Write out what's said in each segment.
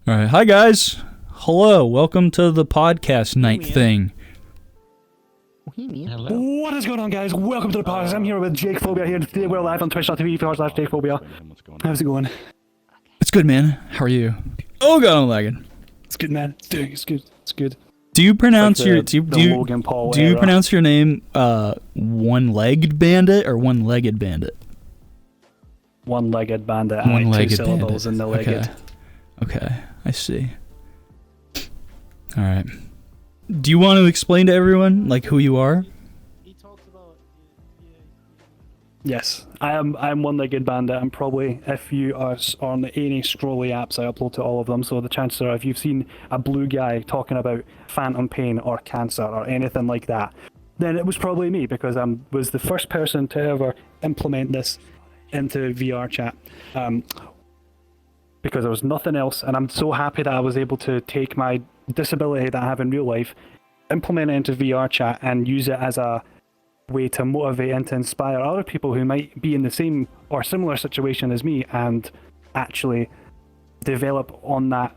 All right. Hi, guys. Hello. Welcome to the podcast night thing. Hello. What is going on, guys? Welcome to the podcast. I'm here with Jake Phobia here. Today we're live on twitch.tv/JakePhobia. How's it going? It's good, man. How are you? Oh, God, I'm lagging. It's good, man. It's good. It's good. Do you pronounce Like your Logan Paul do you era. pronounce your name One-Legged Bandit or One-Legged Bandit? One-legged bandit. One-legged two syllables in the legged. Okay, I see. All right. Do you want to explain to everyone like who you are? Yes, I'm one-legged bandit. I'm probably, if you are on any scrolly apps, I upload to all of them. So the chances are, if you've seen a blue guy talking about phantom pain or cancer or anything like that, then it was probably me, because I was the first person to ever implement this into VRChat. Because there was nothing else, and I'm so happy that I was able to take my disability that I have in real life, implement it into VRChat, and use it as a way to motivate and to inspire other people who might be in the same or similar situation as me and actually develop on that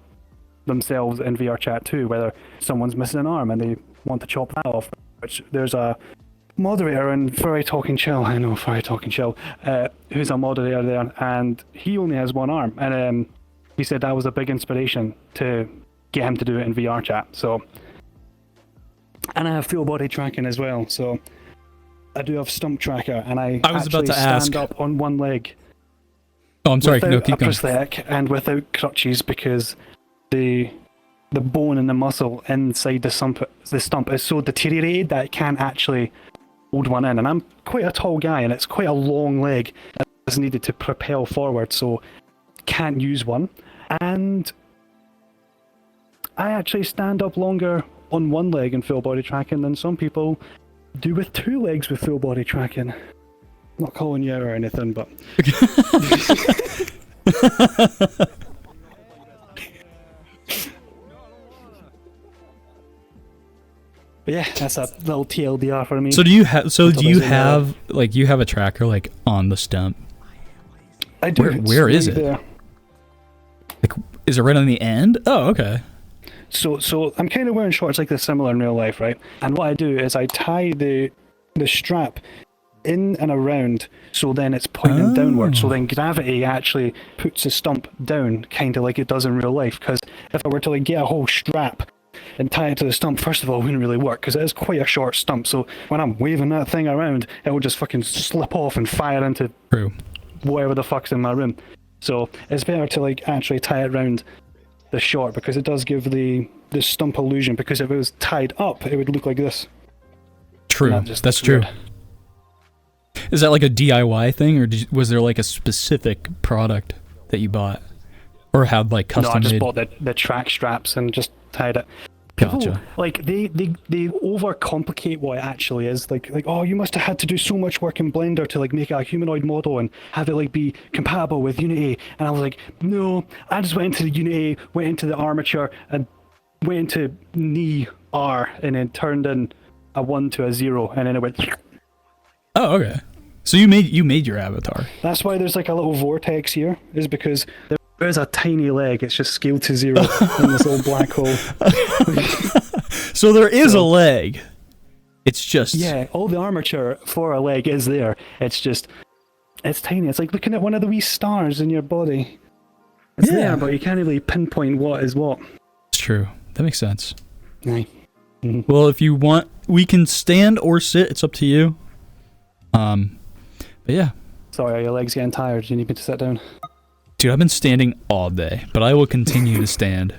themselves in VRChat too, whether someone's missing an arm and they want to chop that off, which there's a moderator in Furry Talking Chill, who's a moderator there, and he only has one arm, and he said that was a big inspiration to get him to do it in VRChat. So, and I have full body tracking as well, so I do have stump tracker, and I was about to stand ask. up on one leg. Oh, I'm sorry. Without No, keep a going. prosthetic and without crutches, because the bone and the muscle inside the stump is so deteriorated that it can't actually hold one in. And I'm quite a tall guy, and it's quite a long leg that's needed to propel forward, so can't use one. And I actually stand up longer on one leg in full body tracking than some people do with two legs with full body tracking. Not calling you out or anything, but but yeah, that's a little TLDR for me. So do you have? So do you have like you have a tracker like on the stump? I do. Where is right it? there. Like, is it right on the end? Oh, okay. So I'm kind of wearing shorts like this similar in real life, right? And what I do is I tie the strap in and around, so then it's pointing downward. So then gravity actually puts the stump down, kind of like it does in real life. Because if I were to like get a whole strap and tie it to the stump, first of all, it wouldn't really work, because it is quite a short stump. So when I'm waving that thing around, it will just fucking slip off and fire into True. whatever the fuck's in my room. So it's better to like actually tie it around the short, because it does give the stump illusion, because if it was tied up, it would look like this. True. That's true. Weird. Is that like a DIY thing, or was there like a specific product that you bought, or had like custom No, I just made? bought the track straps and just tied it. People, Gotcha. like they overcomplicate what it actually is. Like oh, you must have had to do so much work in Blender to like make a humanoid model and have it like be compatible with Unity. And I was like, no, I just went into the Unity, went into the armature, and went into knee R, and then turned in a 1 to a 0, and then it went. Oh, okay. So you made your avatar. That's why there's like a little vortex here, is because there is a tiny leg. It's just scaled to 0 in this little black hole. So there is a leg. It's just Yeah, all the armature for a leg is there. It's just, it's tiny. It's like looking at one of the wee stars in your body. It's there, but you can't really pinpoint what is what. It's true. That makes sense. Aye. Mm-hmm. Well, if you want, we can stand or sit. It's up to you. But yeah. Sorry, are your legs getting tired? Do you need me to sit down? Dude, I've been standing all day, but I will continue to stand.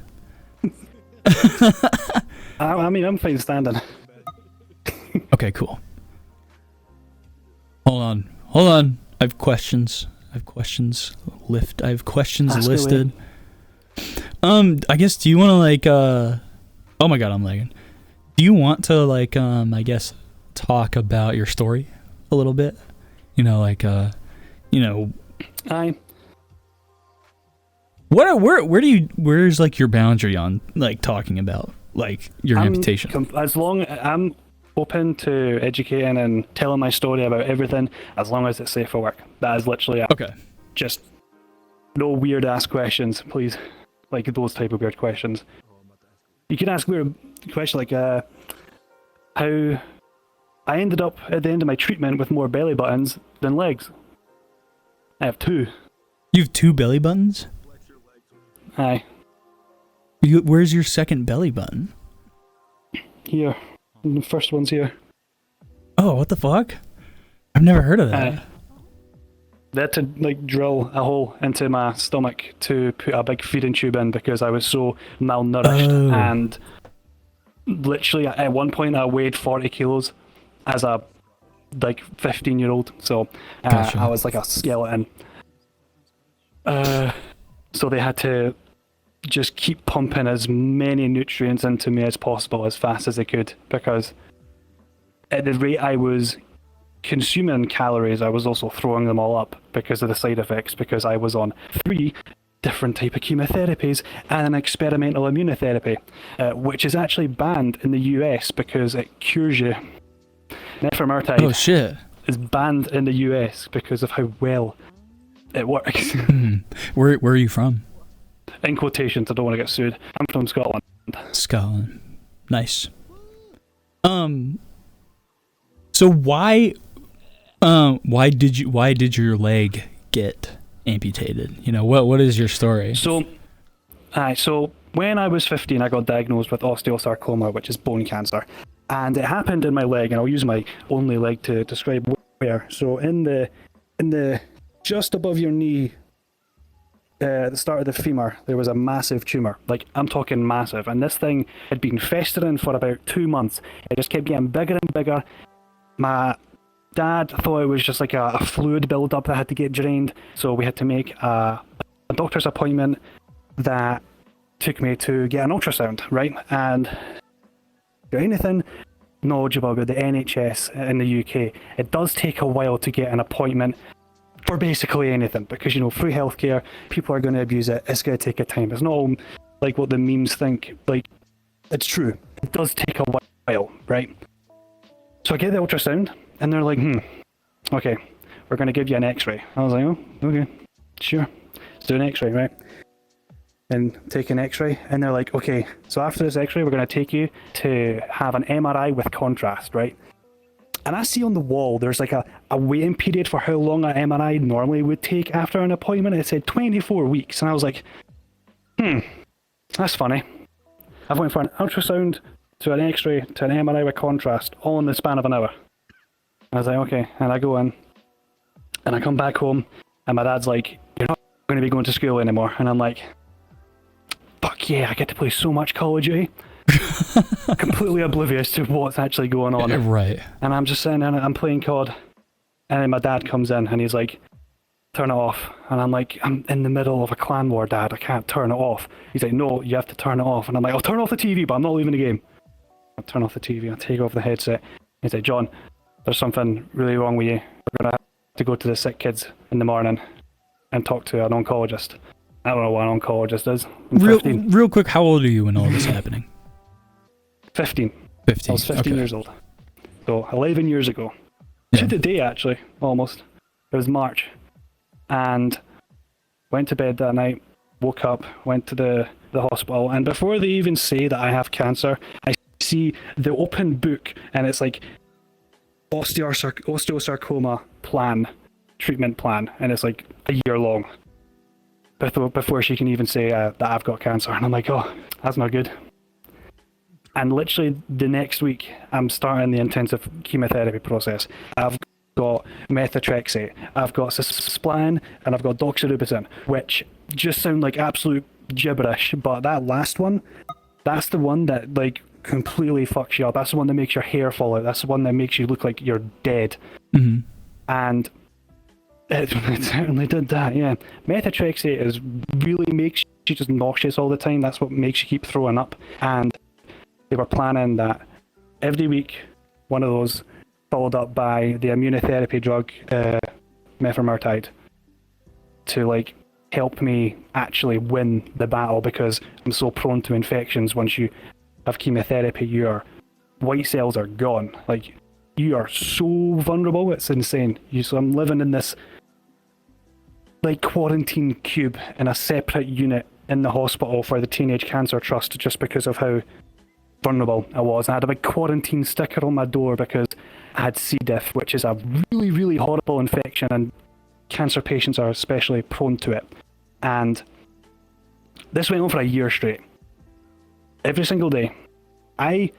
I mean, I'm fine standing. Okay, cool. Hold on. I have questions. I have questions listed. I guess, do you want to like, oh my god, I'm lagging. Do you want to like, I guess, talk about your story a little bit? You know, like, Aye. Where's like your boundary on like talking about like your amputation? As long I'm open to educating and telling my story about everything, as long as it's safe for work. That is literally it. Okay. Just no weird ass questions, please. like those type of weird questions. You can ask weird questions like how I ended up at the end of my treatment with more belly buttons than legs. I have 2. You have 2 belly buttons? Aye. Where's your second belly button? Here. The first one's here. Oh, what the fuck? I've never heard of that. They had to like drill a hole into my stomach to put a big feeding tube in because I was so malnourished, and literally at one point I weighed 40 kilos as a like 15-year-old, so Gotcha. I was like a skeleton. So they had to just keep pumping as many nutrients into me as possible as fast as they could, because at the rate I was consuming calories, I was also throwing them all up because of the side effects, because I was on 3 different type of chemotherapies and an experimental immunotherapy, which is actually banned in the US because it cures you. Nefermertide Oh shit. is banned in the US because of how well it works. Where are you from? In quotations, I don't want to get sued. I'm from Scotland. Scotland. Nice. So why did your leg get amputated? You know, what is your story? So when I was 15, I got diagnosed with osteosarcoma, which is bone cancer, and it happened in my leg. And I'll use my only leg to describe where. So in the just above your knee, at the start of the femur, there was a massive tumor. Like, I'm talking massive. And this thing had been festering for about 2 months. It just kept getting bigger and bigger. My dad thought it was just like a fluid build-up that had to get drained. So we had to make a doctor's appointment that took me to get an ultrasound, right? And if you're anything knowledgeable about the NHS in the UK, it does take a while to get an appointment for basically anything, because, you know, free healthcare, people are going to abuse it. It's going to take a time. It's not all like what the memes think. Like, it's true. It does take a while, right? So I get the ultrasound, and they're like, okay, we're going to give you an x-ray. I was like, oh, okay, sure. Let's do an x-ray, right? And take an x-ray, and they're like, okay, so after this x-ray, we're going to take you to have an MRI with contrast, right? And I see on the wall, there's like a waiting period for how long an MRI normally would take after an appointment. It said 24 weeks. And I was like, that's funny. I went for an ultrasound to an x-ray to an MRI with contrast all in the span of an hour. I was like, okay. And I go in and I come back home and my dad's like, you're not going to be going to school anymore. And I'm like, fuck yeah, I get to play so much Call of Duty. Completely oblivious to what's actually going on. Right. And I'm just sitting there and I'm playing COD, and then my dad comes in and he's like, turn it off. And I'm like, I'm in the middle of a clan war, Dad, I can't turn it off. He's like, no, you have to turn it off. And I'm like, I'll turn off the TV, but I'm not leaving the game. I turn off the TV, I take off the headset. He's like, John, there's something really wrong with you. We're going to have to go to the sick kids in the morning and talk to an oncologist. I don't know what an oncologist is. Real quick, how old are you when all this is happening? 15. 15. I was 15 years old. So 11 years ago. Yeah. To the day, actually, almost. It was March. And went to bed that night, woke up, went to the hospital, and before they even say that I have cancer, I see the open book, and it's like osteosarcoma plan, treatment plan, and it's like a year long. Before she can even say that I've got cancer. And I'm like, oh, that's not good. And literally the next week, I'm starting the intensive chemotherapy process. I've got methotrexate, I've got cisplatin, and I've got doxorubicin, which just sound like absolute gibberish. But that last one, that's the one that like completely fucks you up. That's the one that makes your hair fall out. That's the one that makes you look like you're dead. Mm-hmm. And it certainly did that, yeah. Methotrexate really makes you just nauseous all the time. That's what makes you keep throwing up. And they were planning that every week, one of those followed up by the immunotherapy drug, Nefermertide, to like help me actually win the battle, because I'm so prone to infections. Once you have chemotherapy, your white cells are gone. Like, you are so vulnerable, it's insane. So I'm living in this like quarantine cube in a separate unit in the hospital for the Teenage Cancer Trust just because of how vulnerable I was. I had a big quarantine sticker on my door because I had C. diff, which is a really, really horrible infection, and cancer patients are especially prone to it. And this went on for a year straight. Every single day. I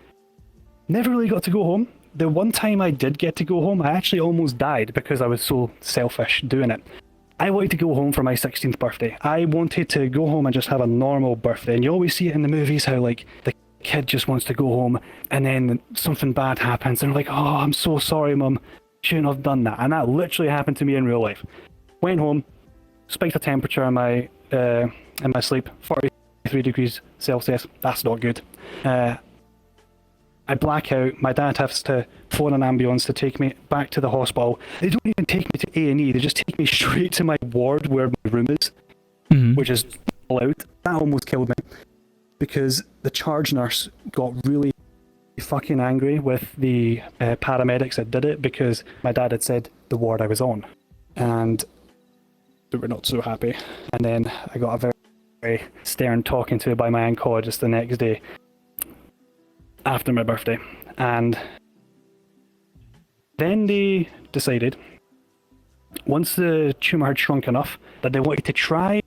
never really got to go home. The one time I did get to go home, I actually almost died because I was so selfish doing it. I wanted to go home for my 16th birthday. I wanted to go home and just have a normal birthday. And you always see it in the movies how like the kid just wants to go home and then something bad happens and they're like, oh, I'm so sorry, mum. Shouldn't have done that. And that literally happened to me in real life. Went home, spiked a temperature in my sleep, 43 degrees Celsius. That's not good. I black out. My dad has to phone an ambulance to take me back to the hospital. They don't even take me to A&E. They just take me straight to my ward where my room is, which is all out. That almost killed me because the charge nurse got really fucking angry with the paramedics that did it because my dad had said the ward I was on, and they were not so happy. And then I got a very, very stern talking to by my oncologist the next day after my birthday. And then they decided, once the tumour had shrunk enough, that they wanted to try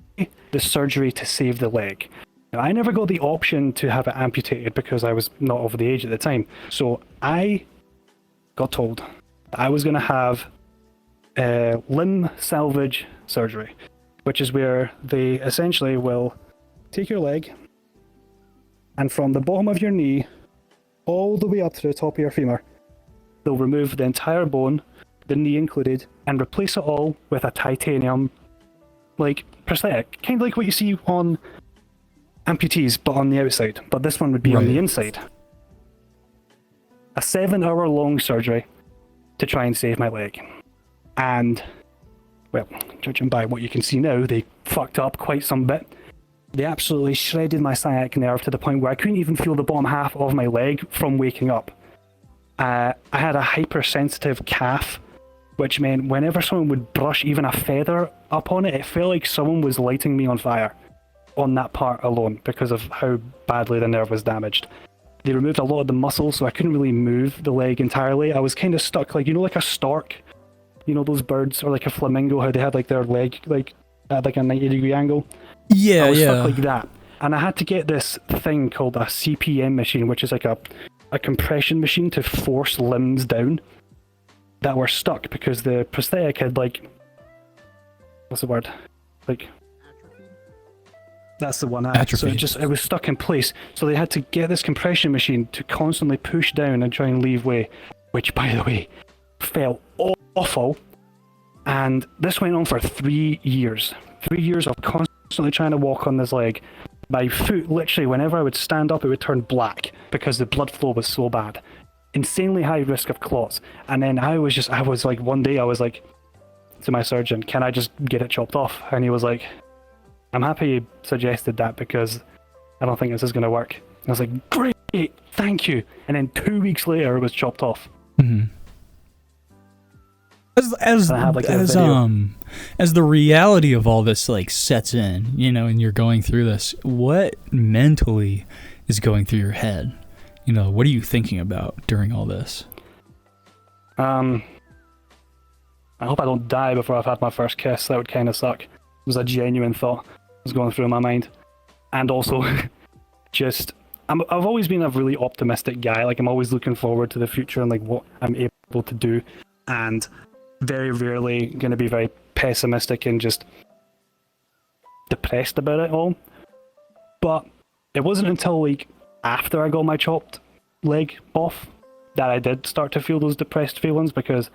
the surgery to save the leg. Now, I never got the option to have it amputated because I was not of the age at the time. So I got told that I was going to have limb salvage surgery, which is where they essentially will take your leg and from the bottom of your knee all the way up to the top of your femur, they'll remove the entire bone, the knee included, and replace it all with a titanium like prosthetic, kind of like what you see on amputees but on the outside, but this one would be on the inside. A 7-hour long surgery to try and save my leg. And well, judging by what you can see now, they fucked up quite some bit. They absolutely shredded my sciatic nerve to the point where I couldn't even feel the bottom half of my leg from waking up. I had a hypersensitive calf, which meant whenever someone would brush even a feather up on it, it felt like someone was lighting me on fire on that part alone because of how badly the nerve was damaged. They removed a lot of the muscle, so I couldn't really move the leg entirely. I was kind of stuck, like, you know, like a stork? You know those birds, or like a flamingo, how they had like their leg like at like a 90-degree angle? Yeah, I was stuck like that. And I had to get this thing called a CPM machine, which is like a compression machine to force limbs down that were stuck because the prosthetic had like, what's the word? Like, that's the one. Atrophy. So it was stuck in place. So they had to get this compression machine to constantly push down and try and leave way, which, by the way, felt awful. And this went on for 3 years. 3 years of constantly trying to walk on this leg. My foot, literally, whenever I would stand up, it would turn black because the blood flow was so bad. Insanely high risk of clots. And then I was like, one day I was like to my surgeon, can I just get it chopped off? And he was like, I'm happy you suggested that because I don't think this is going to work. And I was like, great, thank you. And then 2 weeks later, it was chopped off. Mm-hmm. As the reality of all this like sets in, you know, and you're going through this, what mentally is going through your head? You know, what are you thinking about during all this? I hope I don't die before I've had my first kiss. That would kind of suck. It was a genuine thought that was going through my mind. And also, I've always been a really optimistic guy. Like, I'm always looking forward to the future and like what I'm able to do. And very rarely going to be very pessimistic and just depressed about it all. But it wasn't until like after I got my chopped leg off that I did start to feel those depressed feelings because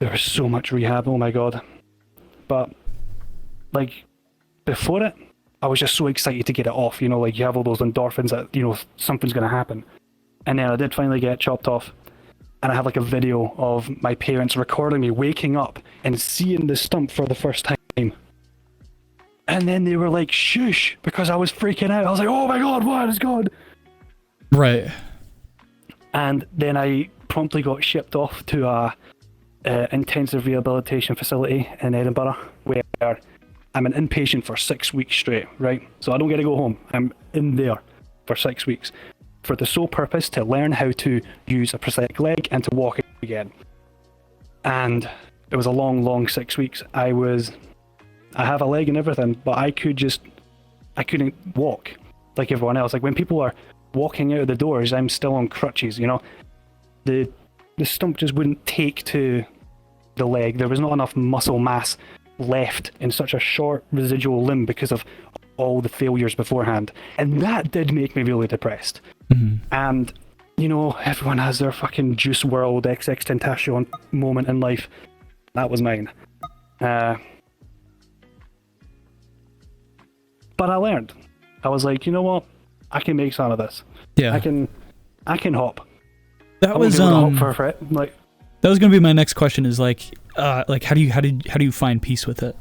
there was so much rehab, oh my god. But like before it, I was just so excited to get it off, you know, like you have all those endorphins that, you know, something's going to happen. And then I did finally get it chopped off. And I have like a video of my parents recording me waking up and seeing the stump for the first time. And then they were like, shush, because I was freaking out. I was like, oh my god, what is God? Right. And then I promptly got shipped off to a intensive rehabilitation facility in Edinburgh where I'm an inpatient for 6 weeks straight, right? So I don't get to go home. I'm in there for 6 weeks for the sole purpose to learn how to use a prosthetic leg and to walk again. And it was a long 6 weeks. I have a leg and everything, but I couldn't walk like everyone else. Like when people are walking out of the doors, I'm still on crutches, you know? The stump just wouldn't take to the leg. There was not enough muscle mass left in such a short residual limb because of all the failures beforehand. And that did make me really depressed. Mm-hmm. And, you know, everyone has their fucking Juice WRLD XXXTentacion moment in life. That was mine. But I learned. I was like, you know what? I can make some of this. Yeah. I can hop. That was hop for it. Like, that was gonna be my next question. Is like how do you find peace with it?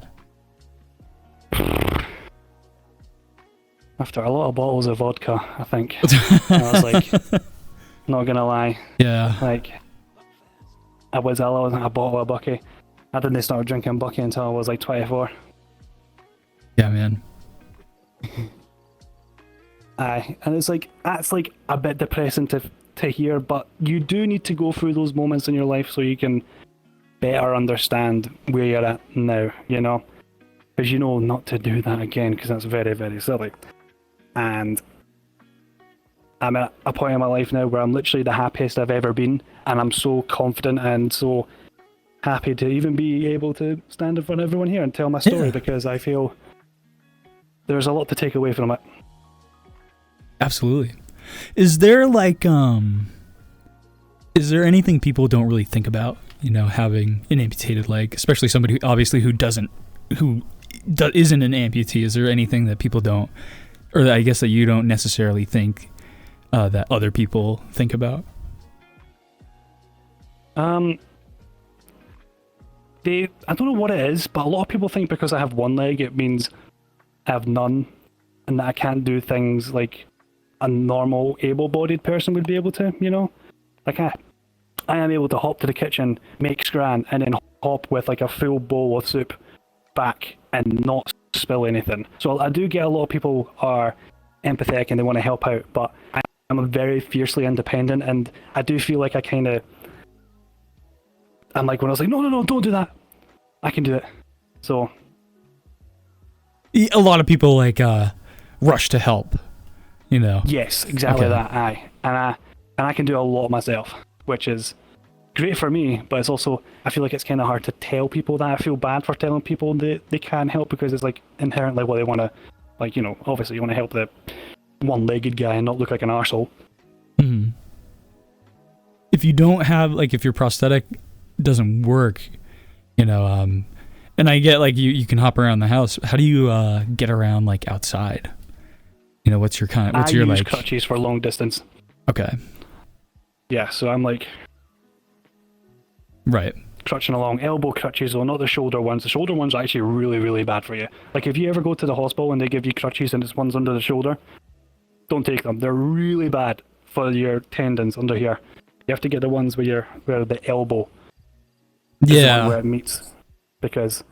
After a lot of bottles of vodka, I think. I was like, not gonna lie. Yeah. Like, I wasn't a bottle of Bucky. I didn't start drinking Bucky until I was like 24. Yeah, man. Aye, and it's like, that's like a bit depressing to hear, but you do need to go through those moments in your life so you can better understand where you're at now, you know? Because you know not to do that again, because that's very, very silly. And I'm at a point in my life now where I'm literally the happiest I've ever been, and I'm so confident and so happy to even be able to stand in front of everyone here and tell my story, because I feel there's a lot to take away from it. Absolutely. Is there like is there anything people don't really think about, you know, having an amputated leg, especially somebody who isn't an amputee? Is there anything that people don't, or that I guess that you don't necessarily think that other people think about? I don't know what it is, but a lot of people think because I have one leg it means I have none, and that I can't do things like a normal able-bodied person would be able to, you know? Like I am able to hop to the kitchen, make scran, and then hop with like a full bowl of soup back and not spill anything. So I do get a lot of people are empathetic and they want to help out, but I'm a very fiercely independent, and I do feel like I'm like when I was like, no, don't do that. I can do it. So a lot of people like rush to help, you know. Yes, exactly that. Aye, and I can do a lot myself, which is great for me. But it's also, I feel like it's kind of hard to tell people that. I feel bad for telling people that they can't help, because it's like inherently what they want to, like, you know, obviously you want to help the one-legged guy and not look like an arsehole. Mm-hmm. If you don't have, like, if your prosthetic doesn't work, you know, and I get like you can hop around the house. How do you get around like outside? You know, what's your I use crutches for long distance. Okay. Yeah, so I'm like right, crutching along, elbow crutches, though, not the shoulder ones. The shoulder ones are actually really, really bad for you. Like if you ever go to the hospital and they give you crutches and it's ones under the shoulder, don't take them. They're really bad for your tendons under here. You have to get the ones where the elbow is the one where it meets, because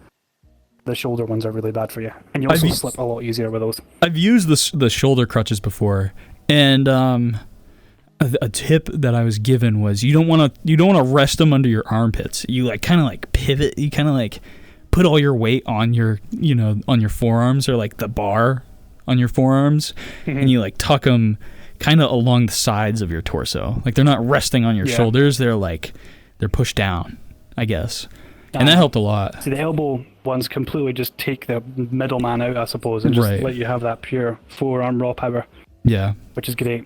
the shoulder ones are really bad for you, and you also slip a lot easier with those. I've used the shoulder crutches before, and a tip that I was given was you don't want to rest them under your armpits. You like kind of like pivot. You kind of like put all your weight on your on your forearms, or like the bar on your forearms, and you like tuck them kind of along the sides of your torso. Like they're not resting on your shoulders. They're pushed down, I guess. And that helped a lot. See, the elbow ones completely just take the middleman out, I suppose, and just let you have that pure forearm raw power. Yeah. Which is great.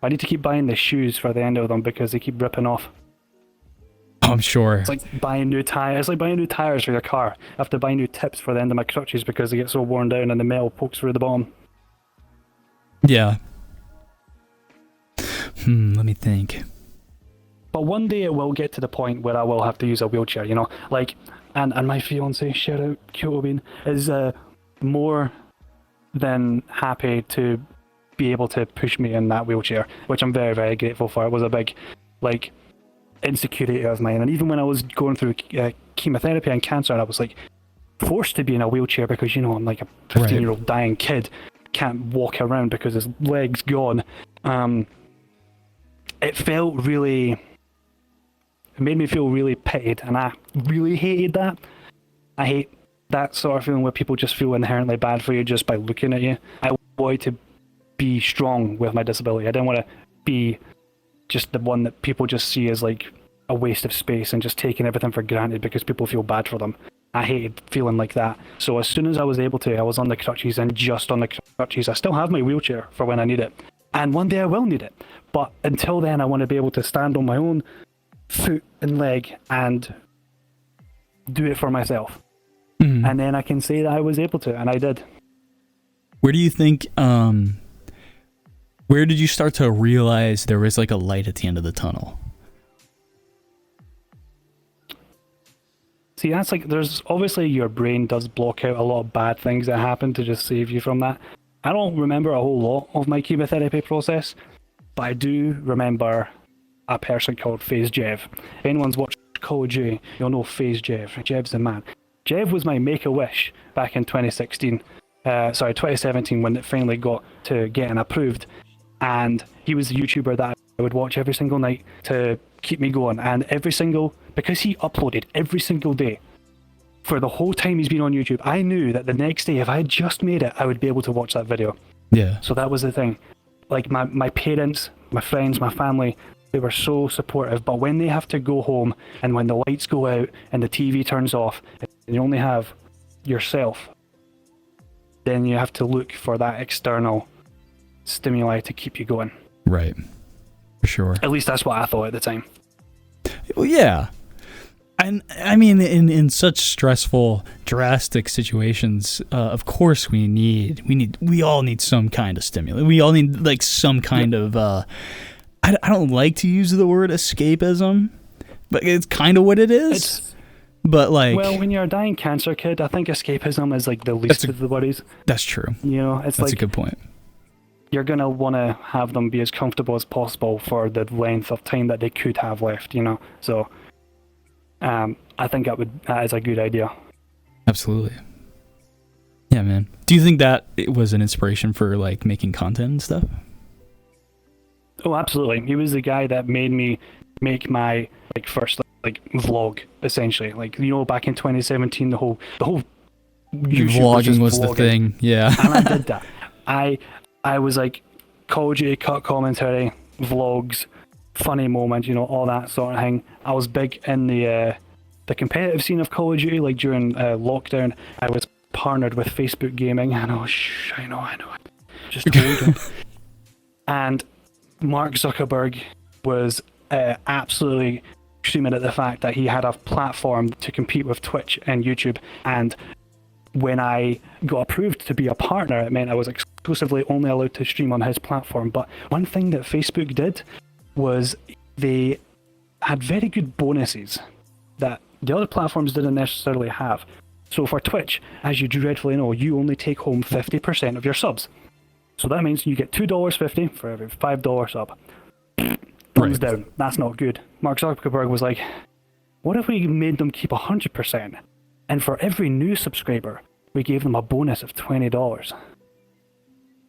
I need to keep buying the shoes for the end of them because they keep ripping off. Oh, I'm sure. It's like buying new tires. It's like buying new tires for your car. I have to buy new tips for the end of my crutches because they get so worn down and the metal pokes through the bottom. Yeah. Let me think. But one day it will get to the point where I will have to use a wheelchair, you know? Like, and my fiancé, shout out Kyoto Bean, is more than happy to be able to push me in that wheelchair, which I'm very, very grateful for. It was a big, like, insecurity of mine. And even when I was going through chemotherapy and cancer, I was like, forced to be in a wheelchair because, you know, I'm like a 15-year-old dying kid, can't walk around because his leg's gone. It felt really, it made me feel really pitied, and I really hated that. I hate that sort of feeling where people just feel inherently bad for you just by looking at you. I wanted to be strong with my disability. I didn't want to be just the one that people just see as like a waste of space and just taking everything for granted because people feel bad for them. I hated feeling like that. So as soon as I was able to, I was on the crutches, and just on the crutches. I still have my wheelchair for when I need it. And one day I will need it. But until then, I want to be able to stand on my own foot and leg and do it for myself. Mm-hmm. And then I can say that I was able to, and I did. Where do you think, where did you start to realize there was like a light at the end of the tunnel? See, that's like, there's obviously your brain does block out a lot of bad things that happen to just save you from that. I don't remember a whole lot of my chemotherapy process, but I do remember a person called FaZe Jev. If anyone's watched Call of Duty, you'll know FaZe Jev. Jev's the man. Jev was my Make-A-Wish back in 2017 when it finally got to getting approved. And he was a YouTuber that I would watch every single night to keep me going. And because he uploaded every single day for the whole time he's been on YouTube, I knew that the next day, if I had just made it, I would be able to watch that video. Yeah. So that was the thing. Like my parents, my friends, my family, they were so supportive. But when they have to go home and when the lights go out and the TV turns off and you only have yourself, then you have to look for that external stimuli to keep you going. Right. For sure. At least that's what I thought at the time. Well, yeah. And I mean, in such stressful, drastic situations, of course we all need some kind of stimulus. We all need like some kind of, I don't like to use the word escapism, but it's kind of what it is. But like, well, when you're a dying cancer kid, I think escapism is like the least of the worries. That's true. You know, that's like a good point. You're gonna want to have them be as comfortable as possible for the length of time that they could have left. You know, so I think that is a good idea. Absolutely. Yeah, man. Do you think that it was an inspiration for like making content and stuff? Oh, absolutely. He was the guy that made me make my like first like vlog, essentially. Like, you know, back in 2017, the whole vlogging was the thing. Yeah. And I did that. I was like Call of Duty cut commentary, vlogs, funny moments, you know, all that sort of thing. I was big in the competitive scene of Call of Duty. Like during lockdown, I was partnered with Facebook Gaming. I know. Just told him. And Mark Zuckerberg was absolutely screaming at the fact that he had a platform to compete with Twitch and YouTube. And when I got approved to be a partner, it meant I was exclusively only allowed to stream on his platform. But one thing that Facebook did was they had very good bonuses that the other platforms didn't necessarily have. So for Twitch, as you dreadfully know, you only take home 50% of your subs. So that means you get $2.50 for every $5 sub. Thumbs down. That's not good. Mark Zuckerberg was like, what if we made them keep 100%? And for every new subscriber, we gave them a bonus of $20.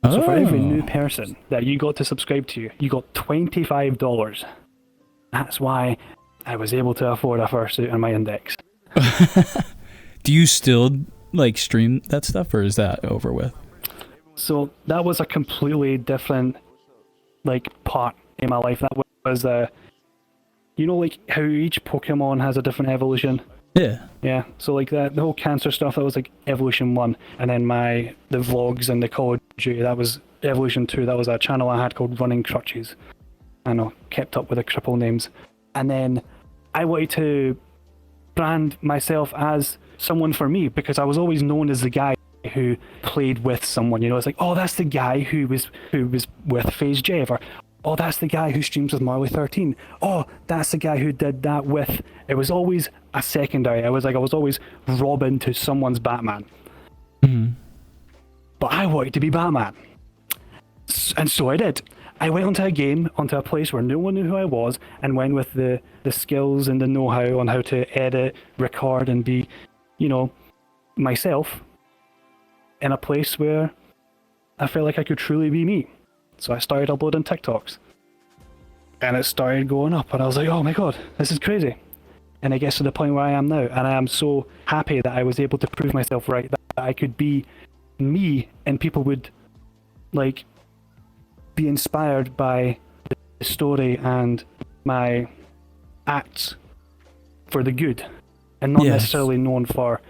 So for every new person that you got to subscribe to, you got $25. That's why I was able to afford a fursuit on my index. Do you still like stream that stuff, or is that over with? So that was a completely different like part in my life. That was you know, like how each Pokemon has a different evolution. Yeah. So like the whole cancer stuff, that was like evolution 1, and then the vlogs and the Call of Duty, that was evolution 2. That was a channel I had called Running Crutches. I know, kept up with the cripple names. And then I wanted to brand myself as someone for me, because I was always known as the guy who played with someone. You know, it's like, oh, that's the guy who was with FaZe Jev, or oh, that's the guy who streams with Marley13. Oh, that's the guy who did that with... It was always a secondary. I was always Robin to someone's Batman. Mm-hmm. But I wanted to be Batman. And so I did. I went onto a place where no one knew who I was, and went with the skills and the know-how on how to edit, record, and be, you know, myself in a place where I felt like I could truly be me. So I started uploading TikToks. And it started going up, and I was like, oh my god, this is crazy. And it gets to the point where I am now, and I am so happy that I was able to prove myself right, that I could be me, and people would, like, be inspired by the story and my acts for the good, and not necessarily known for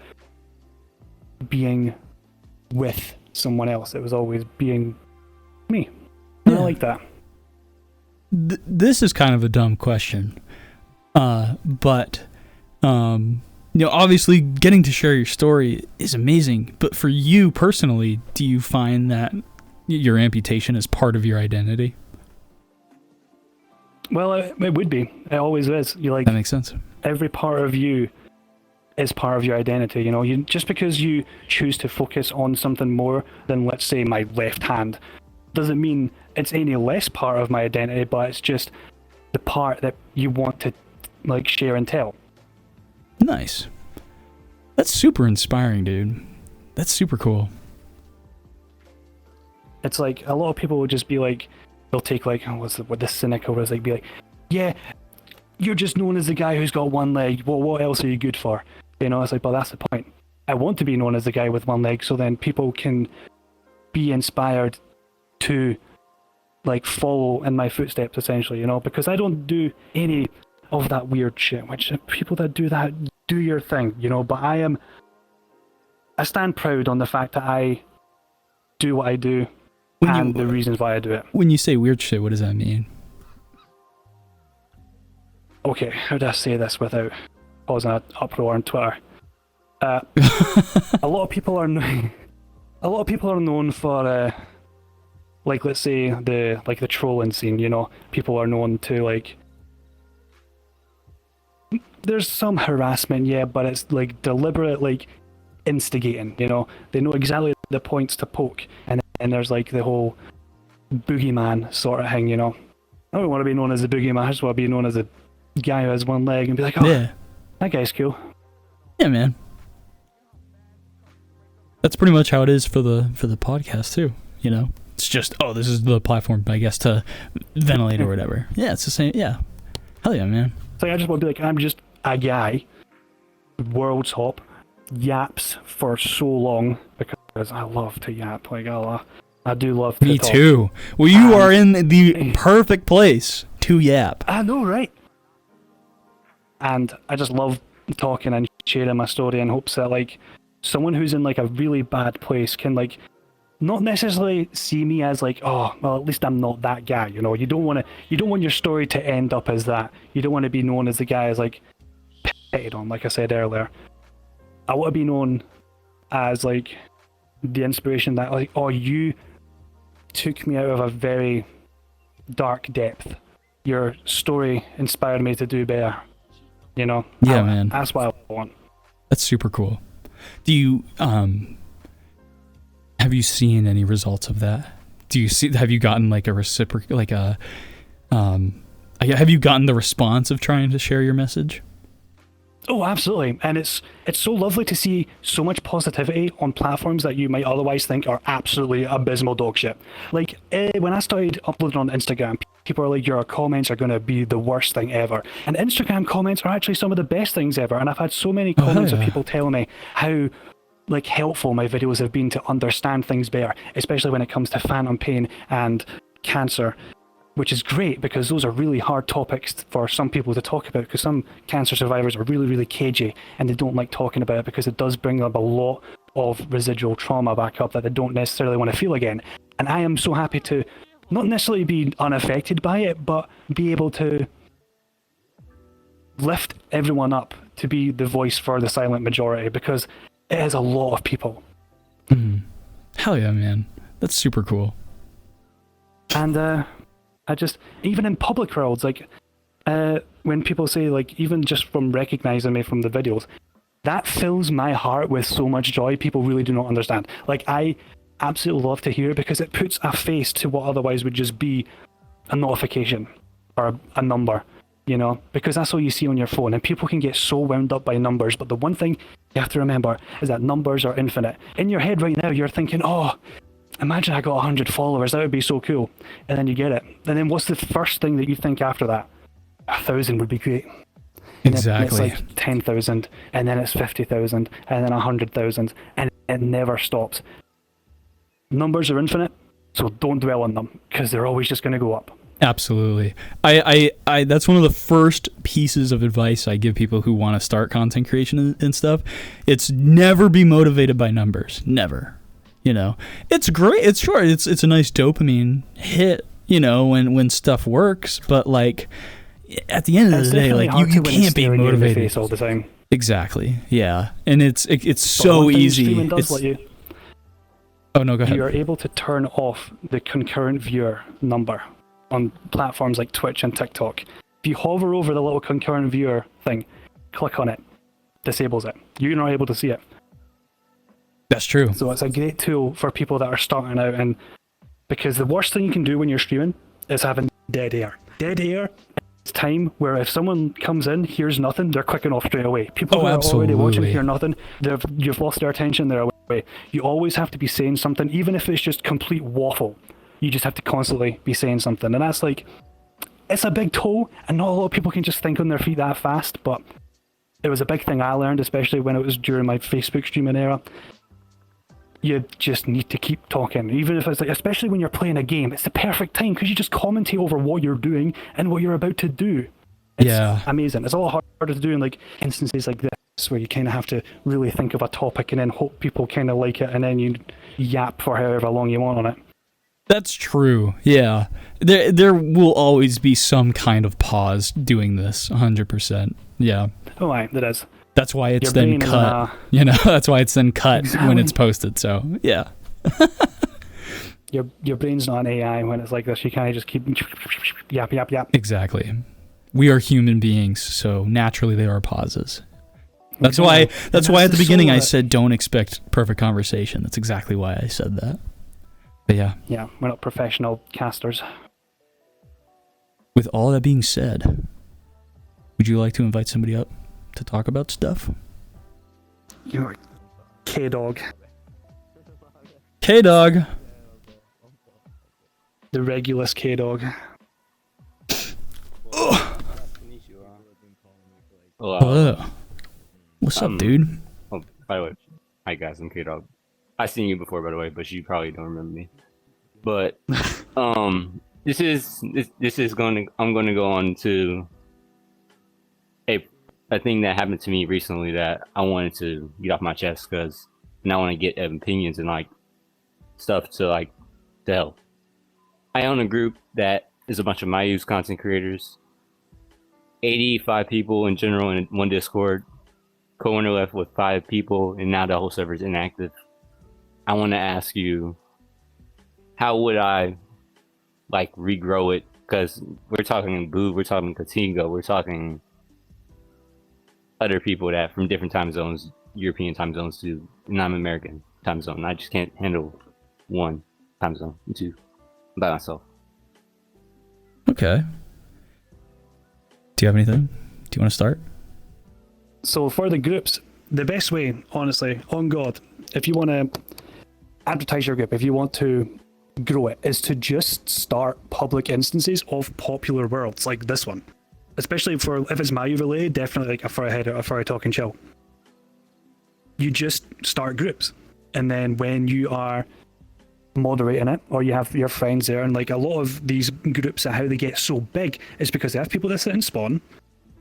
being with someone else. It was always being me. And I like that. This is kind of a dumb question, but obviously getting to share your story is amazing. But for you personally, do you find that your amputation is part of your identity? Well, it would be. It always is. That makes sense. Every part of you is part of your identity. Just because you choose to focus on something more than, let's say, my left hand, doesn't mean it's any less part of my identity, but it's just the part that you want to share and tell. Nice. That's super inspiring, dude. That's super cool. It's like a lot of people will just be like, they'll take what the cynical was be like, yeah, you're just known as the guy who's got one leg. Well, what else are you good for? It's like, but that's the point. I want to be known as the guy with one leg, so then people can be inspired to follow in my footsteps, essentially, because I don't do any of that weird shit, which people that do that, do your thing, but I stand proud on the fact that I do what I do and the reasons why I do it. When you say weird shit, what does that mean? Okay, how do I say this without causing an uproar on Twitter? A lot of people are known for let's say the trolling scene. People are known to there's some harassment, yeah, but it's deliberate instigating. They know exactly the points to poke, and there's the whole boogeyman sort of thing. I don't want to be known as a boogeyman. I just want to be known as a guy who has one leg and be like, oh, yeah, that guy's cool. Yeah, man. That's pretty much how it is for the podcast too. It's just, this is the platform, I guess, to ventilate or whatever. Yeah, it's the same. Yeah, hell yeah, man. It's I just want to be I'm just a guy, world top, yaps for so long because I love to yap. I do love to Me talk. too. Well, you are in the perfect place to yap. I know, right? And I just love talking and sharing my story in hopes that someone who's in a really bad place can not necessarily see me as oh, well, at least I'm not that guy. You don't want your story to end up as that. You don't want to be known as the guy as pitted on, like I said earlier. I want to be known as the inspiration that oh, you took me out of a very dark depth. Your story inspired me to do better. Yeah, man. That's what I want. That's super cool. Do you have you seen any results of that? Have you gotten a reciprocal have you gotten the response of trying to share your message? Oh, absolutely. And it's so lovely to see so much positivity on platforms that you might otherwise think are absolutely abysmal dog shit. When I started uploading on Instagram, people are like, your comments are going to be the worst thing ever. And Instagram comments are actually some of the best things ever. And I've had so many comments of people telling me how helpful my videos have been to understand things better, especially when it comes to phantom pain and cancer, which is great because those are really hard topics for some people to talk about, because some cancer survivors are really, really cagey and they don't like talking about it because it does bring up a lot of residual trauma back up that they don't necessarily want to feel again. And I am so happy to not necessarily be unaffected by it, but be able to lift everyone up to be the voice for the silent majority, because it is a lot of people. Hell yeah, man. That's super cool. And I just, even in public worlds, when people say, even just from recognizing me from the videos, that fills my heart with so much joy. People really do not understand. I absolutely love to hear it because it puts a face to what otherwise would just be a notification or a number, because that's all you see on your phone, and people can get so wound up by numbers. But the one thing you have to remember is that numbers are infinite. In your head right now, you're thinking, oh, imagine I got 100 followers, that would be so cool. And then you get it. And then what's the first thing that you think after that? 1,000 would be great. And Exactly. it's like 10,000, and then it's 50,000, and then 100,000, and it never stops. Numbers are infinite, so don't dwell on them, because they're always just going to go up. Absolutely. I that's one of the first pieces of advice I give people who want to start content creation and stuff. It's never be motivated by numbers. Never. You know, it's great. It's sure. It's a nice dopamine hit, you know, when stuff works. But like at the end of the day, like you can't be motivated all the time. Exactly. Yeah. And it's so easy. Streaming does let you. Oh no, go ahead. You are able to turn off the concurrent viewer number on platforms like Twitch and TikTok. If you hover over the little concurrent viewer thing, click on it, disables it. You're not able to see it. That's true. So it's a great tool for people that are starting out, and because the worst thing you can do when you're streaming is having dead air. Dead air is time where if someone comes in, hears nothing, they're clicking off straight away. People who are already watching hear nothing, you've lost their attention, they're away. You always have to be saying something, even if it's just complete waffle. You just have to constantly be saying something, and that's like, it's a big toll, and not a lot of people can just think on their feet that fast, but it was a big thing I learned, especially when it was during my Facebook streaming era. You just need to keep talking, even if it's like, especially when you're playing a game, it's the perfect time because you just commentate over what you're doing and what you're about to do. It's amazing. It's a lot harder to do in like instances like this where you kind of have to really think of a topic and then hope people kind of like it, and then you yap for however long you want on it. That's true. Yeah. There will always be some kind of pause doing this, 100%. Yeah. Oh, right, there is. That's why it's then cut. You know, that's why it's then cut when it's posted. So, yeah. Your brain's not an AI when it's like this. You kind of just keep yap, yap, yap. Exactly. We are human beings, so naturally there are pauses. That's why at the beginning I said don't expect perfect conversation. That's exactly why I said that. But yeah. Yeah, we're not professional casters. With all that being said, would you like to invite somebody up to talk about stuff? You're K-Dog. K-Dog. The Regulus K-Dog. Hello. What's up, dude? Oh, by the way, hi guys, I'm K-Dog. I've seen you before, by the way, but you probably don't remember me. But I'm going to go on to a thing that happened to me recently that I wanted to get off my chest because I want to get opinions and like stuff to like to help. I own a group that is a bunch of my use content creators. 85 people in general in one Discord. Co-owner left with 5 people, and now the whole server is inactive. I want to ask you, how would I like regrow it? Because we're talking Boo, we're talking Katingo, we're talking other people that from different time zones, European time zones to non-American time zone. I just can't handle one time zone, 2 by myself. Okay. Do you have anything? Do you want to start? So for the groups, the best way, honestly, on God, if you want to advertise your group, if you want to grow it, is to just start public instances of popular worlds like this one. Especially for if it's Mayu related, definitely like a Furry Talk and Chill. You just start groups, and then when you are moderating it, or you have your friends there, and like a lot of these groups, how they get so big is because they have people that sit and spawn,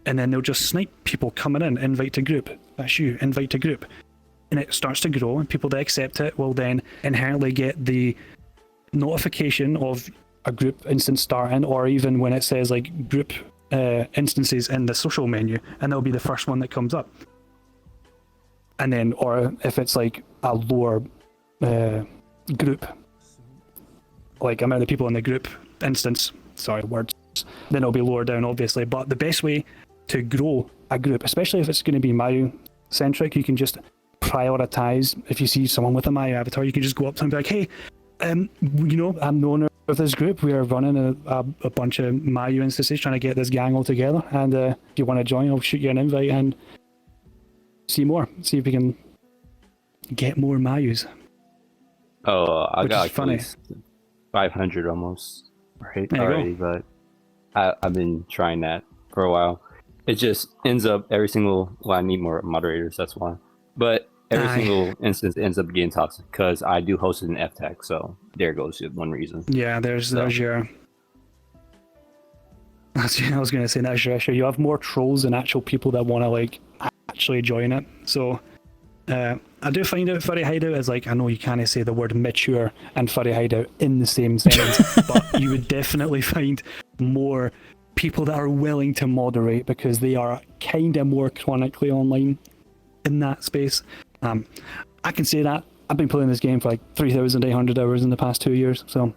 and then they'll just snipe people coming in, invite to group. That's you, invite to group. And it starts to grow, and people that accept it will then inherently get the notification of a group instance starting, or even when it says like group instances in the social menu, and that'll be the first one that comes up. And then, or if it's like a lower group, like amount of people in the group instance, then it'll be lower down, obviously. But the best way to grow a group, especially if it's going to be Mayu centric, you can just prioritize. If you see someone with a Mayu avatar, you can just go up to them and be like, hey, you know, I'm the owner of this group. We are running a bunch of Mayu instances, trying to get this gang all together, and if you want to join, I'll shoot you an invite, and see more. See if we can get more Mayus. Oh, I Which got is like at funny. least 500 almost right There you go. already, but I've been trying that for a while. It just ends up every single. Well, I need more moderators. That's why. But every Aye. single instance ends up getting toxic because I do host it in FTech. So there goes one reason. Yeah, there's your. I was going to say that's your issue. You have more trolls than actual people that want to like actually join it. So I do find out Furry Hideout is like, I know you can't say the word mature and Furry Hideout in the same sentence, but you would definitely find more people that are willing to moderate because they are kind of more chronically online in that space. I can say that. I've been playing this game for like 3,800 hours in the past 2 years, so.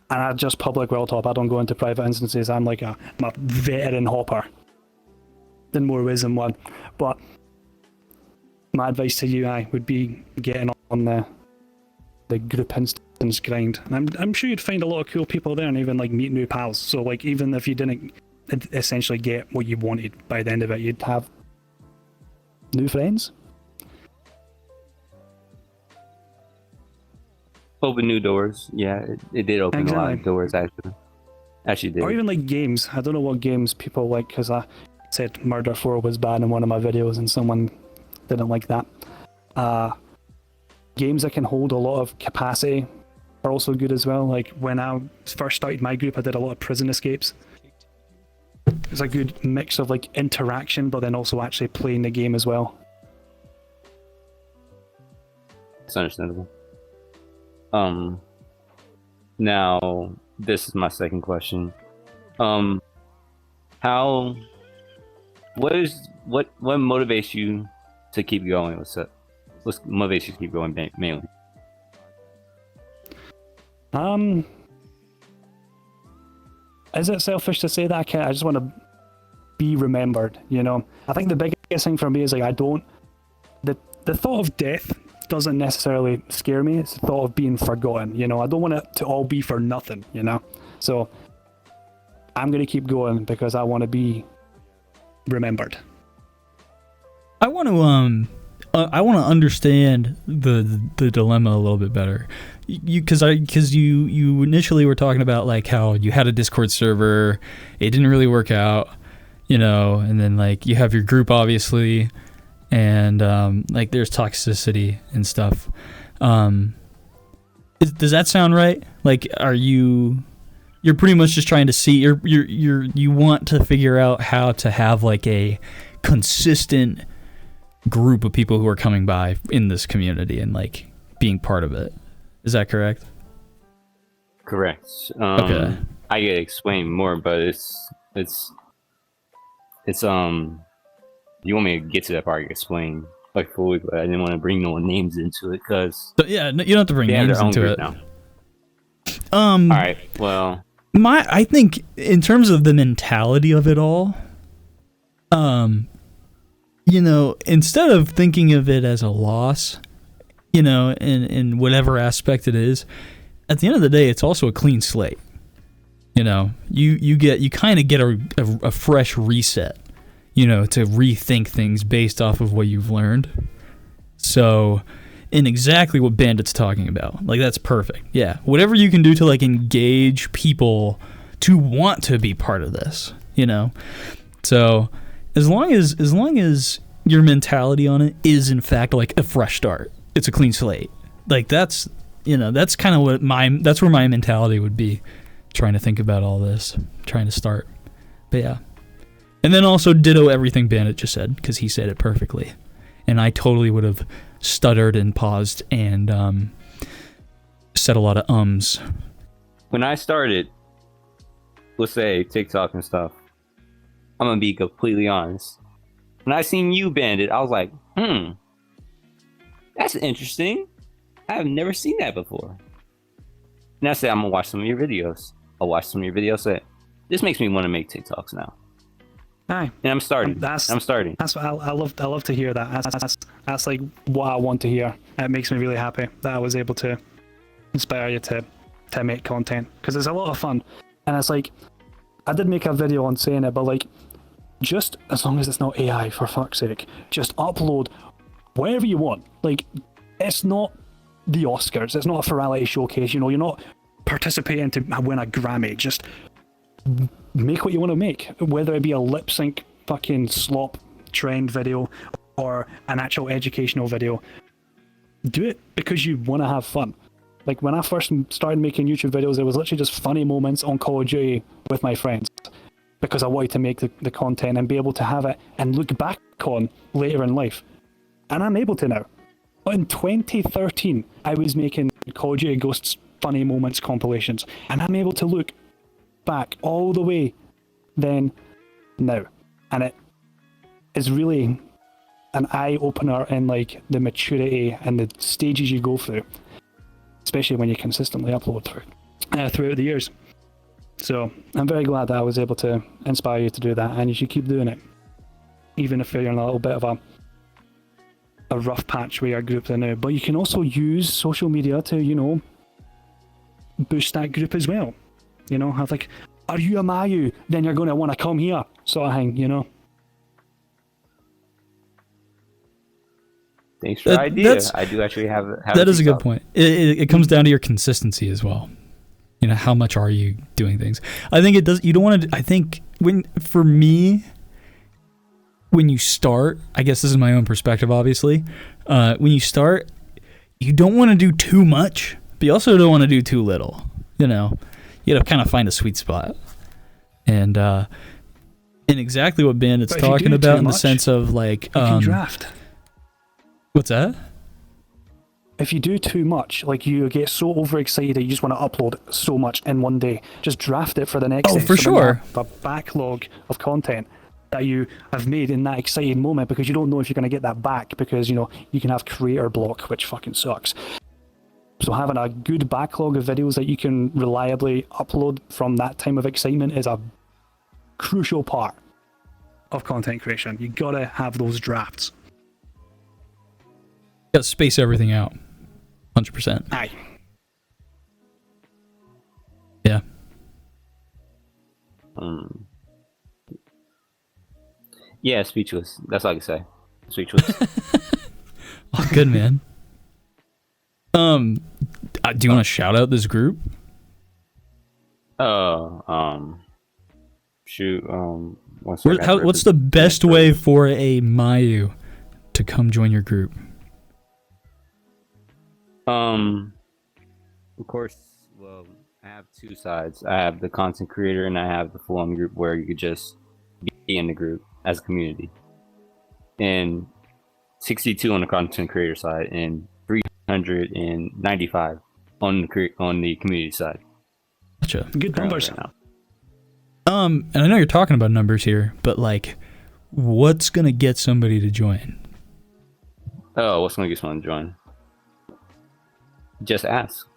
And I just public world hop. I don't go into private instances. I'm like I'm a veteran hopper. In more ways than one. But my advice to you, would be getting on the group instance grind. And I'm sure you'd find a lot of cool people there and even like meet new pals. So like even if you didn't essentially get what you wanted by the end of it, you'd have new friends. Open new doors. Yeah, it did open a lot of doors actually. Actually did. Or even like games. I don't know what games people like because I said Murder 4 was bad in one of my videos and someone didn't like that. Games that can hold a lot of capacity are also good as well. Like when I first started my group, I did a lot of prison escapes. It's a good mix of like interaction, but then also actually playing the game as well. It's understandable. Now this is my second question. What motivates you to keep going? What motivates you to keep going mainly? Is it selfish to say that? I just want to be remembered, you know? I think the biggest thing for me is like the thought of death doesn't necessarily scare me. It's the thought of being forgotten, you know? I don't want it to all be for nothing, you know? So I'm going to keep going because I want to be remembered. I want to understand the dilemma a little bit better. Because you initially were talking about like how you had a Discord server, it didn't really work out, you know, and then like you have your group obviously, and like there's toxicity and stuff. Does that sound right? Like, you're pretty much just trying to see you want to figure out how to have like a consistent group of people who are coming by in this community and like being part of it. Is that correct? Correct. Okay. I get to explain more, but it's you want me to get to that part? Explain like fully, but I didn't want to bring no names into it because. So yeah, you don't have to bring names into it. Now. All right. Well, I think in terms of the mentality of it all, you know, instead of thinking of it as a loss, you know, in whatever aspect it is, at the end of the day, it's also a clean slate. You know, you kind of get a fresh reset, you know, to rethink things based off of what you've learned. So, in exactly what Bandit's talking about, like that's perfect. Yeah, whatever you can do to like engage people to want to be part of this, you know. So, as long as your mentality on it is in fact like a fresh start, it's a clean slate. Like that's, you know, that's kind of that's where my mentality would be, trying to think about all this, trying to start. But yeah. And then also ditto everything Bandit just said, because he said it perfectly. And I totally would have stuttered and paused and said a lot of ums. When I started, let's say TikTok and stuff, I'm gonna be completely honest. When I seen you, Bandit, I was like, that's interesting. I have never seen that before. And I said, I'm gonna watch some of your videos. I'll watch some of your videos. Say, this makes me want to make TikToks now. Aye. And I'm starting. That's what I love to hear that. That's like what I want to hear. It makes me really happy that I was able to inspire you to make content, because it's a lot of fun. And it's like, I did make a video on saying it, but like, just as long as it's not AI, for fuck's sake, just upload whatever you want. Like, it's not the Oscars, it's not a variety showcase, you're not participating to win a Grammy. Just make what you want to make, whether it be a lip sync fucking slop trend video or an actual educational video. Do it because you want to have fun. Like, when I first started making YouTube videos, it was literally just funny moments on Call of Duty with my friends, because I wanted to make the content and be able to have it and look back on later in life. And I'm able to now. In 2013, I was making Call of Duty Ghosts funny moments compilations, and I'm able to look back all the way then now. And it is really an eye-opener in like the maturity and the stages you go through, especially when you consistently upload throughout the years. So I'm very glad that I was able to inspire you to do that, and you should keep doing it, even if you're in a little bit of a rough patch with your group there now. But you can also use social media to, boost that group as well. Have like, are you a Mayu? Then you're going to want to come here, sort of thing, Thanks for the idea. I do actually have that is a good point. It comes down to your consistency as well. How much are you doing things? I think it does. You don't want to. I think for me, when you start, I guess this is my own perspective, obviously. When you start, you don't want to do too much, but you also don't want to do too little. You got to kind of find a sweet spot, and exactly what Bandit's talking about in the sense of like, you can draft. What's that? If you do too much, like you get so overexcited that you just want to upload so much in one day, just draft it for the next day. Oh, for sure. A backlog of content that you have made in that exciting moment, because you don't know if you're going to get that back, because you can have creator block, which fucking sucks. So having a good backlog of videos that you can reliably upload from that time of excitement is a crucial part of content creation. You gotta have those drafts. Got to space everything out. 100%. Aye. Yeah. Yeah, speechless. That's all I can say. Speechless. Oh, good, man. Do you want to shout out this group? Shoot. What's the best way for a Mayu to come join your group? Of course, well, I have two sides. I have the content creator and I have the full-on group where you could just be in the group as a community. And 62 on the content creator side and 395 on the community side. Gotcha. Good numbers. Right now. And I know you're talking about numbers here, but like, what's gonna get somebody to join? Oh, what's gonna get someone to join? Just ask.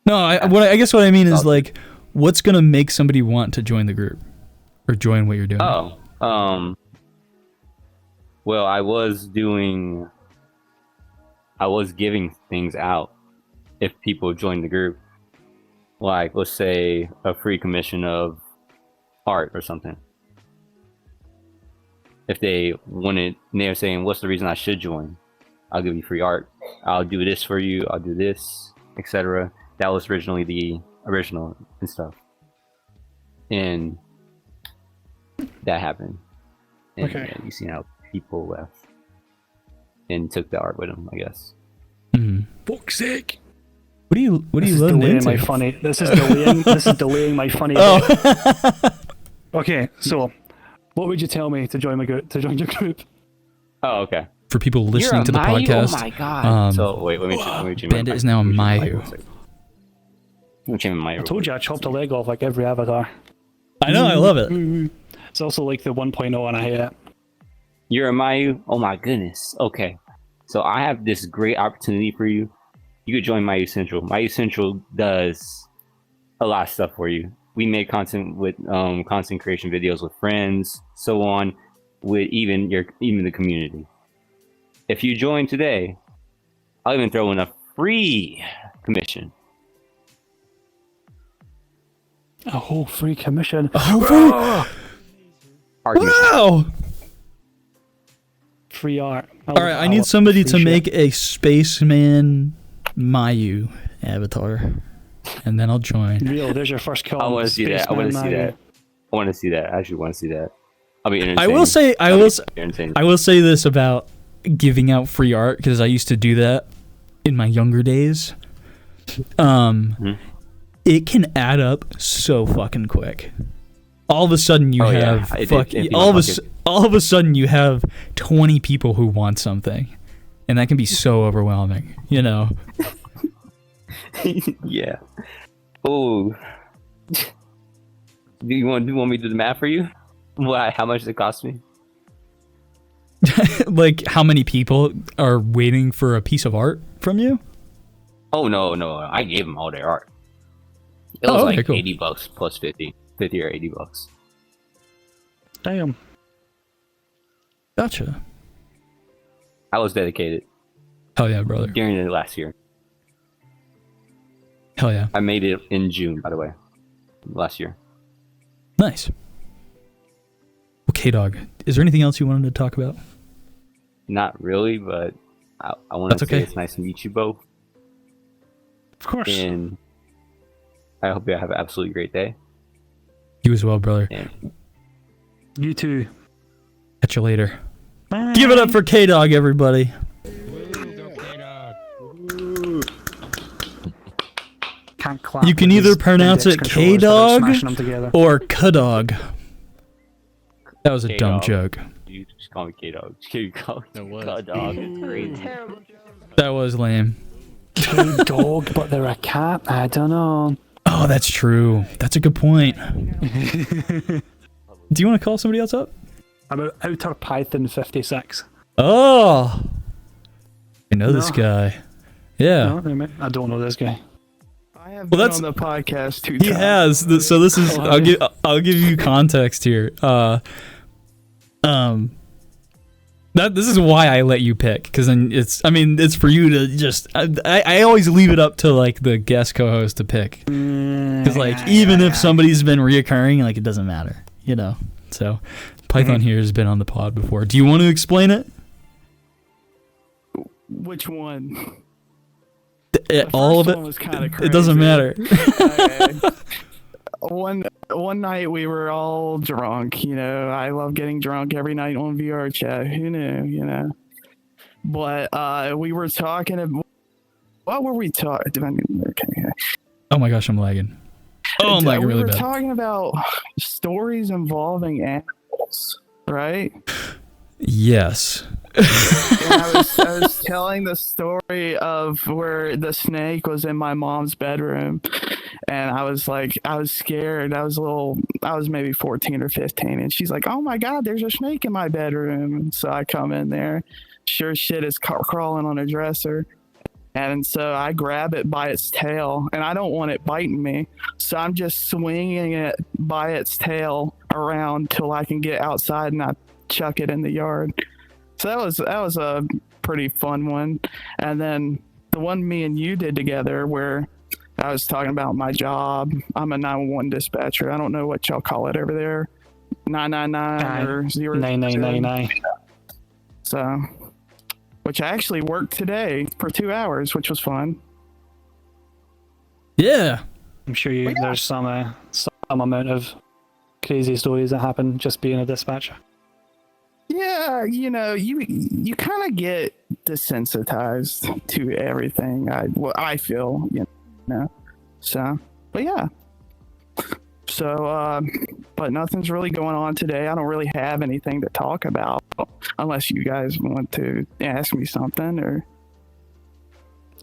No, I guess what I mean is like, what's gonna make somebody want to join the group or join what you're doing? Well, I was giving things out if people joined the group. Like, let's say a free commission of art or something. If they wanted, and they're saying, what's the reason I should join? I'll give you free art. I'll do this for you. I'll do this, etc. That was originally the original and stuff. And that happened. And okay. You seen how people left and took the art with them, I guess. Mm-hmm. Fuck's sake. What do you loading into? This is delaying my funny. Oh. Okay, so what would you tell me to join your group? Oh, okay. For people listening to the podcast. Oh my god. So wait, let me change. Bandit is now a Mayu. I told you I chopped a leg off like every avatar. I know, I love it. It's also like the 1.0 and I hate it. You're a Mayu? Oh my goodness. Okay. So I have this great opportunity for you. You could join Mayu Central. Mayu Central does a lot of stuff for you. We make content with content creation videos with friends, so on, with even the community. If you join today, I'll even throw in a free commission. A whole free commission. A whole free? argument. Wow! Free art. Alright, I need somebody to make a Spaceman Mayu avatar. And then I'll join. Real, there's your first call. I want to see that. I want to see that. I want to see that. I actually want to see that. I'll be entertained. I will say this about giving out free art, because I used to do that in my younger days. It can add up so fucking quick. All of a sudden you have all of a sudden you have 20 people who want something, and that can be so overwhelming, you know. Yeah. Oh. Do you want me to do the math for you? Why? How much does it cost me? Like, how many people are waiting for a piece of art from you? Oh no, I gave them all their art. It was like cool. $80 plus 50 or $80. Damn. Gotcha. I was dedicated. Hell yeah, brother. During the last year. Hell yeah. I made it in June, by the way. Last year. Nice. Okay, dog. Is there anything else you wanted to talk about? Not really, but I want to say it's nice to meet you both. Of course. And I hope you have an absolutely great day. You as well, brother. And you too. Catch you later. Bye. Give it up for K-Dog, everybody. Can't clap. You can either pronounce it K-Dog or K-Dog. That was a dumb joke. You just call me K-Dog. K-Dog. It's crazy. That was lame. K-Dog, but they're a cat? I don't know. Oh, that's true. That's a good point. Do you want to call somebody else up? I'm Outer Python 56. Oh! I know this guy. Yeah. No, I don't know this guy. I have been on the podcast 2 times. He has. So this is. I'll give you context here. This is why I let you pick, because then it's for you to just. I always leave it up to like the guest co-host to pick, because like even if somebody's been reoccurring, like it doesn't matter, you know. So Python here has been on the pod before. Do you want to explain it? Which one? All of it. Was kind of it doesn't matter. One night we were all drunk. You know, I love getting drunk every night on VRChat. Who knew? You know. But we were talking about. What were we talking? Okay. Oh my gosh, I'm lagging. Oh, I'm lagging really bad. We were talking about stories involving animals, right? Yes. I was telling the story of where the snake was in my mom's bedroom, and I was scared. I was maybe 14 or 15, and she's like, "Oh my God, there's a snake in my bedroom." And so I come in there, sure shit is crawling on a dresser. And so I grab it by its tail, and I don't want it biting me. So I'm just swinging it by its tail around till I can get outside, and I chuck it in the yard. So that was a pretty fun one. And then the one me and you did together where I was talking about my job. I'm a 911 dispatcher. I don't know what y'all call it over there. 999 or 9999. So, which I actually worked today for 2 hours, which was fun. Yeah. I'm sure there's some amount of crazy stories that happen just being a dispatcher. Yeah, you know, you kind of get desensitized to everything. I feel, you know. So, but yeah. So, but nothing's really going on today. I don't really have anything to talk about unless you guys want to ask me something or.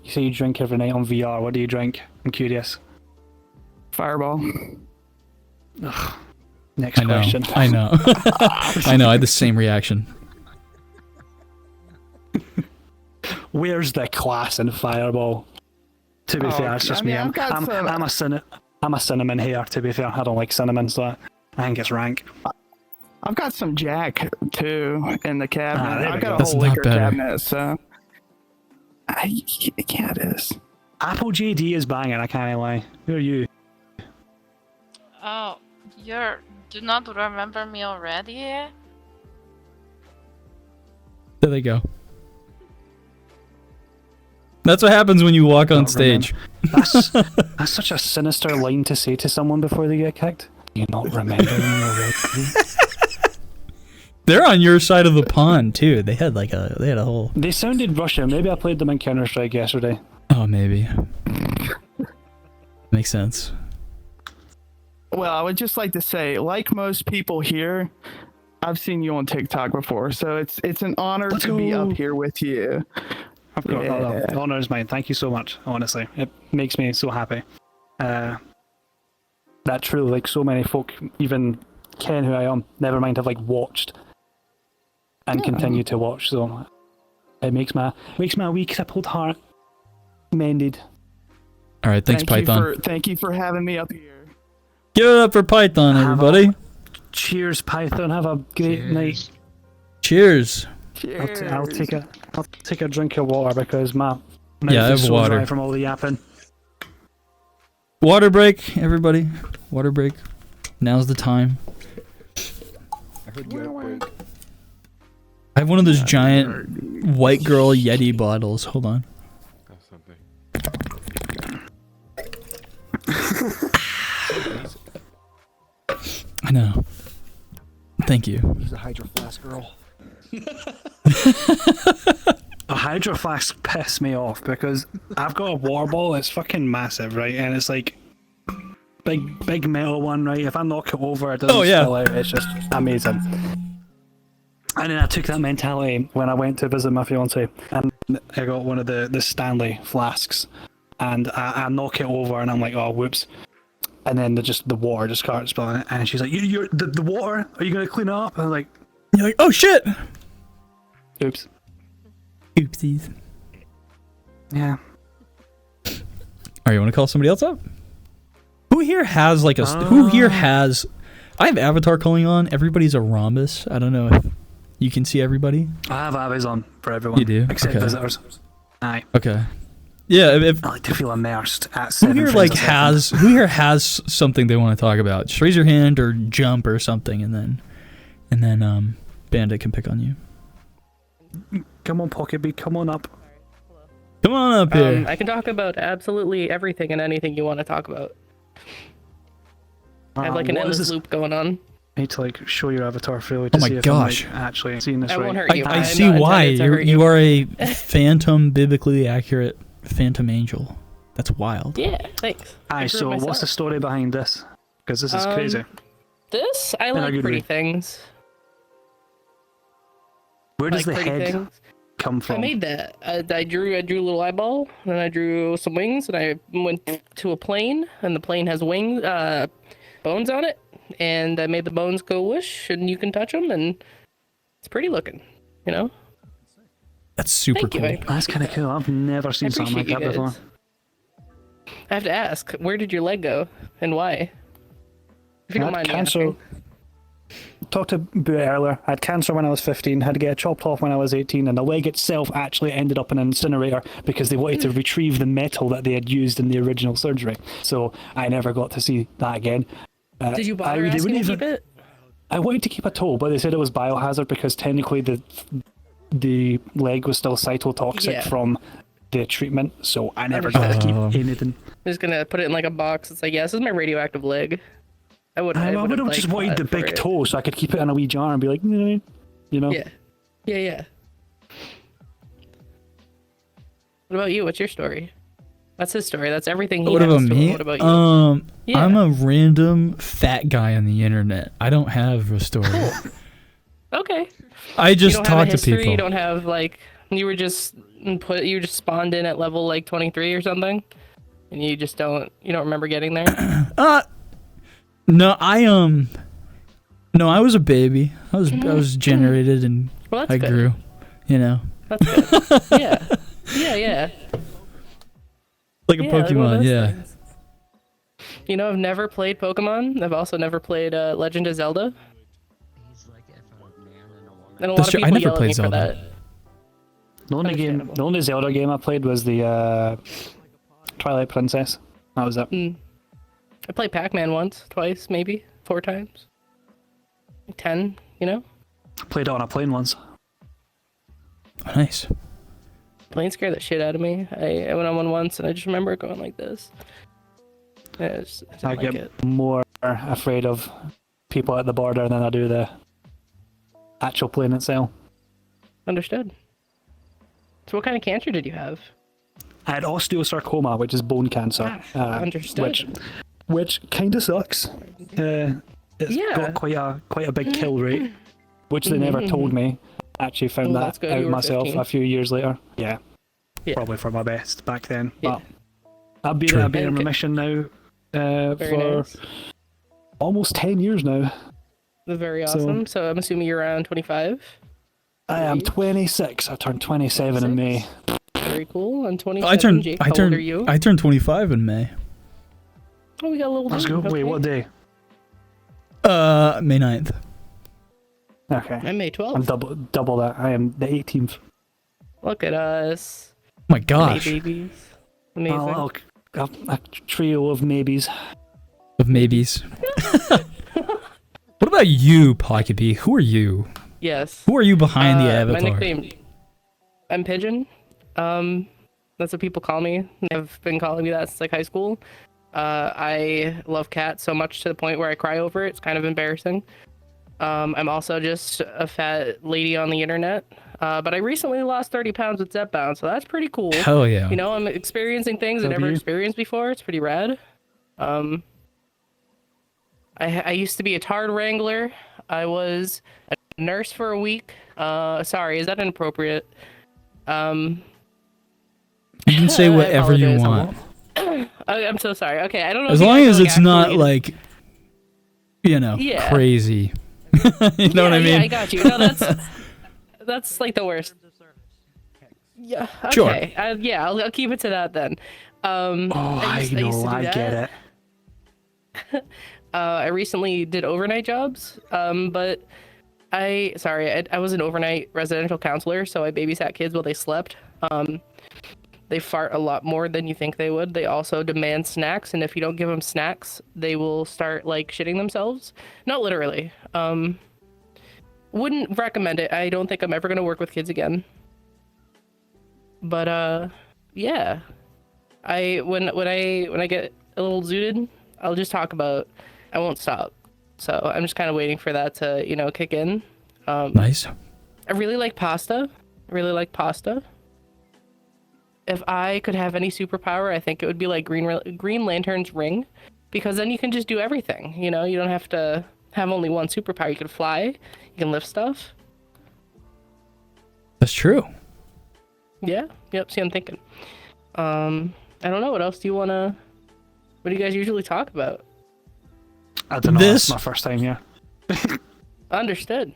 You say you drink every night on VR. What do you drink? I'm curious. Fireball. Ugh. Next question. I know. I know. I had the same reaction. Where's the class in Fireball? To be fair, it's just me. I'm a cinnamon hater, to be fair. I don't like cinnamon, so I think it's rank. I've got some Jack, too, in the cabinet. I've got a That's whole not liquor better. cabinet, so... yeah, it is. Apple JD is banging, I can't lie. Who are you? Oh, you're do not remember me already? There they go. That's what happens when you walk on Not stage. That's such a sinister line to say to someone before they get kicked. You not remember me already? They're on your side of the pond too. They had a whole. They sounded Russian. Maybe I played them in Counter-Strike yesterday. Oh, maybe. Makes sense. Well, I would just like to say, like most people here, I've seen you on TikTok before, so it's an honor to be up here with you. I've got the honor is mine. Thank you so much. Honestly, it makes me so happy. That truly, like so many folk, even ken who I am. Never mind, have like watched and continue to watch. So it makes my wee crippled heart mended. All right, thanks, Python. Thank you for having me up here. Give it up for Python, everybody. Cheers, Python. Have a great night. Cheers. I'll take a drink of water because my mouth I have is so water dry from all the yapping. Water break, everybody. Water break. Now's the time. I heard you had a break. I have one of those giant white girl Yeti bottles. Hold on. That's something. I know. Thank you. She's a Hydro Flask girl. A Hydro Flask piss me off because I've got a water bottle. It's fucking massive, right? And it's like big metal one, right? If I knock it over, it doesn't spill out. It's just amazing. And then I took that mentality when I went to visit my fiancé, and I got one of the Stanley flasks, and I knock it over, and I'm like, oh, whoops. And then the water just starts spilling, and she's like, "You're the water? Are you gonna clean it up?" And I'm like, You're like, oh shit! "Oops." Oopsies. Yeah. Alright, you want to call somebody else up? Who here has like a? Who here has? I have avatar calling on. Everybody's a rhombus. I don't know if you can see everybody. I have Abby's on for everyone. You do? Except Okay. visitors. Aye. Okay. Yeah. If I like to feel immersed at who 7 here frames like a second. who here has something they want to talk about? Just raise your hand or jump or something, and then Bandit can pick on you. Come on, Pocket Beat, come on up. Come on up here. I can talk about absolutely everything and anything you want to talk about. I have like an what is endless this? loop going on. I need to like show your avatar fully to Oh my see if gosh. I'm like, actually seeing this I right. won't hurt you. I I'm see not why intended to hurt you are a phantom, biblically accurate phantom angel. That's wild. Yeah, thanks. Aye, I drew it so what's the myself. story behind this? Because this is crazy. This? I a like good pretty way. things. Where does like the pretty head things. come I from? made that. I drew a little eyeball, and then I drew some wings, and I went to a plane, and the plane has wings, bones on it, and I made the bones go whoosh, and you can touch them, and it's pretty looking, you know? That's super Thank you. cool. I That's kind of cool. I've never seen something like appreciate that you before. guys. I have to ask, where did your leg go, and why? If you don't mind me cancer. asking. Talked about it earlier. I had cancer when I was 15, had to get it chopped off when I was 18, and the leg itself actually ended up in an incinerator because they wanted to retrieve the metal that they had used in the original surgery. So I never got to see that again. Did you bother they asking wouldn't to keep it? I wanted to keep a toe, but they said it was biohazard because technically the leg was still cytotoxic Yeah. from the treatment, so I never got to keep anything. I'm just gonna put it in like a box. It's like, yeah, this is my radioactive leg. I would I would have just wanted the big toe so I could keep it in a wee jar and be like, you know. Yeah. Yeah. What about you? What's your story? That's his story. That's everything he What has about to me? What about you? Yeah. I'm a random fat guy on the internet. I don't have a story. Okay. I You just don't have talk a to history. people. You don't have like you just spawned in at level like 23 or something, and you don't remember getting there. No, I was a baby. I was generated and Well, that's I good. grew. You know, That's good. Yeah. like a Yeah, like one of Pokemon. those Yeah. things. You know, I've never played Pokemon. I've also never played Legend of Zelda. And a lot That's of true. I people never yell at played me for Zelda. that. The only Zelda game I played was the Twilight Princess. That was it. I played Pac-Man once, twice, maybe 4 times. like 10, you know? Played it on a plane once. Nice. Plane scared the shit out of me. I went on one once and I just remember it going like this. I didn't I like get it. more afraid of people at the border than I do the actual plane itself. Understood. So what kind of cancer did you have? I had osteosarcoma, which is bone cancer. Understood. Which kind of sucks. It's got quite a big kill rate, which they never told me. I actually found that good. You out were myself 15. a few years later. Yeah. Probably for my best back then. But I've been in remission now for almost 10 years now. Very awesome. So I'm assuming you're around 25? I am 26. I turned 27 in May. Very cool. I'm 27. Jake, how old are you? I turned 25 in May. Oh, we got a little. Let's go. Okay. Wait, what day? May 9th. Okay. I'm May 12th. I'm double that. I am the 18th. Look at us. Oh my gosh. May babies. Amazing. A trio of maybes. Of maybes. What about you, Pocket Bee? Who are you? Yes. Who are you behind the avatar? My nickname. I'm Pigeon. That's what people call me. They've been calling me that since like high school. I love cats so much to the point where I cry over it. It's kind of embarrassing. I'm also just a fat lady on the internet. But I recently lost 30 pounds with Zepbound, so that's pretty cool. Hell yeah. You know, I'm experiencing things I never experienced before. It's pretty rad. I used to be a tard wrangler. I was a nurse for a week. Sorry, is that inappropriate? You can say whatever you want. I'm so sorry. Okay, I don't know. As long as it's not like, crazy. You know what I mean? Yeah, I got you. No, that's like the worst. Yeah. Okay. Sure. I'll keep it to that then. I get it. I recently did overnight jobs, but I was an overnight residential counselor, so I babysat kids while they slept. They fart a lot more than you think they would. They also demand snacks, and if you don't give them snacks, they will start like shitting themselves. Not literally. Wouldn't recommend it. I don't think I'm ever gonna work with kids again. But yeah. When I get a little zooted, I'll just talk about. I won't stop. So I'm just kind of waiting for that to kick in. Nice. I really like pasta. If I could have any superpower, I think it would be like Green Lantern's ring, because then you can just do everything. You don't have to have only one superpower. You can fly, you can lift stuff. That's true. Yeah. Yep. See, I'm thinking. I don't know. What else do you wanna? What do you guys usually talk about? I don't know. This? That's my first time here. Understood.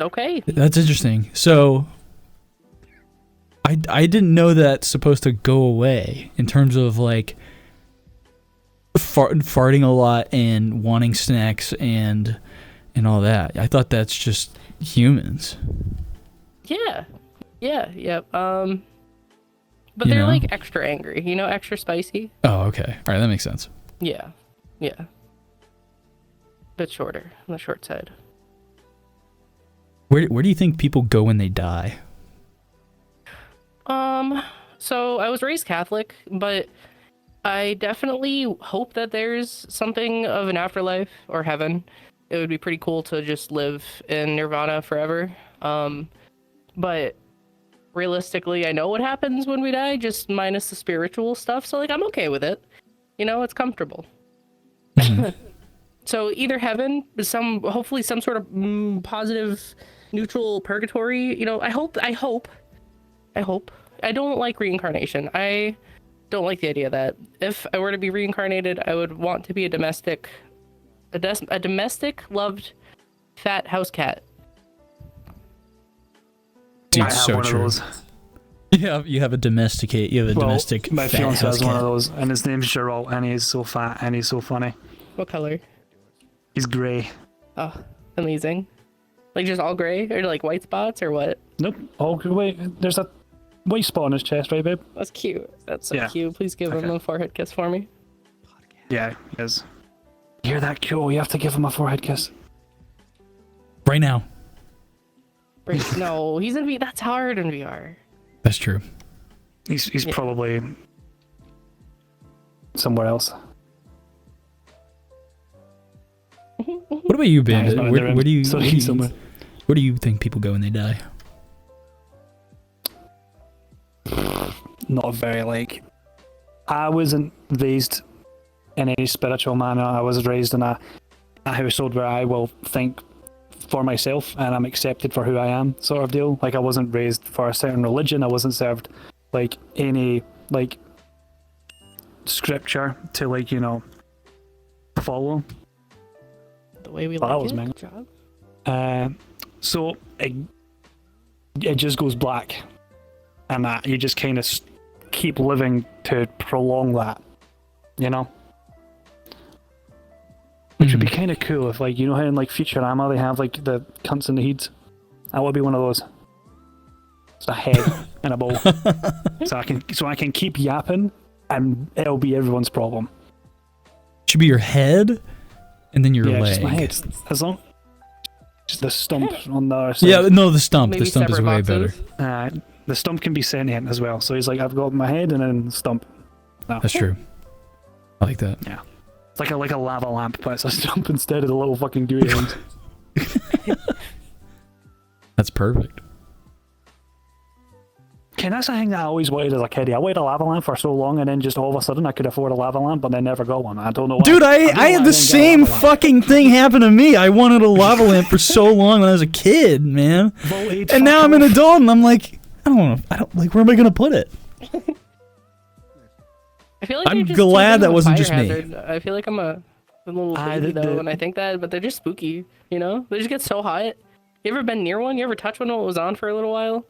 Okay. That's interesting. So, I didn't know that's supposed to go away in terms of like farting a lot and wanting snacks and all that. I thought that's just humans. Yeah. But they're like extra angry, extra spicy. Oh, okay. All right, that makes sense. Yeah. Bit shorter, on the short side. Where do you think people go when they die? So I was raised Catholic, but I definitely hope that there's something of an afterlife or heaven. It would be pretty cool to just live in nirvana forever. But realistically, I know what happens when we die, just minus the spiritual stuff. So like, I'm okay with it. It's comfortable. So either heaven, hopefully some sort of positive, neutral purgatory. I hope. I don't like reincarnation. I don't like the idea that if I were to be reincarnated, I would want to be a domestic loved fat house cat. Dude, so true. You have a domestic. My fat fiancé house has one cat. of those, and his name's Gerald, and he's so fat and he's so funny. What color? He's grey. Oh, amazing. Like just all gray, or like white spots, or what? Nope, all grey. There's a white spot on his chest, right, babe? That's cute. That's so cute. Please give him a forehead kiss for me. Yeah, he is. hear that, Kyoto? You have to give him a forehead kiss. Right now. No, he's in VR. That's hard in VR. That's true. He's probably somewhere else. What about you, Nah, he's Bandit? not in Where, the room. where do you So where do he's you, somewhere. where do you think people go when they die? Not very like. I wasn't raised in any spiritual manner. I was raised in a household where I will think for myself and I'm accepted for who I am, sort of deal. Like I wasn't raised for a certain religion. I wasn't served like any like scripture to like, you know, follow. The way we Well, that like was it. mine. Good job. So it just goes black, and that you just kind of keep living to prolong that, you know. Which would be kind of cool if, like, you know how in like Futurama they have like the cunts in the heads. I would be one of those. It's a head and a bowl, so I can keep yapping, and it'll be everyone's problem. Should be your head, and then your Yeah, leg. just my head. As long just the stump on the other side. Yeah, no, the stump. Maybe The stump is way separate better. boxes. The stump can be sentient as well. So he's like, I've got my head and then the stump. No. That's true. I like that. Yeah. It's like a lava lamp, but it's a stump instead of the little fucking gooey ones. That's perfect. Okay, that's the thing that I always wanted as a kid. I wanted a lava lamp for so long, and then just all of a sudden I could afford a lava lamp, but then never got one. I don't know why. Dude, I don't know had why the didn't get a same lava lamp. fucking thing happen to me. I wanted a lava lamp for so long when I was a kid, man. Voltage, And now fuck I'm an off. adult, and I'm like, I don't like, where am I gonna put it? I feel like I'm you're just glad too big that of a wasn't fire just me. hazard. I feel like I'm a little Ah, baby the- though when I think that, but they're just spooky, you know? They just get so hot. You ever been near one? You ever touch one while it was on for a little while?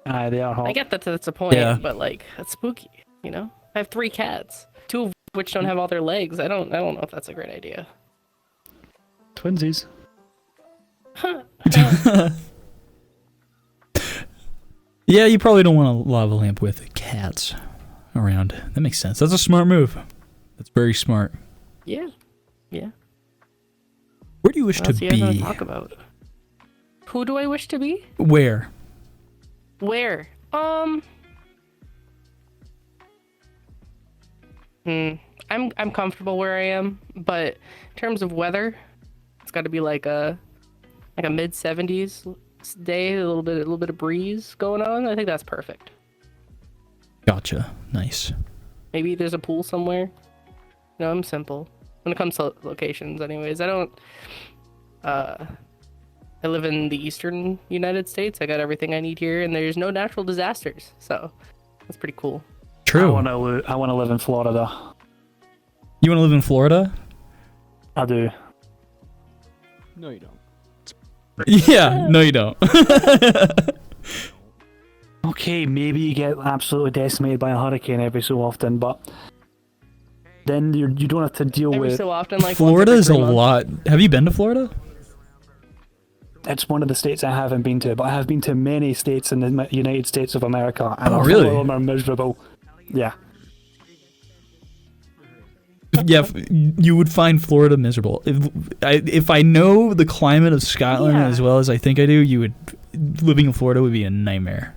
Aye, they are hot. I get that that's a point, Yeah. but like that's spooky, you know? I have 3 cats, 2 of which don't have all their legs. I don't know if that's a great idea. Twinsies. Yeah, you probably don't want a lava lamp with cats around. That makes sense. That's a smart move. That's very smart. Yeah. Yeah. Where do you wish What to else do you guys wanna be? talk about? Who do I wish to be? Where? Where? I'm comfortable where I am, but in terms of weather, it's got to be like a mid 70s day, a little bit of breeze going on. I think that's perfect. Gotcha. Nice. Maybe there's a pool somewhere. No, I'm simple when it comes to locations. Anyways, I live in the eastern United States. I got everything I need here, and there's no natural disasters, so that's pretty cool. True. I want to live in Florida. You want to live in Florida? I do. No, you don't. Yeah. No, you don't. Okay, maybe you get absolutely decimated by a hurricane every so often, but then you don't have to deal Every with. so often, like Florida once is every a 3 months. lot. Have you been to Florida? It's one of the states I haven't been to, but I have been to many states in the United States of America, and Oh, all really? of them are miserable. Yeah. Yeah, you would find Florida miserable. If I know the climate of Scotland Yeah. as well as I think I do, living in Florida would be a nightmare.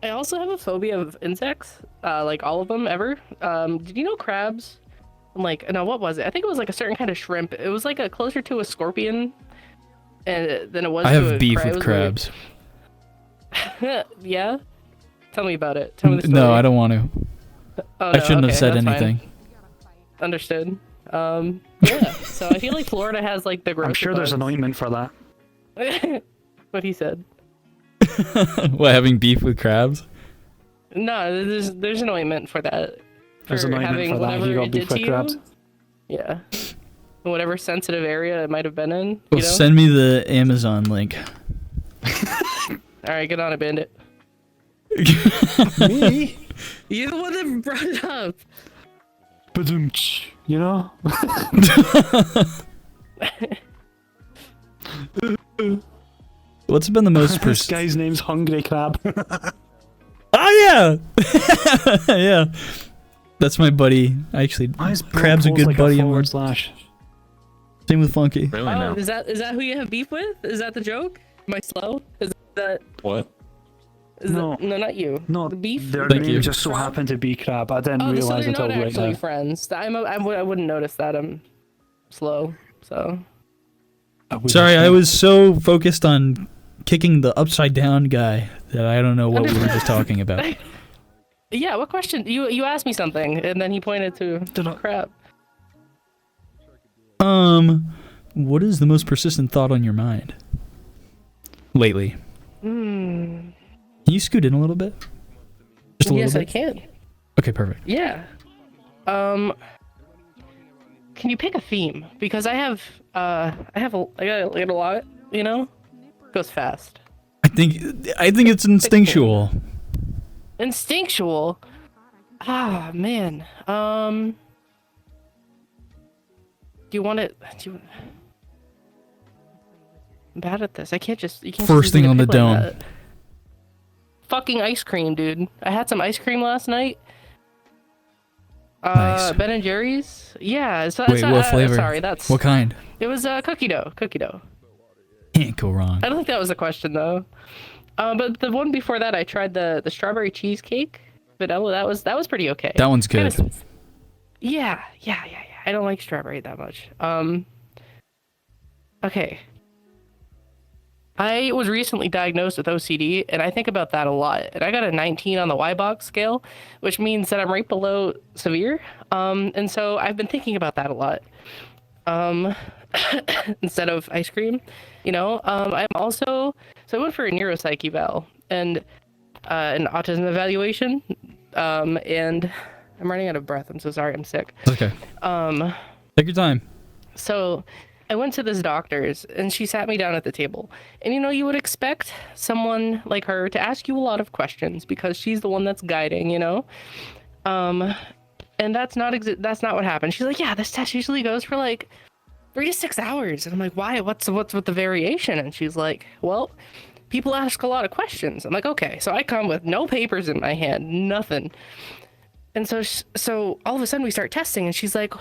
I also have a phobia of insects, like all of them ever. Did you know crabs? Like, no, what was it? I think it was like a certain kind of shrimp. It was like closer to a scorpion, than it was. I to have a beef crab. It with was weird. crabs. Yeah. Tell me about it. Tell me the story. No, I don't want to. Oh, I shouldn't okay, have said that's fine. anything. Understood. Yeah. So I feel like Florida has like the gross. I'm sure there's an ointment for that. What he said. What, having beef with crabs? No, there's an ointment for that. There's an ointment having for that if whatever you got it beef did with to crabs. you. Yeah. Whatever sensitive area it might have been in. Well, You know? send me the Amazon link. All right, get on it, Bandit. Me? You're the one that brought it up. Ba-dum-tsh, you know? What's been the most This guy's name's Hungry Crab. Oh yeah, yeah. That's my buddy. Actually, Why is Crab's a Broncos good like buddy a of mine. forward slash? Same with Funky. Really now? Is that who you have beef with? Is that the joke? Am I slow? Is that What? No. no, not you. No, the beef. their Thank name you. just so happened to be Crab. I didn't Oh, so realize they're until not right actually now. friends. I wouldn't notice that. I'm slow, so. Sorry, I was so focused on kicking the upside down guy that I don't know what we were just talking about. Yeah, what question? You asked me something, and then he pointed to crap. What is the most persistent thought on your mind lately? Hmm. Can you scoot in a little bit? Just a little Yes, bit? I can. Okay, perfect. Yeah. Can you pick a theme? Because I got a lot, you know? Goes fast. I think it's instinctual. Instinctual? Ah, man. Do you want it? I'm bad at this. I can't just. You can't First just leave thing me on to the pick like dome. that. Fucking ice cream, dude. I had some ice cream last night. Nice. Ben and Jerry's. Yeah. Wait, what flavor? Sorry, that's. What kind? It was cookie dough. Cookie dough. Can't go wrong. I don't think that was the question though. But the one before that, I tried the strawberry cheesecake vanilla. That was pretty okay. That one's good. Yeah. I don't like strawberry that much. Okay. I was recently diagnosed with OCD, and I think about that a lot. And I got a 19 on the Y-box scale, which means that I'm right below severe. And so I've been thinking about that a lot. Instead of ice cream, you know. I'm also I went for a neuropsych eval and an autism evaluation. And I'm running out of breath. I'm so sorry. I'm sick. Okay. Take your time. So I went to this doctor's and she sat me down at the table. And you know, you would expect someone like her to ask you a lot of questions because she's the one that's guiding, you know. And that's not what happened. She's like, yeah, this test usually goes for like 3 to 6 hours. And I'm like, why? What's with the variation? And she's like, well, people ask a lot of questions. I'm like, okay. So I come with no papers in my hand, nothing. And so all of a sudden we start testing and she's like,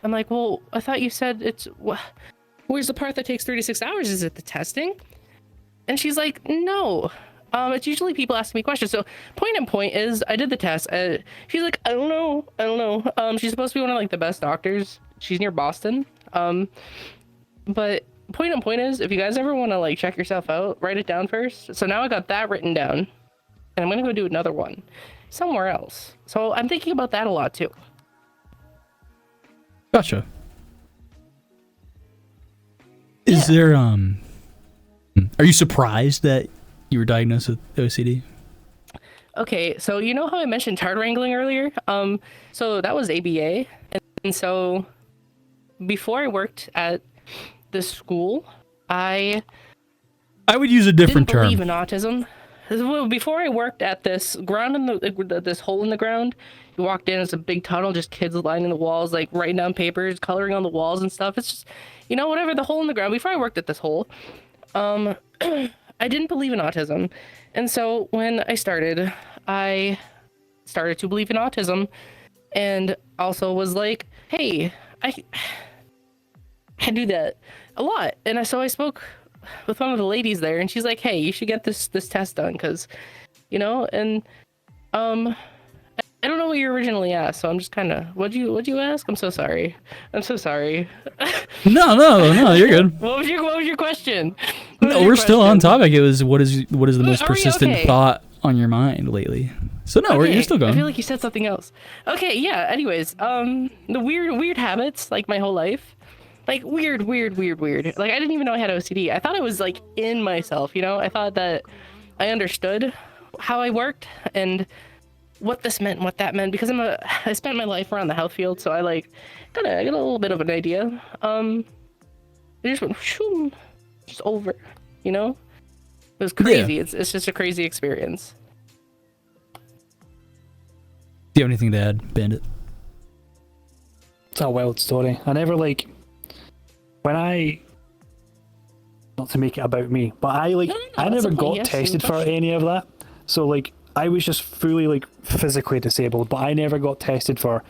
I'm like, well, I thought you said where's the part that takes 3 to 6 hours? Is it the testing? And she's like, no. It's usually people asking me questions. So point is I did the test. She's like, I don't know. She's supposed to be one of like the best doctors. She's near Boston. But point is, if you guys ever want to like check yourself out, write it down first. So now I got that written down, and I'm gonna go do another one somewhere else. So I'm thinking about that a lot too. Gotcha. Is there are you surprised that you were diagnosed with OCD? Okay, so you know how I mentioned child wrangling earlier? So that was ABA, and so before I worked at this school, I would use a different didn't believe term. in autism. Before I worked at this ground this hole in the ground, you walked in, it's a big tunnel, just kids lining the walls, like writing down papers, coloring on the walls and stuff. It's just, you know, whatever, the hole in the ground. Before I worked at this hole, I didn't believe in autism. And so when I started to believe in autism, and also was like, hey, I do that a lot. And so I spoke with one of the ladies there, and she's like, hey, you should get this test done, because, you know. And I don't know what you originally asked, so I'm just kind of, what'd you ask? I'm so sorry. No, you're good. What was your question? No, we're still on topic. It was what is the most Are we persistent okay? thought on your mind lately? So no, Okay, you're still going. I feel like you said something else. Okay, yeah. Anyways, the weird habits, like my whole life, like weird. Like I didn't even know I had OCD. I thought it was like in myself, you know. I thought that I understood how I worked and what this meant and what that meant, because I spent my life around the health field, so I like got a little bit of an idea. It just went shoo, just over, you know. It was crazy. Yeah. It's just a crazy experience. Do you have anything to add, Bandit? It's a wild story. I never not to make it about me, but I never got yes, tested for any of that. So like I was just fully like physically disabled, but I never got tested for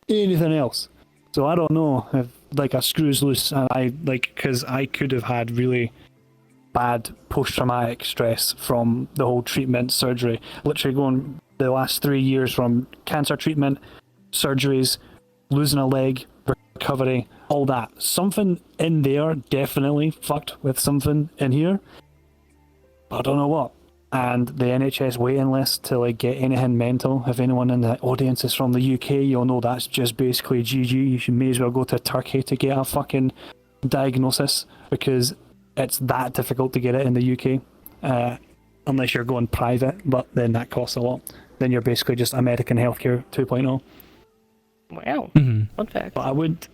anything else. So I don't know if like a screws loose, and because I could have had really bad post-traumatic stress from the whole treatment, surgery, literally going the last 3 years from cancer treatment, surgeries, losing a leg, recovery, all that. Something in there definitely fucked with something in here, but I don't know what. And the NHS waiting list to like get anything mental. If anyone in the audience is from the UK, you'll know that's just basically GG. You should may as well go to Turkey to get a fucking diagnosis, because it's that difficult to get it in the UK, unless you're going private, but then that costs a lot. Then you're basically just American healthcare 2.0. Wow. Mm-hmm. Fun fact. But I would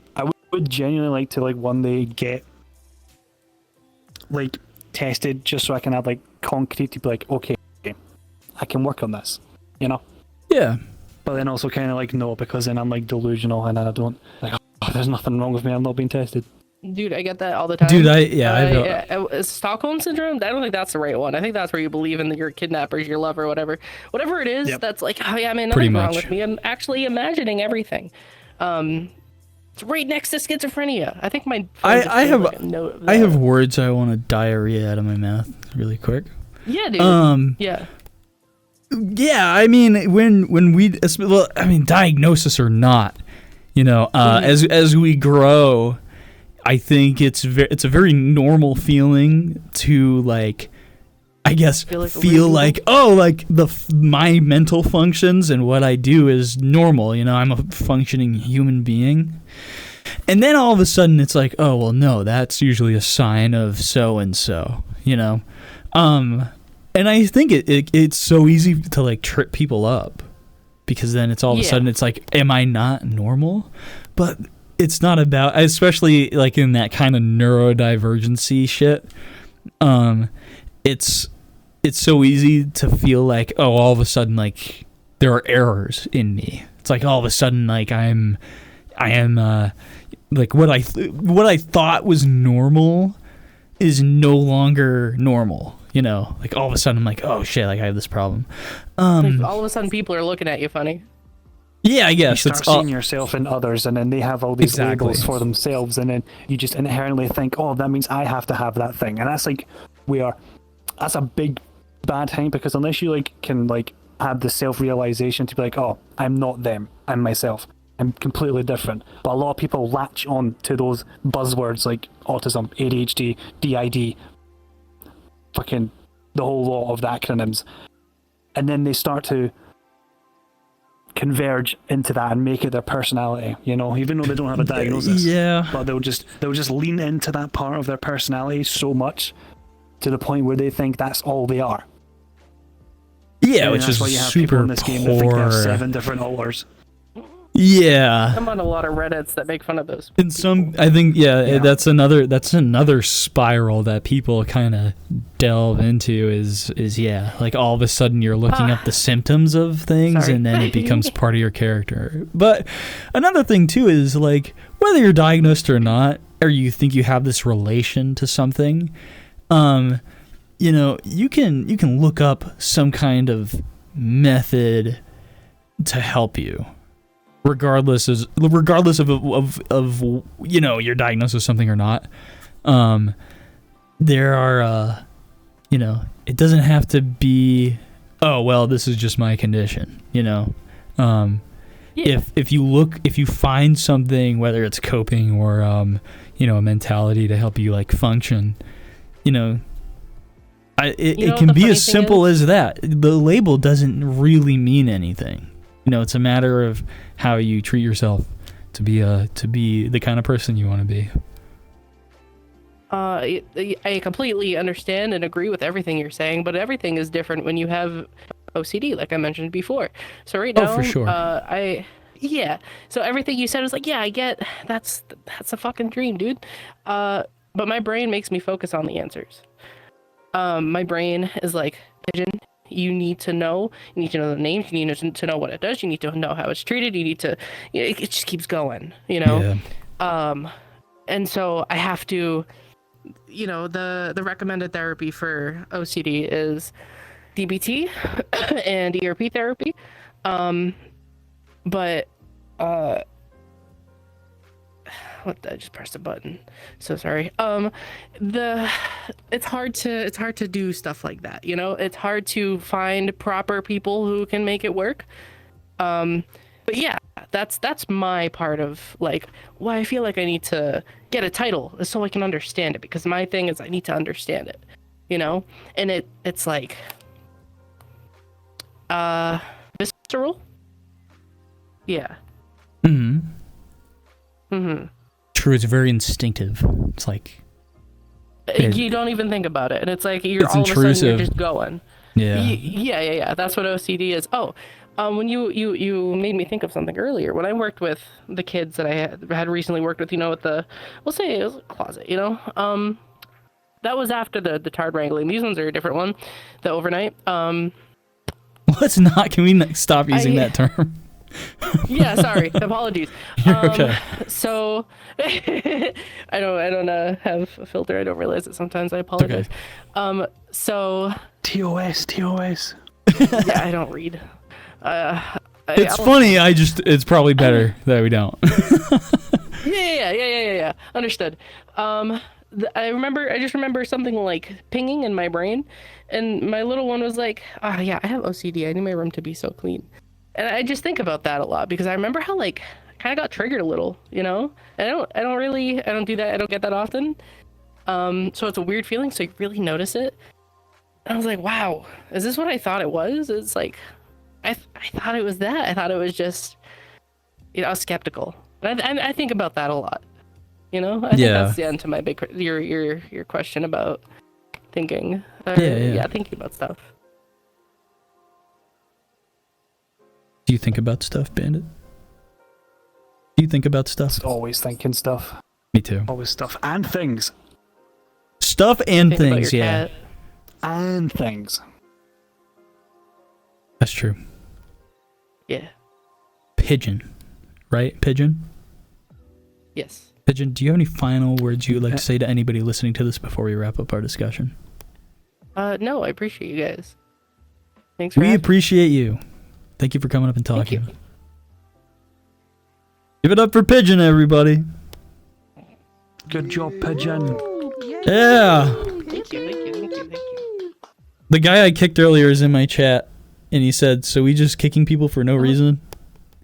genuinely like to like one day get like tested, just so I can have like concrete to be like, okay, I can work on this, you know? Yeah. But then also kind of like no, because then I'm like delusional and I don't like, oh, there's nothing wrong with me, I'm not being tested. Dude, I get that all the time. Dude, I Stockholm syndrome. I don't think that's the right one. I think that's where you believe in your kidnappers, your lover, whatever it is. Yep. That's like, oh yeah, man, Pretty nothing's wrong much. with me. I'm actually imagining everything. It's right next to schizophrenia. I think my phone just I gave, have like, a note of I that. have words I want to diarrhea out of my mouth really quick. Yeah, dude. Yeah. Yeah, I mean, when we, well, I mean, diagnosis or not, you know, as we grow, I think it's a very normal feeling to like, I guess, feel like oh, like my mental functions and what I do is normal. You know, I'm a functioning human being. And then all of a sudden it's like, oh, well, no, that's usually a sign of so and so, you know. And I think it's so easy to like trip people up, because then it's all of a sudden it's like, am I not normal? But it's not about, especially like in that kind of neurodivergency shit. It's so easy to feel like, oh, all of a sudden like there are errors in me. It's like all of a sudden like I am like what I thought was normal is no longer normal. You know, like all of a sudden I'm like, oh shit, like I have this problem. Like, all of a sudden people are looking at you funny. Yeah, I guess you start seeing yourself in others, and then they have all these labels for themselves, and then you just inherently think, oh, that means I have to have that thing. And that's like that's a big bad thing, because unless you like can like have the self-realization to be like, oh, I'm not them, I'm myself, I'm completely different. But a lot of people latch on to those buzzwords like autism, ADHD, DID, fucking the whole lot of the acronyms, and then they start to converge into that and make it their personality, you know, even though they don't have a diagnosis. Yeah. But they'll just lean into that part of their personality so much to the point where they think that's all they are. Yeah, which that's is why you have super people in this game that think they have poor. 7 different alters. Yeah. I'm on a lot of Reddits that make fun of those. In some, I think, that's another spiral that people kind of delve into is like all of a sudden you're looking up the symptoms of things, and then it becomes part of your character. But another thing too is like whether you're diagnosed or not, or you think you have this relation to something, you know, you can look up some kind of method to help you. Regardless of you know, you're diagnosed with something or not, there are you know, it doesn't have to be, oh well, this is just my condition, you know. If you find something, whether it's coping or you know, a mentality to help you like function, you know, it can be as simple as that. The label doesn't really mean anything. You know, it's a matter of how you treat yourself to be the kind of person you want to be. I completely understand and agree with everything you're saying, but everything is different when you have OCD, like I mentioned before. So right now, for sure. So everything you said is like, yeah, I get that's a fucking dream, dude. But my brain makes me focus on the answers. My brain is like, Pigeon, you need to know the names, you need to know what it does, you need to know how it's treated, you need to, it just keeps going, you know? Yeah. And so I have to, you know, the recommended therapy for OCD is DBT and ERP therapy. But what? I just pressed a button. So sorry. It's hard to do stuff like that. You know, it's hard to find proper people who can make it work. But yeah, that's my part of like why I feel like I need to get a title is so I can understand it, because my thing is I need to understand it, you know? And it's like visceral. Yeah. True, it's very instinctive. It's like you don't even think about it, and it's like you're it's all intrusive. of a sudden you're just going. Yeah. Yeah. That's what OCD is. Oh, when you made me think of something earlier. When I worked with the kids that I had recently worked with, you know, with we'll say it was a closet, you know, that was after the tard wrangling. These ones are a different one, the overnight. Let's not. Can we stop using that term? Yeah, sorry. Apologies. You're okay. So I don't have a filter. I don't realize it sometimes. I apologize. Okay. So TOS. yeah, I don't read. It's funny. It's probably better that we don't. Yeah. Understood. I just remember something like pinging in my brain, and my little one was like, yeah, I have OCD. I need my room to be so clean. And I just think about that a lot, because I remember how like I kind of got triggered a little, you know? And I don't do that. I don't get that often. So it's a weird feeling. So you really notice it. And I was like, wow, is this what I thought it was? It's like, I thought it was that. I thought it was just, you know, I was skeptical. And I think about that a lot. You know, I think that's the end to my big your question about thinking. Thinking about stuff. Do you think about stuff, Bandit? Do you think about stuff? Always thinking stuff. Me too. Always stuff and things. Stuff and Think about things, your yeah. cat. And things. That's true. Yeah. Pigeon, right? Pigeon? Yes. Pigeon, do you have any final words you would like to say to anybody listening to this before we wrap up our discussion? No, I appreciate you guys. Thanks for We having me. appreciate you. Thank you for coming up and talking. Thank you. Give it up for Pigeon, everybody. Good job, Pigeon. Yeah. Thank you. The guy I kicked earlier is in my chat, and he said, "So we just kicking people for no reason?"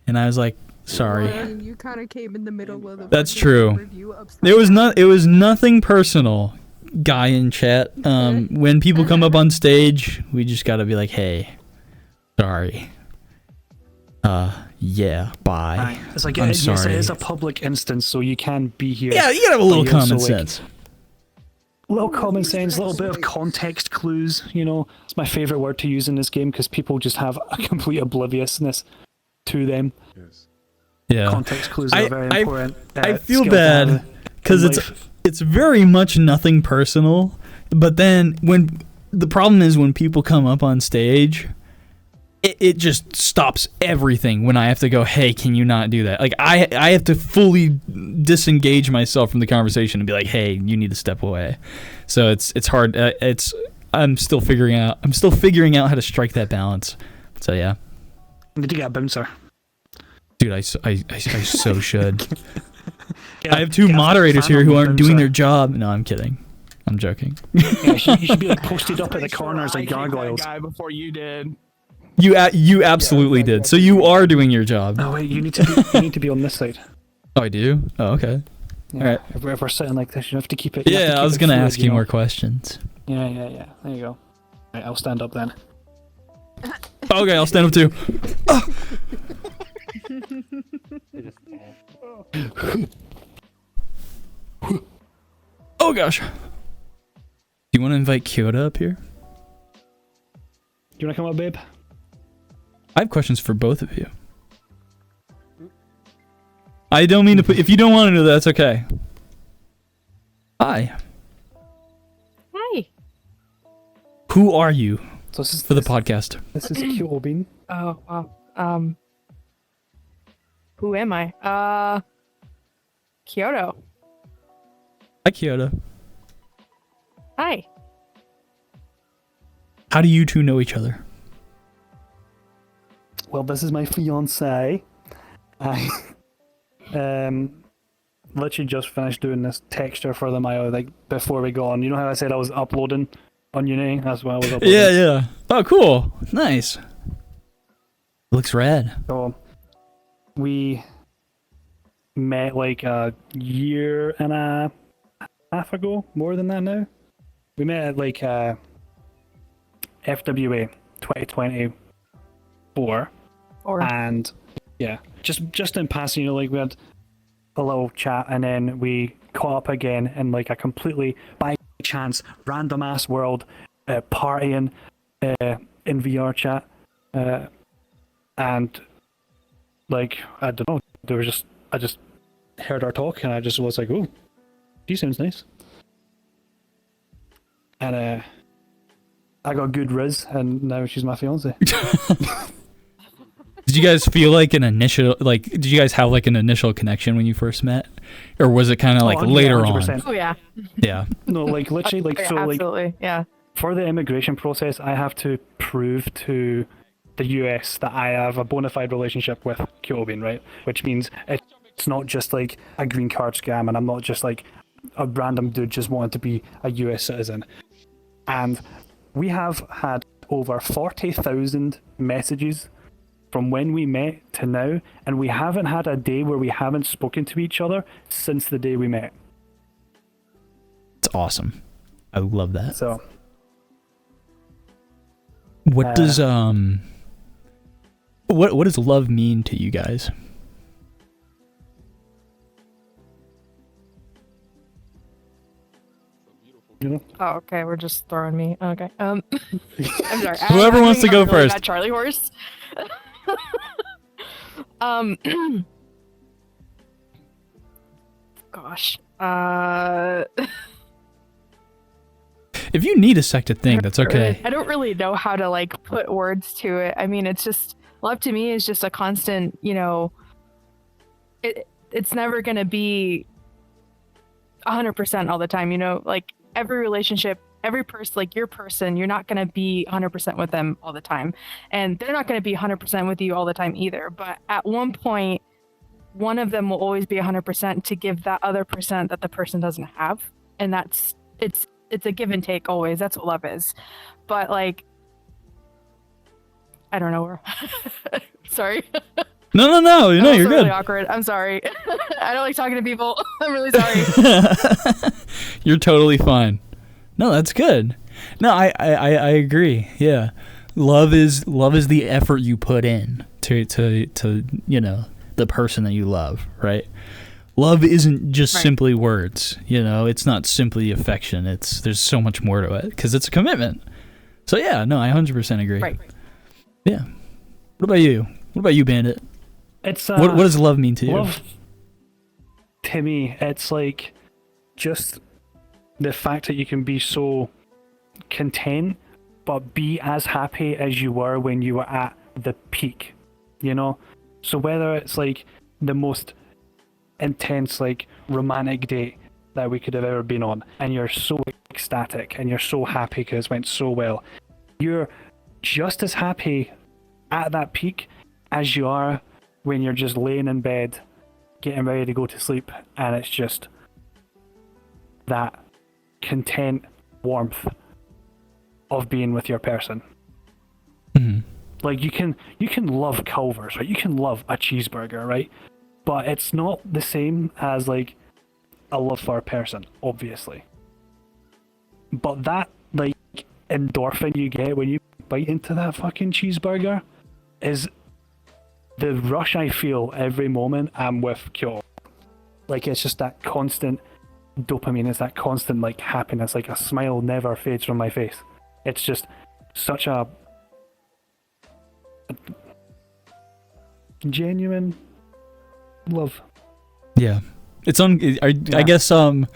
And I was like, "Sorry." You kind of came in the middle of the That's true. It was nothing personal, guy in chat. When people come up on stage, we just gotta be like, "Hey, sorry." Yeah, bye. It's like, I'm yes, sorry. it is a public instance, so you can be here. Yeah, you gotta have a little But you also, common like, sense. Little common sense, a little bit of context clues, you know. It's my favourite word to use in this game because people just have a complete obliviousness to them. Yeah. Context clues are very important. I feel skill to have bad because in life. it's very much nothing personal, but then when the problem is when people come up on stage, it just stops everything when I have to go, "Hey, can you not do that?" Like I have to fully disengage myself from the conversation and be like, "Hey, you need to step away." So it's hard. I'm still figuring out how to strike that balance. So yeah. Did you get a bouncer? Dude, I so should. Yeah, I have two moderators here who aren't doing their job. No, I'm kidding. I'm joking. Yeah, you should be like posted up at the corners like gargoyles. Guy before you did. You absolutely did. So you are doing your job. Oh wait, you need to be on this side. Oh, I do? Oh, okay. Yeah. All right. If we're sitting like this, you have to keep it. Yeah, I was going to ask you more questions. Yeah. There you go. Right, I'll stand up then. Okay, I'll stand up too. Oh gosh. Do you want to invite Kyoto up here? Do you want to come up, babe? I have questions for both of you. I don't mean to put... If you don't want to know, that's okay. Hi. Hi. Who are you So this is for the podcast? This is Kyoto Bean. Oh, wow. Who am I? Kyoto. Hi, Kyoto. Hi. How do you two know each other? Well, this is my fiancé. literally just finished doing this texture for the Maya like before we got on. You know how I said I was uploading on Uni? That's what I was uploading. Yeah. Oh, cool. Nice. Looks rad. So we met like a year and a half ago, more than that now. We met at like FWA 2024. And yeah, just in passing, you know, like we had a little chat and then we caught up again in like a completely by chance random ass world, partying in VRChat, and like I don't know, I just heard her talk and I just was like, oh, she sounds nice, and I got good riz and now she's my fiance. Did you guys feel like did you guys have like an initial connection when you first met? Or was it kind of like later 100%. on? Oh yeah. Yeah. No, like literally, like so, absolutely, like yeah. for the immigration process, I have to prove to the US that I have a bona fide relationship with Kyoto, right? Which means it's not just like a green card scam, and I'm not just like a random dude just wanting to be a US citizen. And we have had over 40,000 messages from when we met to now, and we haven't had a day where we haven't spoken to each other since the day we met. It's awesome. I love that. So what does what does love mean to you guys? You know? Oh, okay. We're just throwing me. Okay. I'm sorry. Whoever wants to go really first. bad Charlie horse. Gosh. If you need a sec to think, that's okay. I don't really know how to like put words to it. I mean, it's just love to me is just a constant, you know, it's never going to be 100% all the time, you know, like every relationship, every person, like your person, you're not going to be 100% with them all the time. And they're not going to be 100% with you all the time either. But at one point, one of them will always be 100% to give that other percent that the person doesn't have. And it's a give and take always. That's what love is. But like, I don't know where. Sorry. No, you're really good. Awkward. I'm sorry. I don't like talking to people. I'm really sorry. You're totally fine. No, that's good. No, I agree. Yeah, love is the effort you put in to you know the person that you love, right? Love isn't just simply words. You know, it's not simply affection. There's so much more to it because it's a commitment. So yeah, no, I 100% agree. Right. Yeah. What about you? What about you, Bandit? It's what does love mean to you? Love, to me, it's like just the fact that you can be so content, but be as happy as you were when you were at the peak, you know? So whether it's like the most intense, like romantic date that we could have ever been on, and you're so ecstatic and you're so happy because it went so well, you're just as happy at that peak as you are when you're just laying in bed getting ready to go to sleep, and it's just that content warmth of being with your person. Mm-hmm. Like you can love Culver's, right? You can love a cheeseburger, right? But it's not the same as like a love for a person, obviously. But that like endorphin you get when you bite into that fucking cheeseburger is the rush I feel every moment I'm with Kyoto. Like it's just that constant dopamine, it's that constant like happiness, like a smile never fades from my face. It's just such a genuine love. Yeah. It's I guess would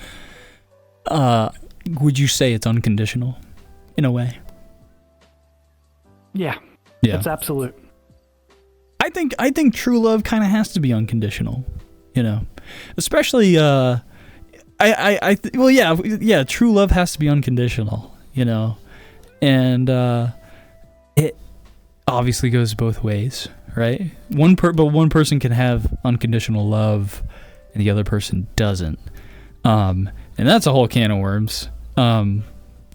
you say it's unconditional in a way? Yeah. Yeah. It's absolute. I think true love kind of has to be unconditional, you know, especially well, yeah, true love has to be unconditional, you know, and it obviously goes both ways, right? But one person can have unconditional love and the other person doesn't. And that's a whole can of worms.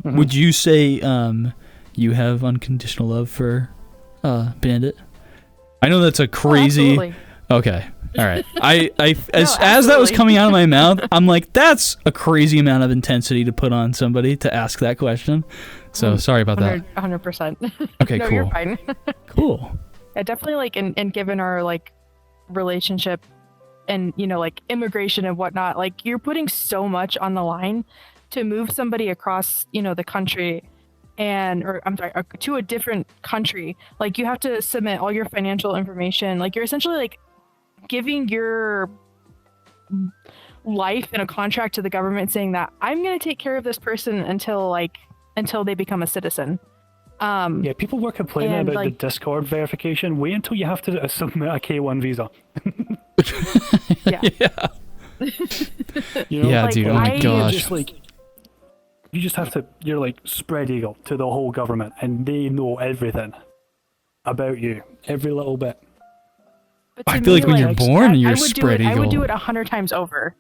Would you say you have unconditional love for Bandit? I know that's a crazy. Oh, okay, all right. As that was coming out of my mouth, I'm like, that's a crazy amount of intensity to put on somebody to ask that question. So sorry about that. 100%. Okay, no, cool. You're fine. Cool. Yeah, definitely like in given our like relationship and like immigration and whatnot, like you're putting so much on the line to move somebody across the country to a different country. Like you have to submit all your financial information. Like you're essentially like giving your life in a contract to the government saying that I'm going to take care of this person until they become a citizen. Yeah, people were complaining about the Discord verification. Wait until you have to submit a K1 visa. Yeah. Yeah, dude. Oh my gosh. You just have to. You're like spread eagle to the whole government, and they know everything about you, every little bit. I feel like when you're born, you're spread eagle. I would do it 100 times over.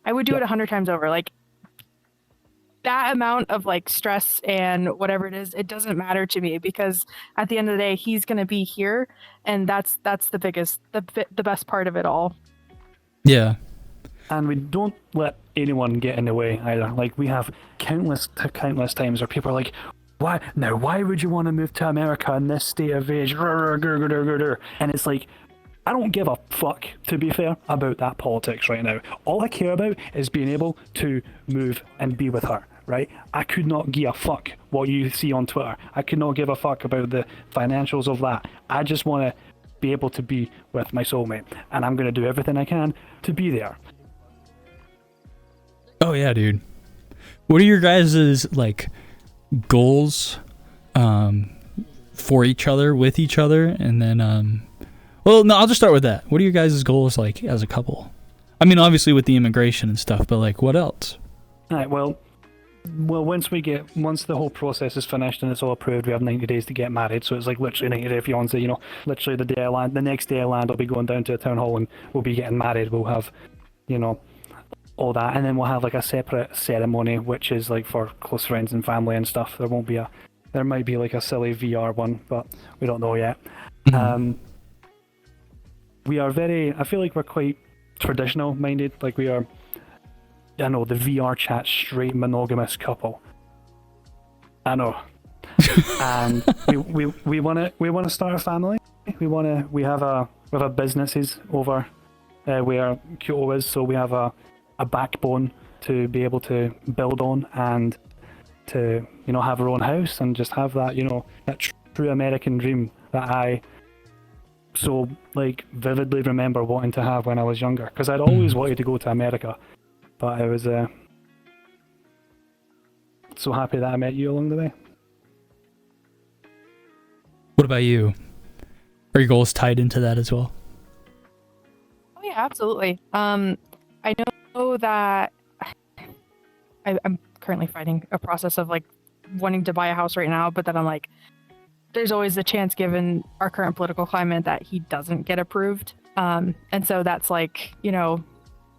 I would do it 100 times over. Like that amount of like stress and whatever it is, it doesn't matter to me because at the end of the day, he's gonna be here, and that's the best part of it all. Yeah. And we don't let anyone get in the way either. Like we have countless times where people are like, why would you want to move to America in this state of age? And it's like, I don't give a fuck, to be fair, about that politics right now. All I care about is being able to move and be with her, right? I could not give a fuck what you see on Twitter. I could not give a fuck about the financials of that. I just want to be able to be with my soulmate, and I'm going to do everything I can to be there. Oh yeah, dude. What are your guys' like goals for each other, with each other, and then well, no, I'll just start with that. What are your guys' goals like as a couple? I mean, obviously with the immigration and stuff, but like what else? All right, well, once the whole process is finished and it's all approved, we have 90 days to get married. So it's like literally 90 day fiancé, literally the next day I land, I'll be going down to a town hall and we'll be getting married. We'll have, all that, and then we'll have like a separate ceremony, which is like for close friends and family and stuff. There might be like a silly VR one, but we don't know yet. Mm-hmm. I feel like we're quite traditional minded. Like we are, the VRChat straight monogamous couple. I know. And we want to start a family. We have businesses over where Kyoto is, so we have a backbone to be able to build on and to have our own house and just have that that true American dream that I so like vividly remember wanting to have when I was younger, because I'd always wanted to go to America, but I was so happy that I met you along the way. What about you? Are your goals tied into that as well? Oh yeah, absolutely. I know that I'm currently fighting a process of like wanting to buy a house right now, but then I'm like, there's always a chance given our current political climate that he doesn't get approved. And so that's like, I don't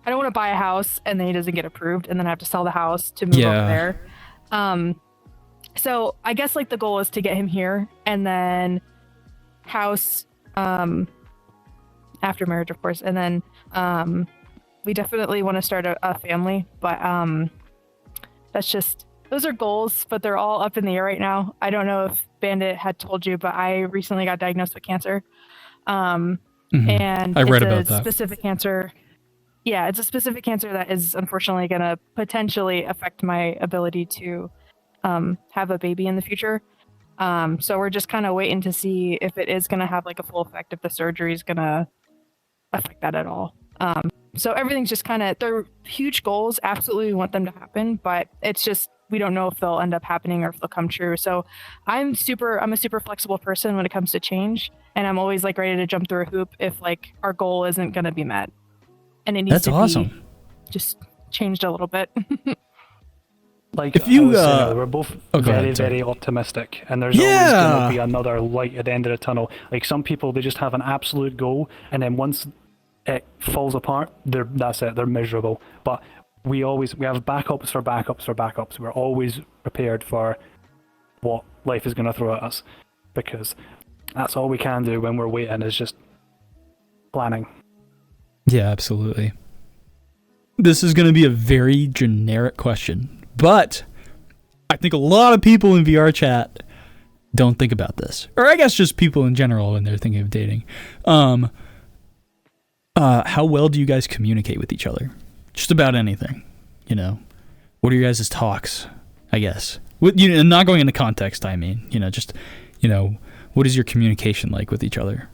want to buy a house and then he doesn't get approved and then I have to sell the house to move over there. So I guess like the goal is to get him here and then house after marriage, of course. And then we definitely want to start a family, but those are goals, but they're all up in the air right now. I don't know if Bandit had told you, but I recently got diagnosed with cancer. And I read about that. Specific cancer. Yeah, it's a specific cancer that is unfortunately going to potentially affect my ability to have a baby in the future. So we're just kind of waiting to see if it is going to have like a full effect, if the surgery is going to affect that at all. So everything's just they're huge goals. Absolutely want them to happen, but it's just, we don't know if they'll end up happening or if they'll come true. So I'm a super flexible person when it comes to change. And I'm always like ready to jump through a hoop if like our goal isn't going to be met. And it needs be just changed a little bit. Like if you, we're both very optimistic, and there's always going to be another light at the end of the tunnel. Like some people, they just have an absolute goal, and then once it falls apart, that's it. They're miserable. But we have backups for backups for backups. We're always prepared for what life is going to throw at us, because that's all we can do when we're waiting, is just planning. Yeah, absolutely. This is going to be a very generic question, but I think a lot of people in VRChat don't think about this, or I guess just people in general when they're thinking of dating. How well do you guys communicate with each other? Just about anything, you know. What are your guys' talks? I guess. Not going into context. I mean, just, what is your communication like with each other?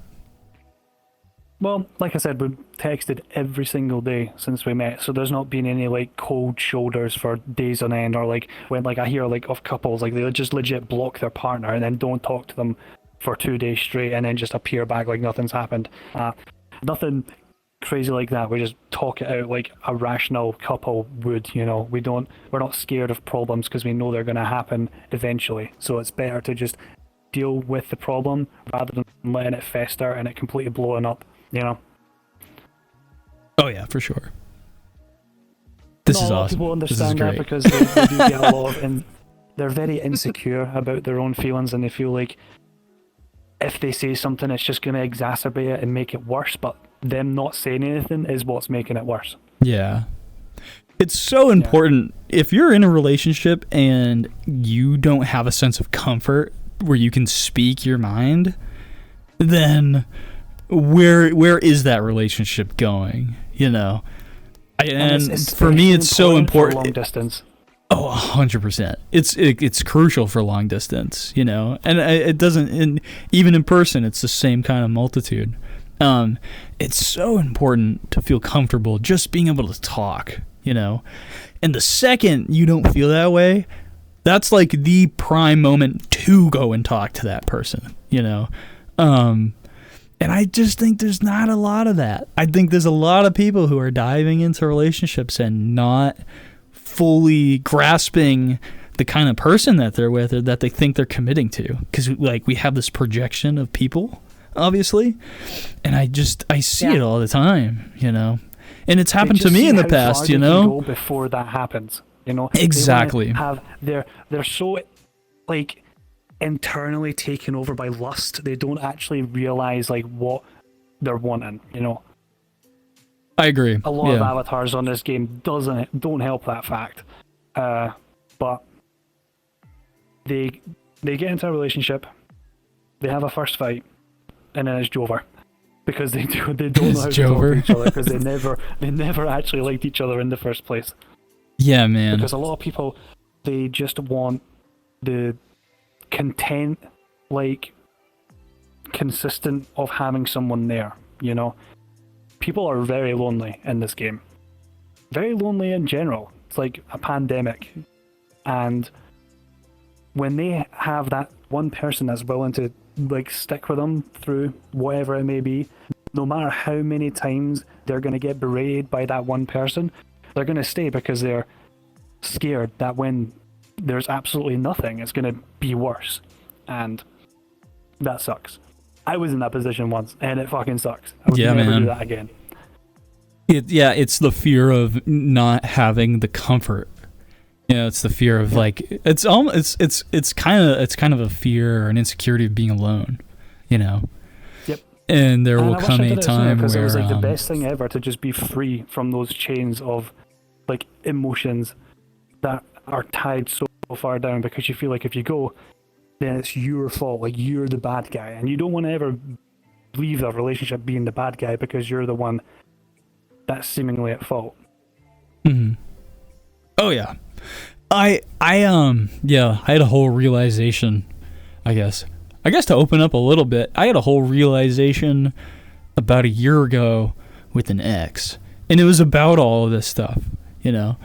Well, like I said, we've texted every single day since we met, so there's not been any like cold shoulders for days on end, or like when like I hear like of couples like they just legit block their partner and then don't talk to them for 2 days straight and then just appear back like nothing's happened. Nothing crazy like that. We just talk it out like a rational couple would. We're not scared of problems because we know they're going to happen eventually. So it's better to just deal with the problem rather than letting it fester and it completely blowing up. Oh yeah, for sure. This is awesome. People understand that because they do get a lot of, and they're very insecure about their own feelings, and they feel like if they say something, it's just going to exacerbate it and make it worse. But them not saying anything is what's making it worse. Yeah. It's so important. If you're in a relationship and you don't have a sense of comfort where you can speak your mind, then where is that relationship going? And for me, it's so important. For long distance. Oh, 100%. It's crucial for long distance, and it doesn't. Even in person, it's the same kind of multitude. It's so important to feel comfortable just being able to talk, And the second you don't feel that way, that's like the prime moment to go and talk to that person, And I just think there's not a lot of that. I think there's a lot of people who are diving into relationships and not fully grasping the kind of person that they're with or that they think they're committing to. Because we have this projection of people, obviously. And I see it all the time, And it's happened to me in the past, Go before that happens, Exactly. They're so, internally taken over by lust, they don't actually realize what they're wanting. I agree. A lot of avatars on this game don't help that fact, but they get into a relationship, they have a first fight, and then it's over because they don't know how to talk to each other because they never actually liked each other in the first place. Yeah, man. Because a lot of people, they just want the content, consistent of having someone there. People are very lonely in this game, very lonely in general. It's like a pandemic, and when they have that one person that's willing to stick with them through whatever it may be, no matter how many times they're going to get berated by that one person, they're going to stay because they're scared that when there's absolutely nothing, it's going to be worse. And that sucks. I was in that position once, and it fucking sucks. I would never do that again. It's the fear of not having the comfort. It's the fear of it's kind of a fear or an insecurity of being alone. Yep. And there will come a time because where it was the best thing ever to just be free from those chains of emotions that are tied so far down, because you feel like if you go, then it's your fault, you're the bad guy, and you don't want to ever leave the relationship being the bad guy because you're the one that's seemingly at fault. Mm-hmm. Oh yeah, I had a whole realization, I guess to open up a little bit. I had a whole realization about a year ago with an ex, and it was about all of this stuff, because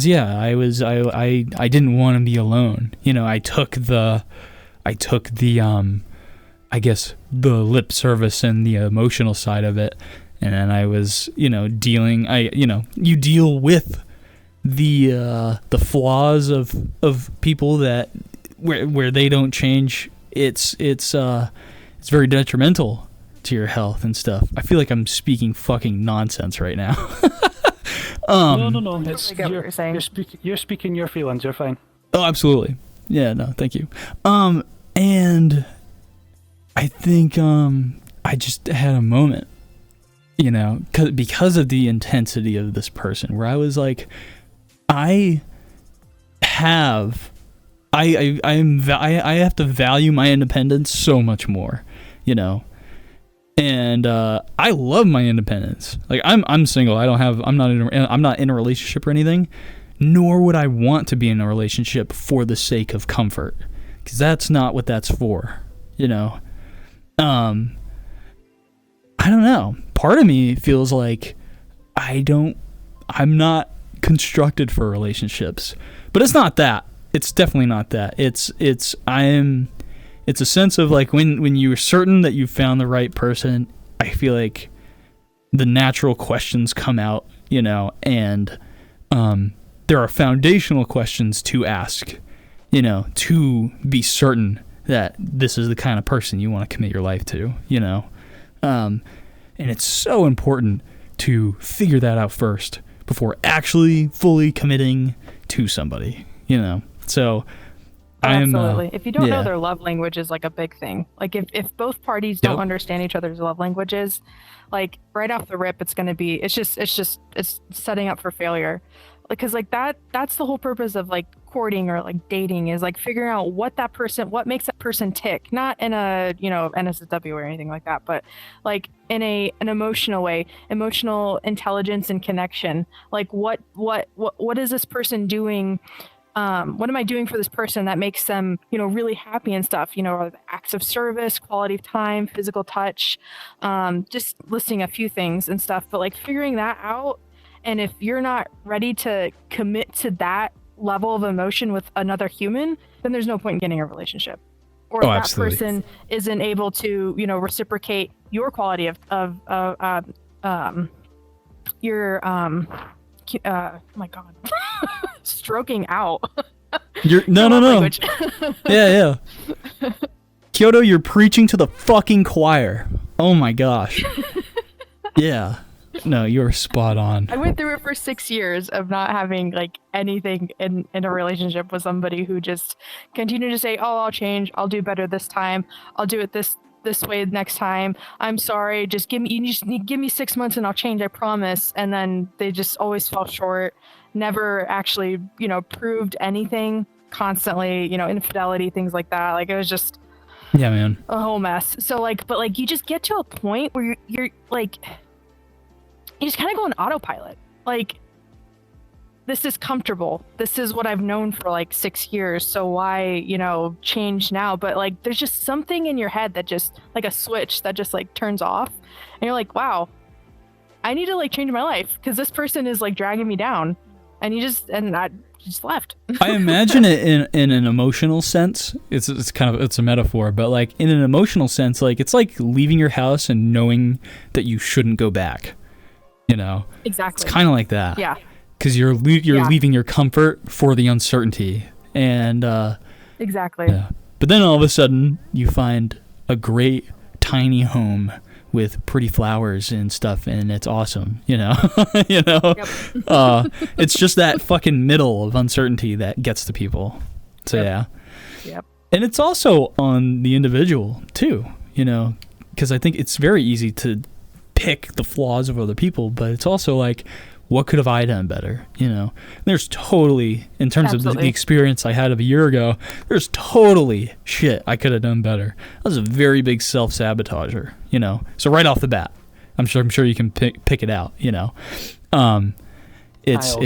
I didn't want to be alone. I took the I guess the lip service and the emotional side of it, and then I was dealing. You deal with the flaws of people that where they don't change. It's very detrimental, to your health and stuff. I feel like I'm speaking fucking nonsense right now. No. It's, I get what you're saying. You're speaking your feelings. You're fine. Oh, absolutely. Yeah, no, thank you. And I think I just had a moment, you know, because of the intensity of this person, where I was like, I have to value my independence so much more, you know. And I love my independence. Like I'm single. I'm not in a relationship or anything. Nor would I want to be in a relationship for the sake of comfort, because that's not what that's for, you know. I don't know. Part of me feels like I'm not constructed for relationships, but it's not that. It's definitely not that. It's a sense of like when you're certain that you've found the right person, I feel like the natural questions come out, you know, and there are foundational questions to ask, you know, to be certain that this is the kind of person you want to commit your life to, you know. And it's so important to figure that out first before actually fully committing to somebody, you know. So absolutely. If you don't know their love language is like a big thing. Like if both parties don't understand each other's love languages, like right off the rip, it's setting up for failure. Because like that's the whole purpose of like courting or like dating, is like figuring out what makes that person tick, not in a, you know, NSFW or anything like that, but like in an emotional way, emotional intelligence and connection. Like what is this person doing? What am I doing for this person that makes them, you know, really happy and stuff, you know, acts of service, quality of time, physical touch, just listing a few things and stuff, but like figuring that out. And if you're not ready to commit to that level of emotion with another human, then there's no point in getting a relationship. Or if that absolutely. person isn't able to, you know, reciprocate your quality of your oh my god, stroking out. No. Yeah. Kyoto, you're preaching to the fucking choir. Oh my gosh. Yeah. No, you're spot on. I went through it for 6 years of not having like anything in a relationship with somebody who just continued to say, "Oh, I'll change. I'll do better this time. I'll do it this way next time. I'm sorry. Just give me 6 months and I'll change. I promise." And then they just always fell short. Never actually, you know, proved anything. Constantly, you know, infidelity, things like that. Like it was just, yeah, man, a whole mess. So like, but like you just get to a point where you're like, you just kind of go on autopilot. Like, this is comfortable. This is what I've known for like 6 years. So why, you know, change now? But like, there's just something in your head that just like a switch that just like turns off. And you're like, wow, I need to like change my life because this person is like dragging me down. And I just left. I imagine it in an emotional sense. It's a metaphor, but like in an emotional sense, like it's like leaving your house and knowing that you shouldn't go back. You know, exactly. It's kind of like that. Yeah. Because you're leaving your comfort for the uncertainty, and exactly. Yeah. But then all of a sudden, you find a great tiny home with pretty flowers and stuff, and it's awesome. You know, you know. Yep. It's just that fucking middle of uncertainty that gets to people. So yeah. Yep. And it's also on the individual too. You know, because I think it's very easy to pick the flaws of other people, but it's also like, what could have I done better? You know, there's totally, in terms of the experience I had of a year ago, there's totally shit I could have done better. I was a very big self-sabotager, you know, so right off the bat, I'm sure you can pick it out, you know. It's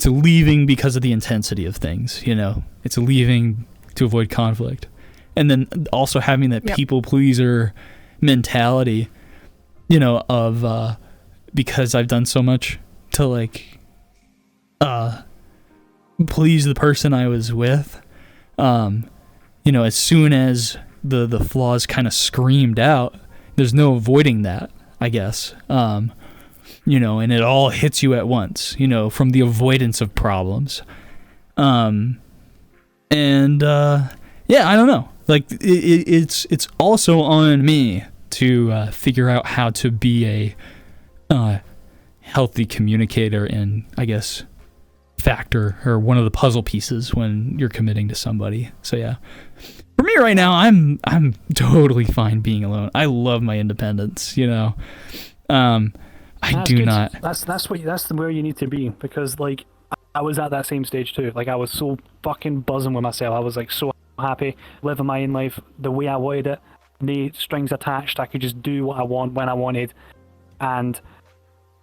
leaving because of the intensity of things, you know. It's leaving to avoid conflict, and then also having that people pleaser mentality, you know, of because I've done so much to like please the person I was with, you know, as soon as the flaws kind of screamed out, there's no avoiding that, I guess. You know, and it all hits you at once, you know, from the avoidance of problems. Yeah, I don't know. Like it's also on me to figure out how to be a healthy communicator and, I guess, factor or one of the puzzle pieces when you're committing to somebody. So yeah, for me right now, I'm totally fine being alone. I love my independence, you know. I do not. That's where you need to be, because like I was at that same stage too. Like I was so fucking buzzing with myself. I was like so happy living my own life the way I wanted it. No strings attached. I could just do what I want when I wanted, and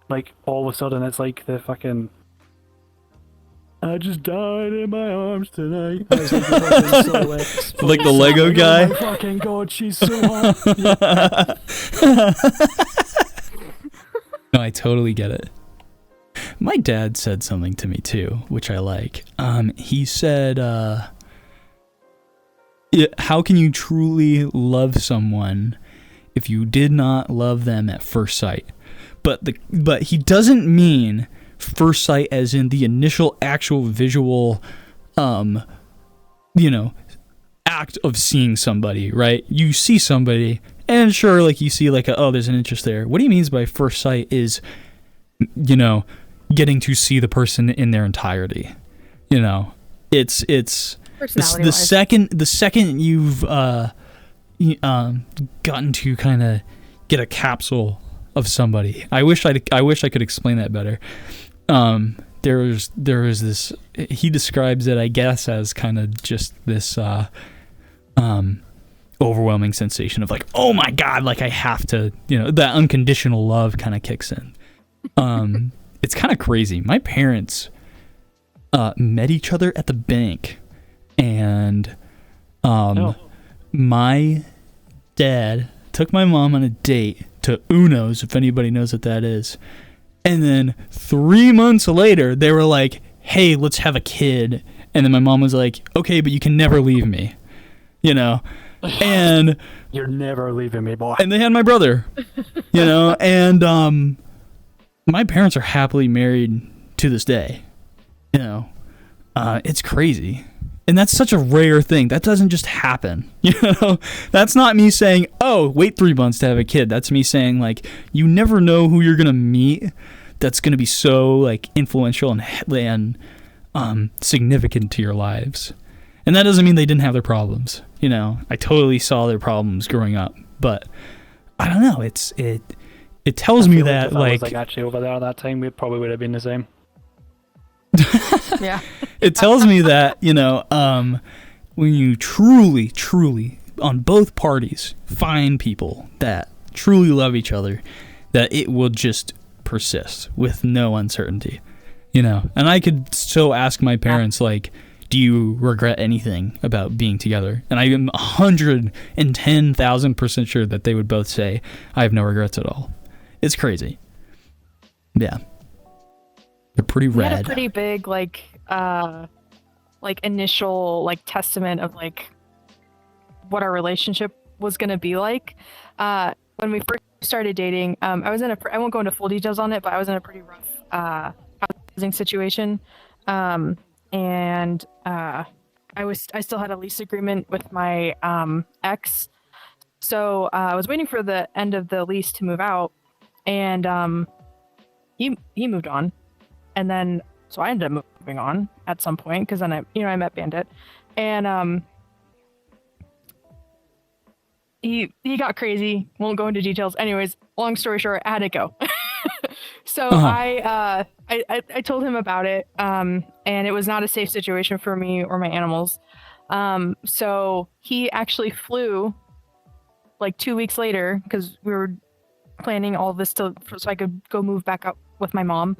like all of a sudden it's like the fucking I just died in my arms tonight. I was like the Lego guy. Oh my fucking god, she's so hot. No, I totally get it. My dad said something to me too, which I like. He said, how can you truly love someone if you did not love them at first sight? But he doesn't mean first sight as in the initial actual visual, act of seeing somebody, right? You see somebody, and sure, like you see like there's an interest there. What he means by first sight is, getting to see the person in their entirety. It's the second you've gotten to kind of get a capsule of somebody. I wish I could explain that better. There is this, he describes it, I guess, as kind of just this overwhelming sensation of like, oh my god, like I have to, that unconditional love kind of kicks in. It's kind of crazy. My parents met each other at the bank, and my dad took my mom on a date to Uno's, if anybody knows what that is. And then 3 months later, they were like, hey, let's have a kid. And then my mom was like, okay, but you can never leave me. And you're never leaving me, boy. And they had my brother, and my parents are happily married to this day. It's crazy. And that's such a rare thing. That doesn't just happen. That's not me saying, oh, wait 3 months to have a kid. That's me saying, like, you never know who you're going to meet that's going to be so, like, influential and significant to your lives. And that doesn't mean they didn't have their problems. I totally saw their problems growing up. But I don't know. It tells me that, if I was, like, actually over there at that time, we probably would have been the same. Yeah. It tells me that, when you truly, on both parties, find people that truly love each other, that it will just persist with no uncertainty, And I could so ask my parents, like, do you regret anything about being together? And I am 110,000% sure that they would both say, I have no regrets at all. It's crazy. Yeah. They're pretty rad. We had a pretty big, initial, testament of, what our relationship was going to be like. When we first started dating, I won't go into full details on it, but I was in a pretty rough housing situation. And I still had a lease agreement with my ex. So I was waiting for the end of the lease to move out, and he moved on. And then, so I ended up moving on at some point, because then I met Bandit, and he got crazy. Won't go into details. Anyways, long story short, I had to go. So I told him about it, and it was not a safe situation for me or my animals. So he actually flew 2 weeks later, because we were planning all this so I could go move back up with my mom.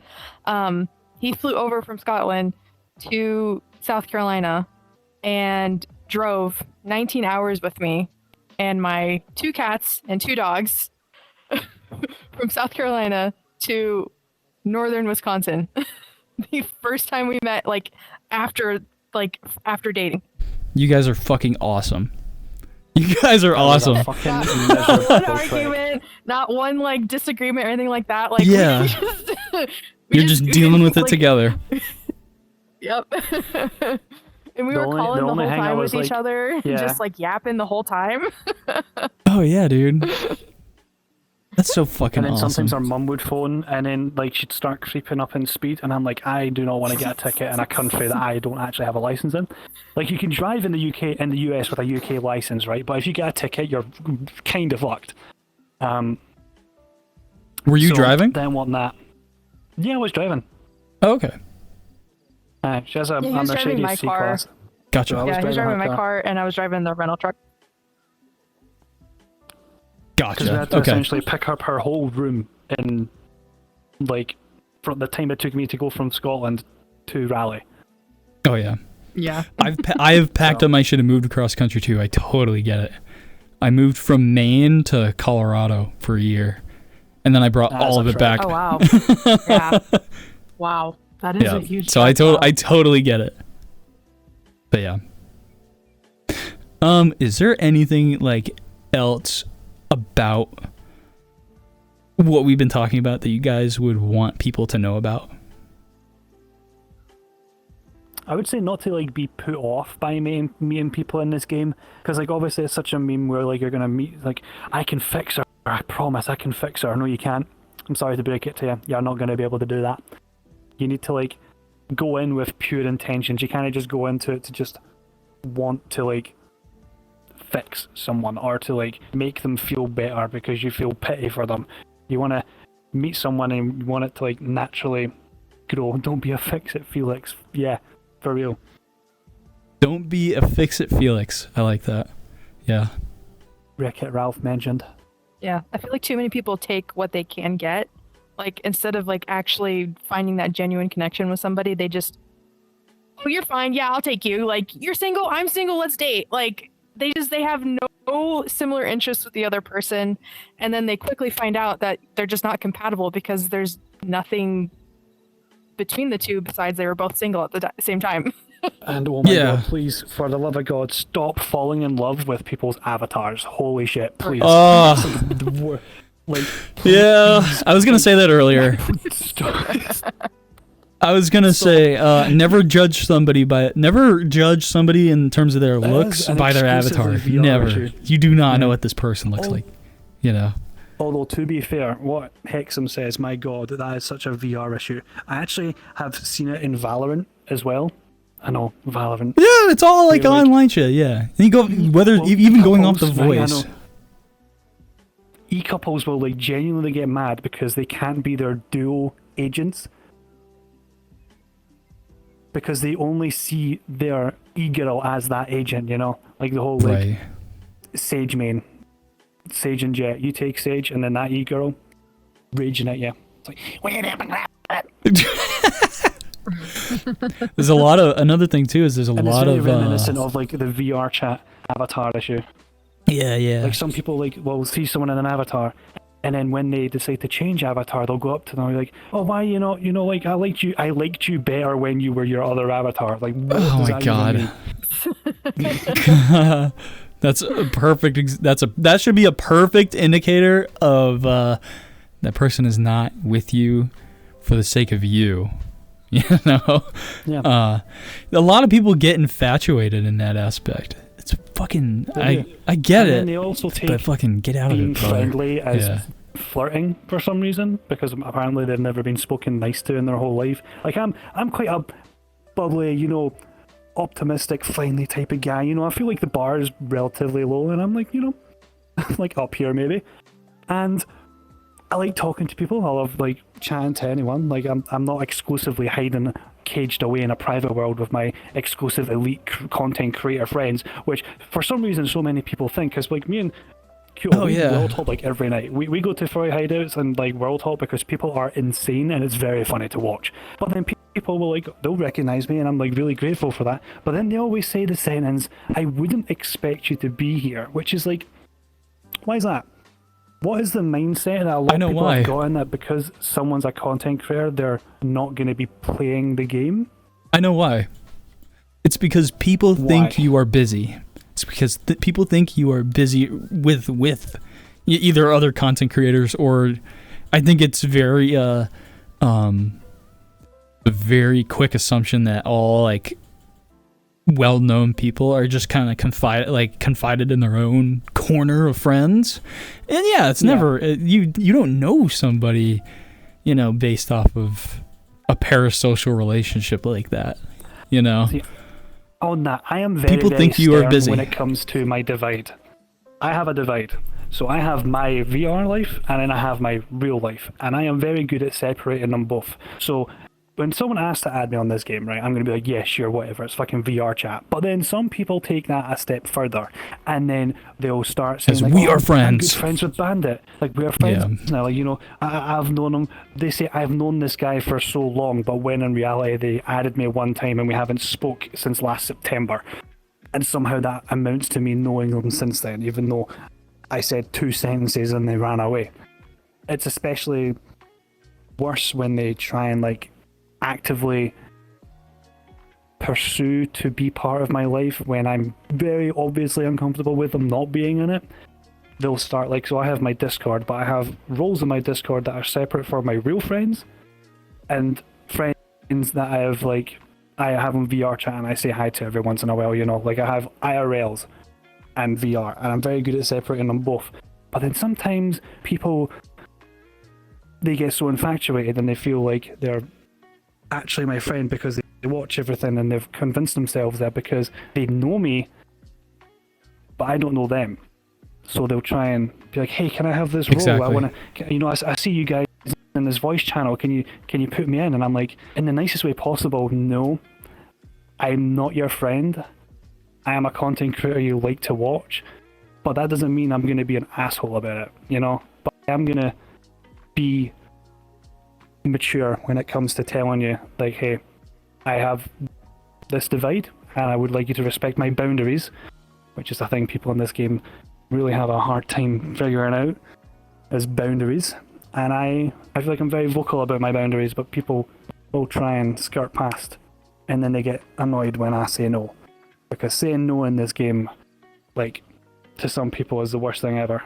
He flew over from Scotland to South Carolina and drove 19 hours with me and my 2 cats and 2 dogs from South Carolina to northern Wisconsin. The first time we met, after dating. You guys are fucking awesome. You guys are awesome. Not one argument, not one disagreement or anything like that. Yeah. You're just dealing with it together. Yep. And we were calling the whole time with each other, just yapping the whole time. Oh yeah, dude. That's so fucking And then awesome. sometimes our mum would phone, and then like she'd start creeping up in speed, and I'm like, I do not want to get a ticket in a country that I don't actually have a license in. Like, you can drive in the UK, in the US with a UK license, right? But if you get a ticket, you're kind of fucked. Were you so driving? Then want that? Yeah, I was driving. Oh, okay. She has a Yeah, he was driving Mercedes my car. C-Class. Gotcha. So I was Yeah, he was driving driving her my car, and I was driving the rental truck. Because we Gotcha. had to Okay. essentially pick up her whole room in, like, from the time it took me to go from Scotland to Raleigh. Oh yeah. Yeah. I have packed up my shit and moved across country too. I totally get it. I moved from Maine to Colorado for a year, and then I brought That's all of a it back. trek. Oh wow. Yeah. Wow. That is a huge. So I trek, totally get it. But yeah. Is there anything like else about what we've been talking about that you guys would want people to know about? I would say not to like be put off by meeting people in this game, because like obviously it's such a meme where like you're gonna meet like, I can fix her, I promise I can fix her. No, you can't. I'm sorry to break it to you. You're not gonna be able to do that. You need to like go in with pure intentions. You can't just go into it to just want to like fix someone or to like make them feel better because you feel pity for them. You want to meet someone and you want it to like naturally grow. Don't be a fix-it Felix. Yeah, for real. Don't be a fix-it Felix. I like that. Yeah. Wreck-It Ralph mentioned. Yeah, I feel like too many people take what they can get. Like, instead of like actually finding that genuine connection with somebody, they just, oh, you're fine. Yeah, I'll take you. Like, you're single. I'm single. Let's date. Like, they have no similar interests with the other person, and then they quickly find out that they're just not compatible because there's nothing between the two besides they were both single at the same time. And oh my Yeah. god, please, for the love of God, stop falling in love with people's avatars. Holy shit, please. Like, Yeah, I was gonna say that earlier. stop. I was gonna say, never judge somebody in terms of their That looks is an by their avatar. exclusively VR Never. issue. You do not know Yeah. what this person looks like. You know. Although, to be fair, what Hexam says, my god, that is such a VR issue. I actually have seen it in Valorant as well. I know, Valorant. Yeah, it's all like Yeah, like- online shit. Yeah, and you go whether Well, even going off the couples, right, I voice. know. E-couples will like genuinely get mad because they can't be their dual agents. Because they only see their e-girl as that agent, you know? Like the whole like Right. Sage main. Sage and Jet. You take Sage and then that e-girl raging at you. It's like, wait a minute. There's a lot of another thing too is there's a And lot it's of very reminiscent of like the VRChat avatar issue. yeah. Like some people like will see someone in an avatar, and then when they decide to change avatar, they'll go up to them and be like, "Oh, why like I liked you better when you were your other avatar." Like, what Oh does my that even god. That's a perfect. That should be a perfect indicator of that person is not with you for the sake of you. You know. Yeah. A lot of people get infatuated in that aspect. It's fucking. Yeah. I get And it. then they also take But fucking get out of being it, brother. friendly as Yeah. flirting for some reason, because apparently they've never been spoken nice to in their whole life. Like I'm quite a bubbly, optimistic, friendly type of guy. I feel like the bar is relatively low, and I'm like, like up here maybe. And I like talking to people. I love like chatting to anyone. Like I'm not exclusively hiding, caged away in a private world with my exclusive elite content creator friends, which for some reason so many people think. Because like me and Kyoto, we world hop like every night. We go to Furry hideouts and like world hop because people are insane and it's very funny to watch. But then people will they'll recognize me and I'm like really grateful for that. But then they always say the sentence, "I wouldn't expect you to be here," which is like, why is that? What is the mindset that a lot of people have gotten that because someone's a content creator, they're not going to be playing the game? I know why. It's because people think you are busy. It's because people think you are busy with either other content creators, or I think it's very a very quick assumption that all like well-known people are just kind of confided in their own corner of friends, and yeah, it's never you don't know somebody, you know, based off of a parasocial relationship like that, you know. See, on that, I am very, people very think you are stern busy when it comes to my divide. I have a divide. So I have my VR life and then I have my real life, and I am very good at separating them both. So when someone asks to add me on this game, right, I'm going to be like, yeah, sure, whatever, it's fucking VRChat. But then some people take that a step further, and then they'll start saying, like, we are I'm friends. good friends with Bandit. Like, we are friends now. Like, you know, I've known him. They say I've known this guy for so long, but when in reality they added me one time and we haven't spoke since last September. And somehow that amounts to me knowing them since then, even though I said 2 sentences and they ran away. It's especially worse when they try and, like, actively pursue to be part of my life when I'm very obviously uncomfortable with them not being in it. They'll start, like, so I have my Discord, but I have roles in my Discord that are separate for my real friends and friends that I have, like, I have on VRChat and I say hi to every once in a while, you know, like I have IRLs and VR, and I'm very good at separating them both. But then sometimes people, they get so infatuated and they feel like they're actually my friend because they watch everything, and they've convinced themselves that because they know me, but I don't know them. So they'll try and be like, hey, can I have this role? Exactly. I want to, you know, I see you guys in this voice channel. Can you put me in? And I'm like, in the nicest way possible, no, I'm not your friend. I am a content creator you like to watch, but that doesn't mean I'm going to be an asshole about it, you know? But I'm going to be mature when it comes to telling you, like, hey, I have this divide and I would like you to respect my boundaries, which is a thing people in this game really have a hard time figuring out, is boundaries. And I feel like I'm very vocal about my boundaries, but people will try and skirt past, and then they get annoyed when I say no, because saying no in this game, like, to some people is the worst thing ever.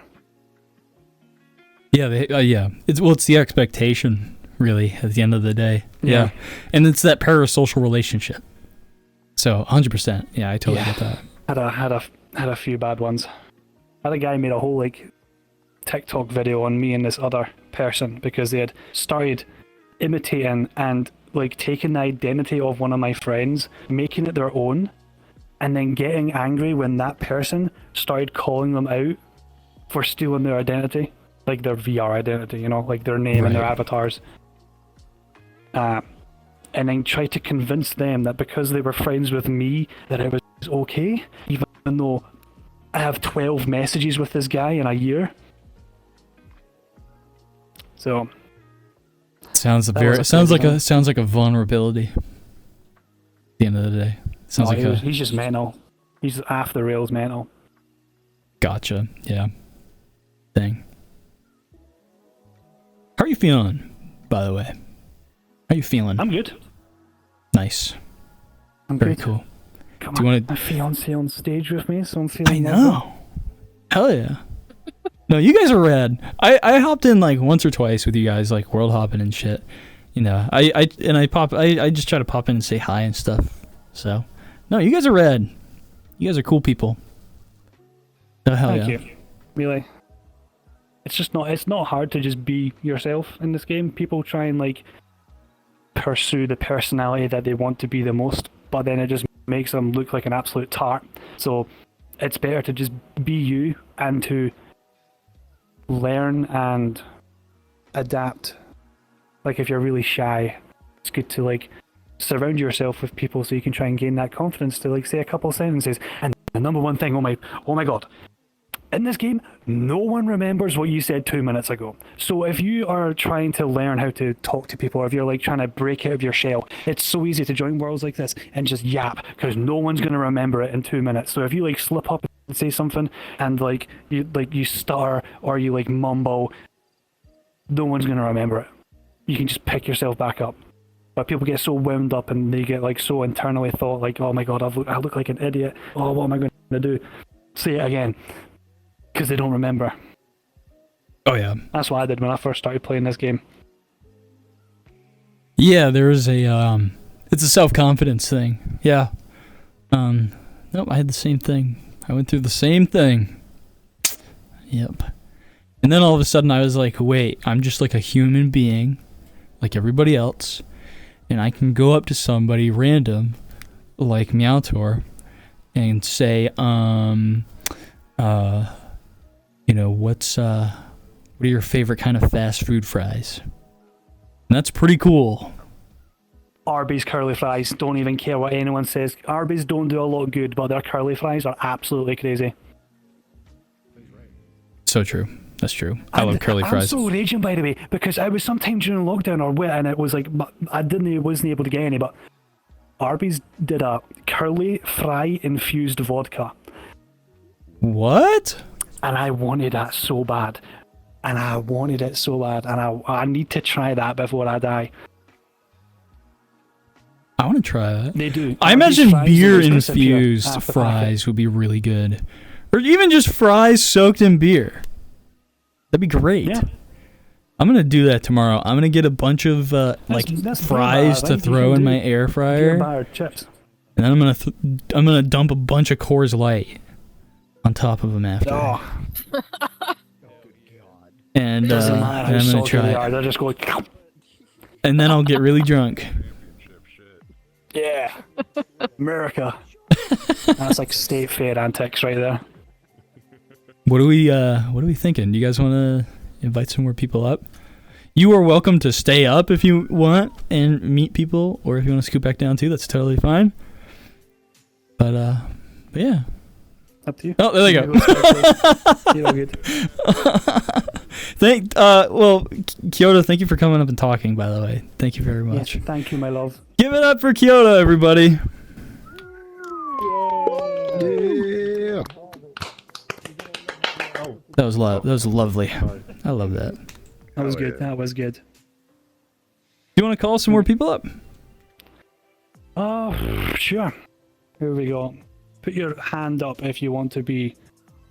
Yeah, it's the expectation, really, at the end of the day. Yeah. And it's that parasocial relationship. So 100%. Yeah, I totally get that. Had a few bad ones. Had a guy made a whole, like, TikTok video on me and this other person because they had started imitating and, like, taking the identity of one of my friends, making it their own, and then getting angry when that person started calling them out for stealing their identity, like their VR identity, you know, like their name and their avatars. And then try to convince them that because they were friends with me that it was okay, even though I have 12 messages with this guy in a year. So sounds like a vulnerability. At the end of the day, sounds he's just mental. He's off the rails mental. Gotcha. Yeah. Thing. How are you feeling, by the way? How are you feeling? I'm good. Nice. I'm very good. cool. Come Do you on, want my fiancé on stage with me, so I'm feeling. I know. Hell yeah. No, you guys are rad. I hopped in like once or twice with you guys, like world hopping and shit. You know, I just try to pop in and say hi and stuff. So, no, you guys are rad. You guys are cool people. Oh, hell Thank yeah. you. Really. It's not hard to just be yourself in this game. People try and, like, pursue the personality that they want to be the most, but then it just makes them look like an absolute tart. So it's better to just be you and to learn and adapt. Like, if you're really shy, it's good to, like, surround yourself with people so you can try and gain that confidence to, like, say a couple sentences. And the number one thing, oh my god, in this game, no one remembers what you said 2 minutes ago. So if you are trying to learn how to talk to people, or if you're, like, trying to break out of your shell, it's so easy to join worlds like this and just yap, because no one's going to remember it in 2 minutes. So if you, like, slip up and say something and, like, you stutter or you, like, mumble, no one's going to remember it. You can just pick yourself back up. But people get so wound up and they get, like, so internally thought, like, oh my god, I look like an idiot. Oh, what am I going to do? Say it again. Because they don't remember. Oh yeah. That's what I did when I first started playing this game. Yeah, there is a it's a self-confidence thing. Yeah. Nope, I had the same thing. I went through the same thing. Yep. And then all of a sudden I was like, wait, I'm just like a human being, like everybody else, and I can go up to somebody random, like Meowtor, and say, you know, what are your favorite kind of fast food fries? And that's pretty cool. Arby's curly fries, don't even care what anyone says. Arby's don't do a lot good, but their curly fries are absolutely crazy. So true. That's true. I love curly fries. I'm so raging, by the way, because I was sometime during lockdown or what, and it was like, wasn't able to get any, but Arby's did a curly fry infused vodka. What? And I wanted that so bad. And I need to try that before I die. I want to try that. They do. I imagine beer infused fries would be really good. Or even just fries soaked in beer. That'd be great. Yeah. I'm going to do that tomorrow. I'm going to get a bunch of that's fries to throw in my air fryer. And then I'm going to dump a bunch of Coors Light on top of them after. Oh. And I'm going to try it. They'll just go. And then I'll get really drunk. Yeah. America. That's like state fair antics right there. What are we thinking? Do you guys want to invite some more people up? You are welcome to stay up if you want and meet people, or if you want to scoot back down too, that's totally fine. But yeah. Up to you. Oh, there you go. You're all good. Well, Kyoto, thank you for coming up and talking, by the way. Thank you very much. Yes, thank you, my love. Give it up for Kyoto, everybody. Yeah. That was lovely. I love that. That was good. That was good. Do you want to call some more people up? Sure. Here we go. Put your hand up if you want to be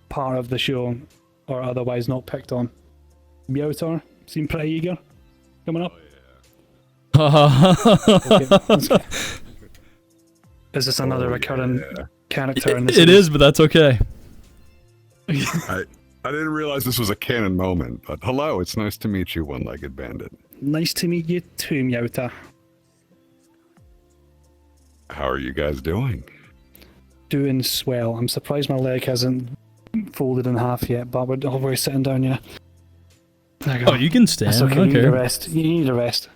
part of the show, or otherwise not picked on. Meowtor, seem pretty eager. Coming up. Okay, is this another recurring character in this? It is, but that's okay. I didn't realize this was a canon moment, but hello, it's nice to meet you, One-Legged Bandit. Nice to meet you too, Meowtor. How are you guys doing? Doing swell. I'm surprised my leg hasn't folded in half yet, but we're sitting down, yeah. There you go. Oh, you can stand. That's okay. I don't You need care. a rest. You need a rest.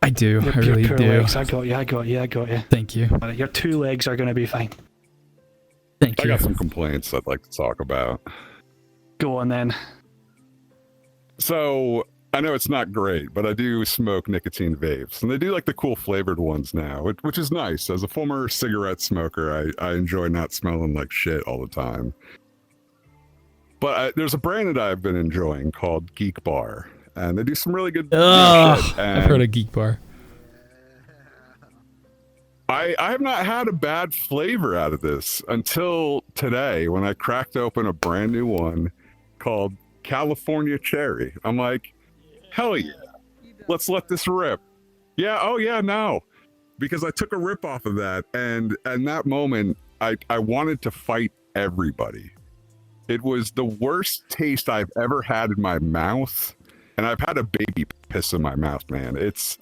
I do. I Your really poor do. legs. I got you. Thank you. Your two legs are going to be fine. Thank I you. got some complaints I'd like to talk about. Go on then. So, I know it's not great, but I do smoke nicotine vapes, and they do like the cool flavored ones now, which is nice. As a former cigarette smoker, I enjoy not smelling like shit all the time. But there's a brand that I've been enjoying called Geek Bar, and they do some really good shit. I've heard of Geek Bar. I have not had a bad flavor out of this until today when I cracked open a brand new one called California Cherry. I'm like, hell yeah, let's let this rip. Yeah, oh yeah, no. Because I took a rip off of that, and in that moment, I wanted to fight everybody. It was the worst taste I've ever had in my mouth, and I've had a baby piss in my mouth, man. It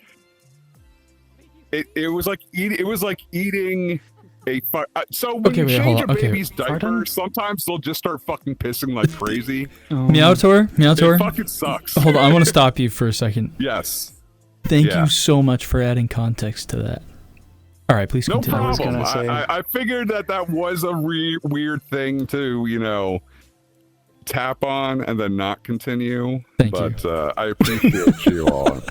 was like eating a so when you change a baby's diaper, sometimes they'll just start fucking pissing like crazy. Meowtor? It fucking sucks. Hold on, I want to stop you for a second. Yes. Thank you so much for adding context to that. All right, please continue. No problem. I figured that was a weird thing to, tap on and then not continue. Thank you. But I appreciate you all.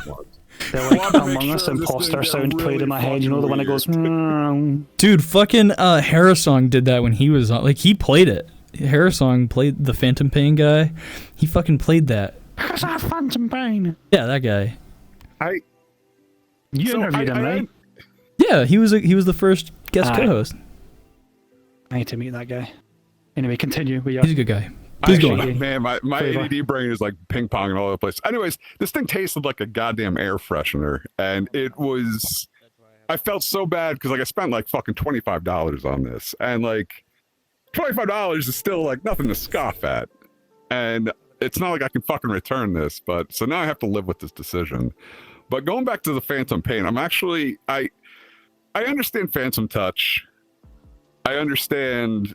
They're like Among Us imposter sound played in my head, the one that goes. Dude, fucking Harrisong did that when he was on. Like, he played it. Harrisong played the Phantom Pain guy. He fucking played that. Because I Phantom Pain. Yeah, that guy. You interviewed him, right? Yeah, he was the first guest co-host. I need to meet that guy. Anyway, continue. He's a good guy. Please go on. Man, my ADD brain is like ping-ponging all over the place. Anyways, this thing tasted like a goddamn air freshener, and it was I felt so bad because like I spent like fucking $25 on this, and like $25 is still like nothing to scoff at, and it's not like I can fucking return this. But so now I have to live with this decision. But going back to the Phantom Pain, I understand Phantom Touch. I understand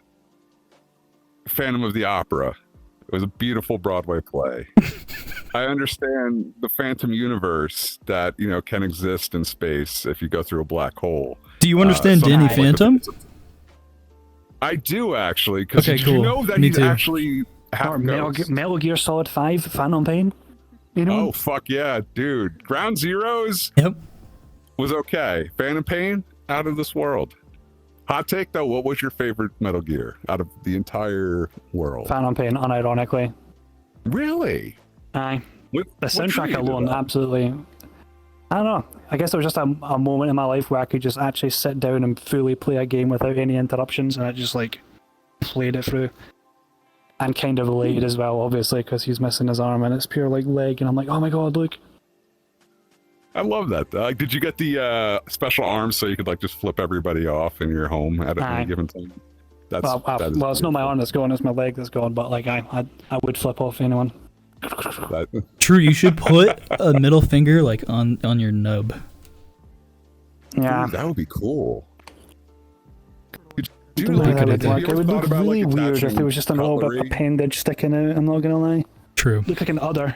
Phantom of the Opera. It was a beautiful Broadway play. I understand the Phantom Universe that, you know, can exist in space if you go through a black hole. Do you understand Danny Phantom? I do, actually. Because okay, cool. You know that Me he's too. actually half Metal Gear Solid 5, Phantom Pain. You know? Oh, fuck yeah, dude. Ground Zeroes was okay. Phantom Pain, out of this world. Hot take, though, what was your favorite Metal Gear out of the entire world? Phantom Pain, unironically. Really? Aye. The soundtrack alone, absolutely. I don't know. I guess there was just a moment in my life where I could just actually sit down and fully play a game without any interruptions, and I just like played it through. And kind of laid as well, obviously, because he's missing his arm and it's pure like leg, and I'm like, oh my god, look. I love that. Like, did you get the special arms so you could like just flip everybody off in your home at any given time? Well, it's not my arm that's gone, it's my leg that's gone, but like I would flip off anyone. True, you should put a middle finger like on your nub. Yeah. Dude, that would be cool. It would look really weird if there was just an little bit of appendage sticking out, I'm not gonna lie. True. Look like an udder.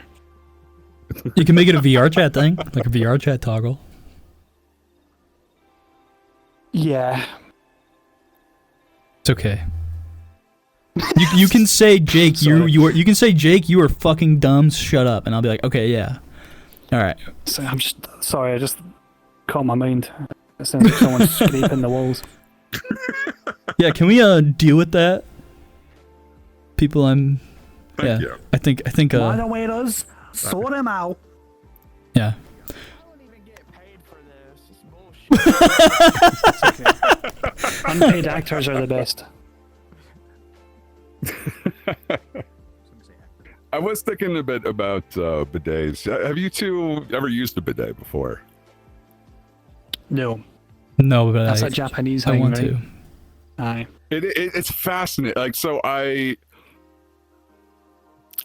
You can make it a VRChat thing, like a VRChat toggle. Yeah. It's okay. You can say Jake, you can say Jake, you are fucking dumb, shut up, and I'll be like, okay, yeah. Alright. So I'm just sorry, I just caught my mind. It sounds like someone's scraping the walls. Yeah, can we deal with that? People I think moderators, sort them out. Yeah. I don't even get paid for this. It's bullshit. Unpaid actors are the best. I was thinking a bit about bidets. Have you two ever used a bidet before? No. No, but that's a Japanese I thing, want right? to. Aye. It's fascinating. Like, so I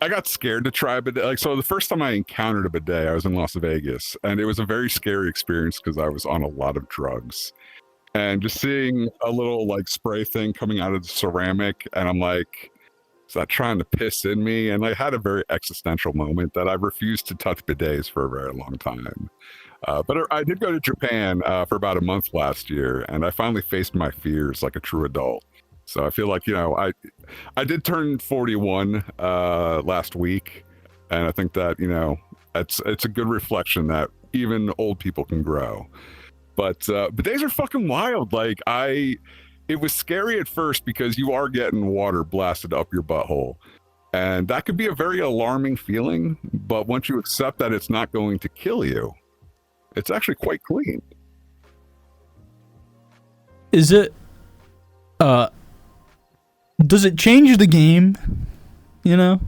got scared to try a bidet. Like, so the first time I encountered a bidet, I was in Las Vegas, and it was a very scary experience because I was on a lot of drugs. And just seeing a little like spray thing coming out of the ceramic, and I'm like, is that trying to piss in me? And I had a very existential moment that I refused to touch bidets for a very long time. But I did go to Japan for about a month last year, and I finally faced my fears like a true adult. So I feel like, you know, I did turn 41 last week, and I think that, you know, it's a good reflection that even old people can grow. But bidets are fucking wild. Like, it was scary at first because you are getting water blasted up your butthole. And that could be a very alarming feeling, but once you accept that it's not going to kill you, it's actually quite clean. Is it does it change the game? You know?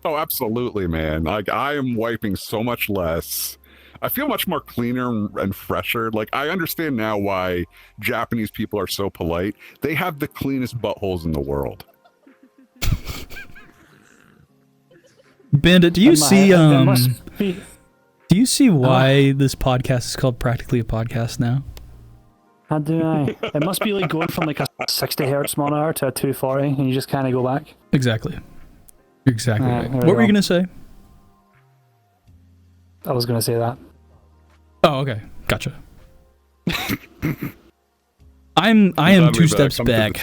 Oh, absolutely, man. Like, I am wiping so much less. I feel much more cleaner and fresher. Like, I understand now why Japanese people are so polite. They have the cleanest buttholes in the world. Bandit, do you see do you see why this podcast is called Practically a Podcast now? How do I? It must be like going from like a 60 hertz monitor to a 240, and you just kind of go back. Exactly. You're exactly right. What What were you gonna say? I was gonna say that. Oh, okay. Gotcha. I am two steps back.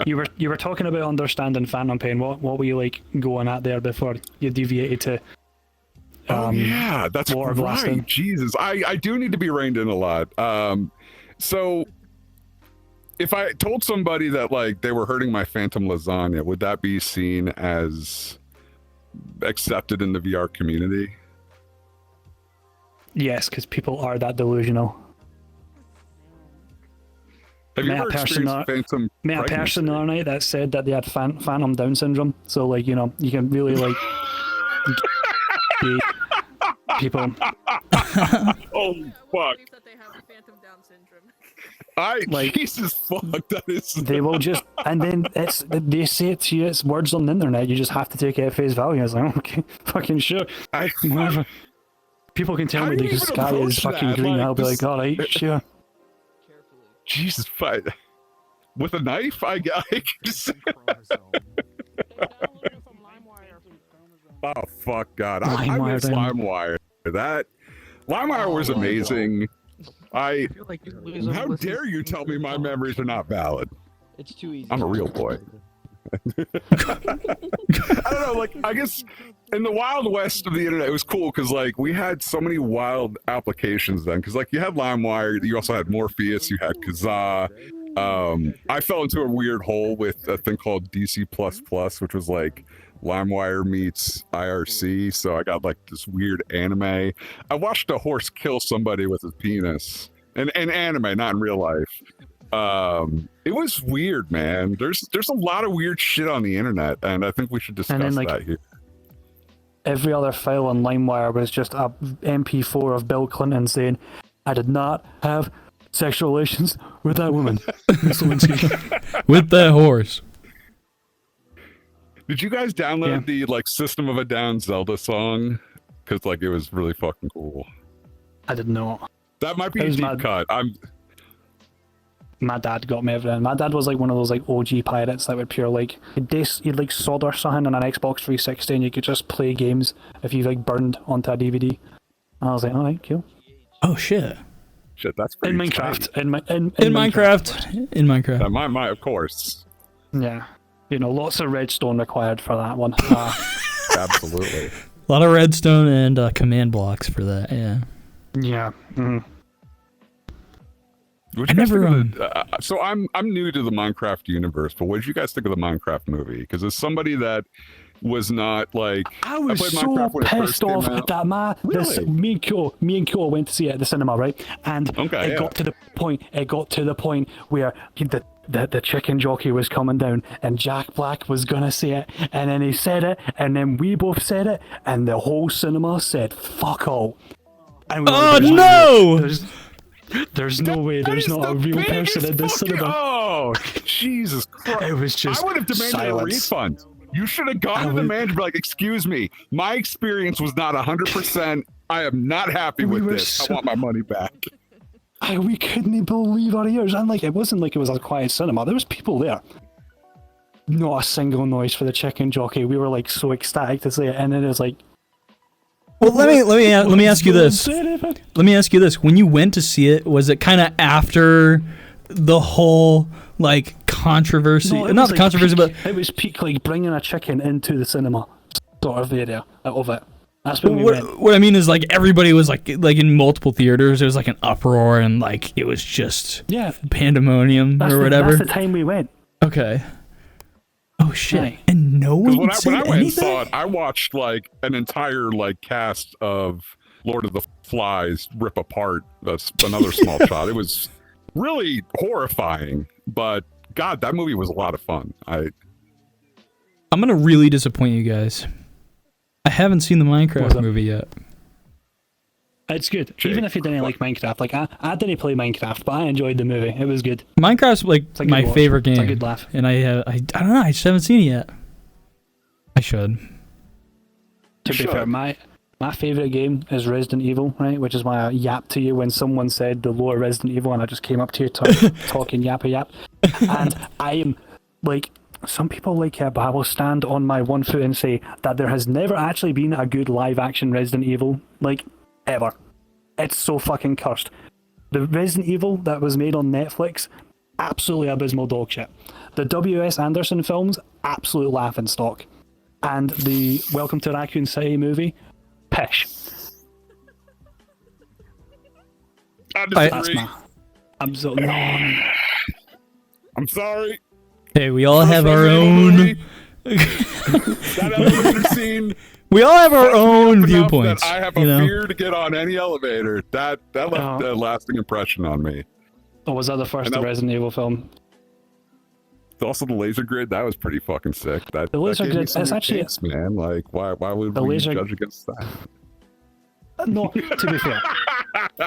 You were talking about understanding Phantom Pain. What were you like going at there before you deviated to? Oh yeah, that's water right. blasting? Jesus, I do need to be reined in a lot. So if I told somebody that like they were hurting my phantom lasagna, would that be seen as accepted in the VR community? Yes, because people are that delusional. Have you ever experienced phantom met a person the other night that said that they had phantom Down syndrome. So like, you know, you can really like people Oh fuck! That they have phantom Down syndrome. Jesus fuck, that is. They will just, and then they say it to you. It's words on the internet. You just have to take it at face value. It's like, okay, fucking sure. Whatever. People can tell me the sky is fucking green. I'll be like, all right, sure. Jesus, fight with a knife. I guess. Oh fuck, God! I miss LimeWire. That LimeWire was amazing. I feel like How dare you tell me my memories are not valid? It's too easy. I'm a real boy. I don't know, like, I guess in the Wild West of the internet, it was cool because, like, we had so many wild applications then. Because, like, you had LimeWire, you also had Morpheus, you had Kazaa. I fell into a weird hole with a thing called DC++, which was like LimeWire meets IRC. So I got like this weird anime. I watched a horse kill somebody with his penis. In anime, not in real life. It was weird, man. There's a lot of weird shit on the internet, and I think we should discuss that here. Every other file on LimeWire was just a MP4 of Bill Clinton saying, "I did not have sexual relations with that woman." With that horse. Did you guys download the like System of a Down Zelda song? Because like it was really fucking cool. I did not. That might be a deep cut. My dad got me everything. My dad was like one of those like OG pirates that would pure like he'd like solder something on an Xbox 360 and you could just play games if you like burned onto a DVD. And I was like, all right, cool. Oh shit. Shit, that's pretty in Minecraft. tight. In Minecraft. In Minecraft. My of course. Yeah. You know, lots of redstone required for that one. Absolutely. A lot of redstone and command blocks for that. Yeah. Yeah. I never. So I'm new to the Minecraft universe, but what did you guys think of the Minecraft movie? Because as somebody that was not like, I was so pissed off that me and Kyoto went to see it at the cinema, right? And it got to the point where the chicken jockey was coming down and Jack Black was gonna say it, and then he said it, and then we both said it, and the whole cinema said fuck all. And there's no way there's not a real person in this cinema. Oh, Jesus Christ. It was just I would have demanded a refund. You should have gone to the manager and be like, excuse me, my experience was not 100%. I am not happy with this. I want my money back. We couldn't believe our ears. And like, it wasn't like it was a quiet cinema. There was people there. Not a single noise for the chicken jockey. We were like so ecstatic to see it. And then it was like, well, let me ask you this. Let me ask you this. When you went to see it, was it kind of after the whole like controversy? No, not the controversy, but it was peak like bringing a chicken into the cinema sort of area of it. That's when we went. What I mean is like everybody was like in multiple theaters. There was like an uproar and like it was just pandemonium or whatever. That's the time we went. Okay. Oh shit! Right. And no one when said I went anything? and saw it, I watched like an entire like cast of Lord of the Flies rip apart another small shot. It was really horrifying, but God, that movie was a lot of fun. I'm gonna really disappoint you guys. I haven't seen the Minecraft movie yet. It's good. Jake, even if you didn't like Minecraft, like I didn't play Minecraft, but I enjoyed the movie. It was good. Minecraft's like my favorite game. It's a good laugh. And I don't know. I just haven't seen it yet. I should. To be fair, my favorite game is Resident Evil, right? Which is why I yapped to you when someone said the lower Resident Evil, and I just came up to you talking yappa yap. And I am like, some people like it, but I will stand on my one foot and say that there has never actually been a good live action Resident Evil, like, ever. It's so fucking cursed. The Resident Evil that was made on Netflix, absolutely abysmal dog shit. The W.S. Anderson films, absolute laughing stock. And the Welcome to Raccoon City movie, pish. That's I'm sorry. Hey, we all have our own. That elevator scene. We all have our own viewpoints. I have a fear to get on any elevator. That left a lasting impression on me. Oh, was that the first Resident Evil film? Also, the laser grid, that was pretty fucking sick. The laser grid, it's actually man. Like, why would we judge against that? no, to be fair,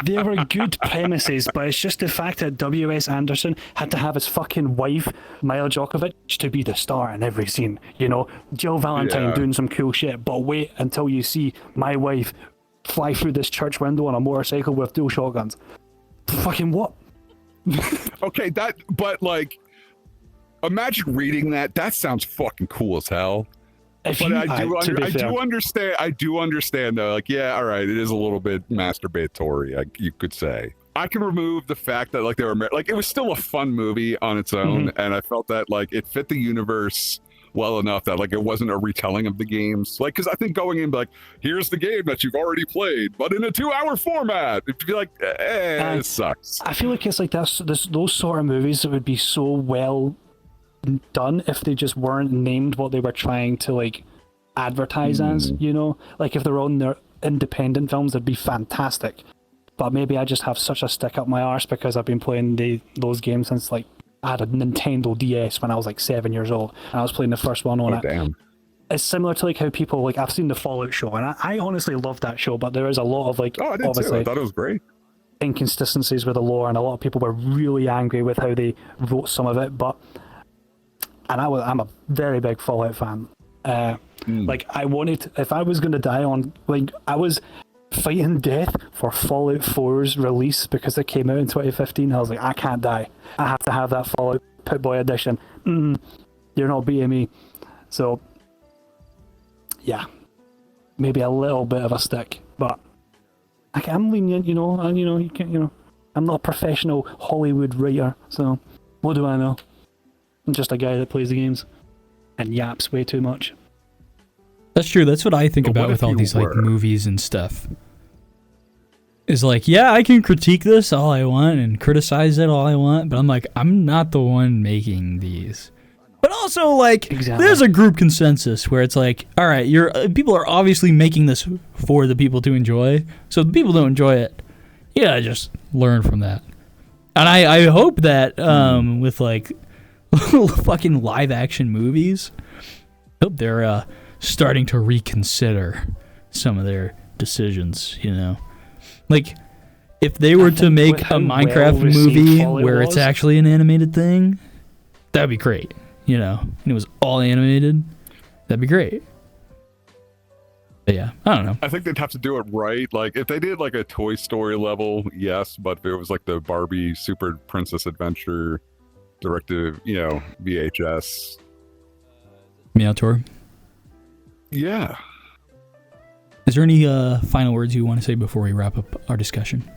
they were good premises, but it's just the fact that W.S. Anderson had to have his fucking wife, Mila Djokovic, to be the star in every scene. You know, Jill Valentine doing some cool shit, but wait until you see my wife fly through this church window on a motorcycle with dual shotguns. Fucking what? Okay, but like, imagine reading that. That sounds fucking cool as hell. But I do understand though. Like, yeah, all right, it is a little bit masturbatory, you could say. I can remove the fact that like they were like it was still a fun movie on its own, and I felt that like it fit the universe well enough that like it wasn't a retelling of the games. Like, because I think going in like, here's the game that you've already played, but in a 2-hour format, it'd be like, it sucks. I feel like it's like those sort of movies that would be so well done if they just weren't named what they were trying to like advertise as, you know, like if they're on their independent films, that'd be fantastic. But maybe I just have such a stick up my arse because I've been playing those games since like I had a Nintendo DS when I was like 7 years old, and I was playing the first one on it. Damn. It's similar to like how people like I've seen the Fallout show, and I honestly love that show, but there is a lot of like I did too. I thought it was great. Inconsistencies with the lore, and a lot of people were really angry with how they wrote some of it. And I'm a very big Fallout fan. Like I wanted, if I was going to die on, like I was fighting death for Fallout 4's release because it came out in 2015. I was like, I can't die. I have to have that Fallout Pip-Boy edition. You're not beating me. So yeah, maybe a little bit of a stick, but I'm lenient, you know. And you can't, I'm not a professional Hollywood writer, so what do I know? I'm just a guy that plays the games and yaps way too much. That's true. That's what I think about with all these like movies and stuff. Is like, yeah, I can critique this all I want and criticize it all I want, but I'm like, I'm not the one making these. But also, like, there's a group consensus where it's like, all right, people are obviously making this for the people to enjoy. So if the people don't enjoy it, yeah, just learn from that. And I hope that with like fucking live action movies, I hope they're starting to reconsider some of their decisions, you know? Like, if they were to make a Minecraft movie where it's actually an animated thing, that'd be great, you know? And it was all animated, that'd be great. But yeah, I don't know. I think they'd have to do it right. Like, if they did like a Toy Story level, yes, but if it was like the Barbie Super Princess Adventure directive, VHS. Meowtor. Yeah. Is there any final words you want to say before we wrap up our discussion?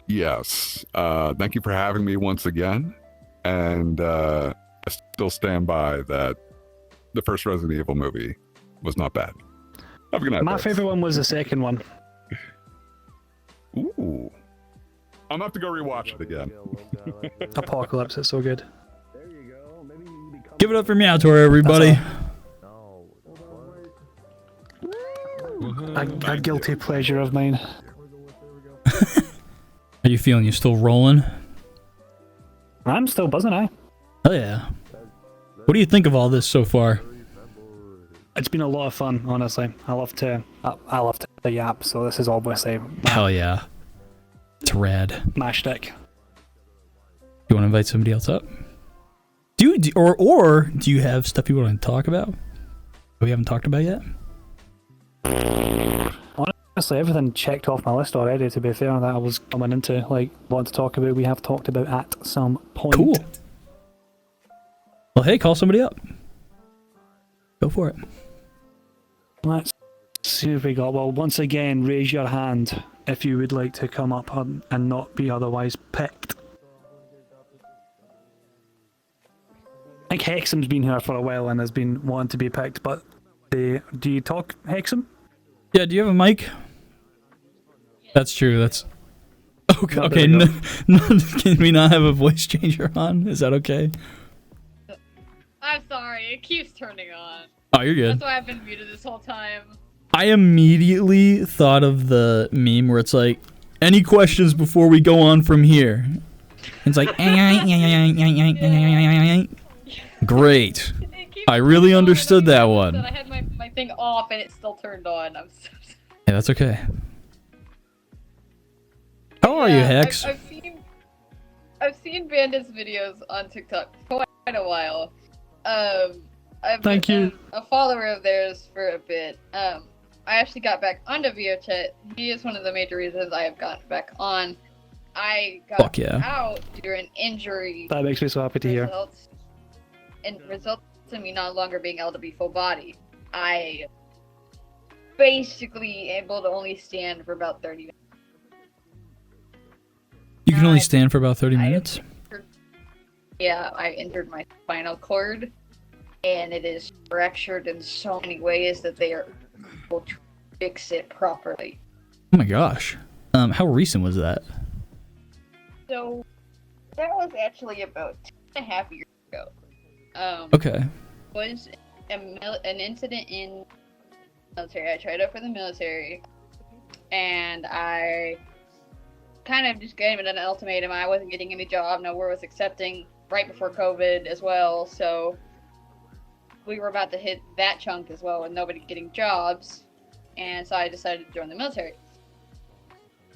Yes. Thank you for having me once again. And I still stand by that the first Resident Evil movie was not bad. Have a good night. My favorite one was the second one. Ooh. I'm gonna have to go rewatch it again. Apocalypse, it's so good. Give it up for Meowtor, everybody. A guilty pleasure of mine. Are you feeling you still rolling? I'm still buzzing, Oh yeah. What do you think of all this so far? It's been a lot of fun, honestly. I love to yap, so this is obviously hell yeah. It's rad. My shtick. You want to invite somebody else up? Or do you have stuff you want to talk about that we haven't talked about yet? Honestly, everything checked off my list already, to be fair, that I was coming into, like, wanting to talk about, we have talked about at some point. Cool. Well, hey, call somebody up. Go for it. Let's see if we got, well, once again, raise your hand if you would like to come up and not be otherwise picked. I think Hexam's been here for a while and has been wanting to be picked, but do you talk, Hexam? Yeah, do you have a mic? That's true, that's... Okay, no, can we not have a voice changer on? Is that okay? I'm sorry, it keeps turning on. Oh, you're good. That's why I've been muted this whole time. I immediately thought of the meme where it's like, any questions before we go on from here? It's like, great. I really understood that one. I had my thing off and it still turned on. I'm so sorry. Yeah, that's okay. How are you, Hex? I've seen Bandit's videos on TikTok for quite a while. I've Thank you. been a follower of theirs for a bit. I actually got back onto VRChat. He is one of the major reasons I have gotten back on. I got out due to an injury. That makes me so happy to hear. Results in me no longer being able to be full body. I basically able to only stand for about 30 minutes. You can only stand for about 30 minutes? Yeah, I injured my spinal cord, and it is fractured in so many ways that they are able to fix it properly. Oh my gosh. How recent was that? So, that was actually about 2.5 years ago. Okay. Was an incident in the military. I tried out for the military, and I kind of just gave it an ultimatum. I wasn't getting any job, nowhere was accepting, right before COVID as well, so we were about to hit that chunk as well with nobody getting jobs, and so I decided to join the military.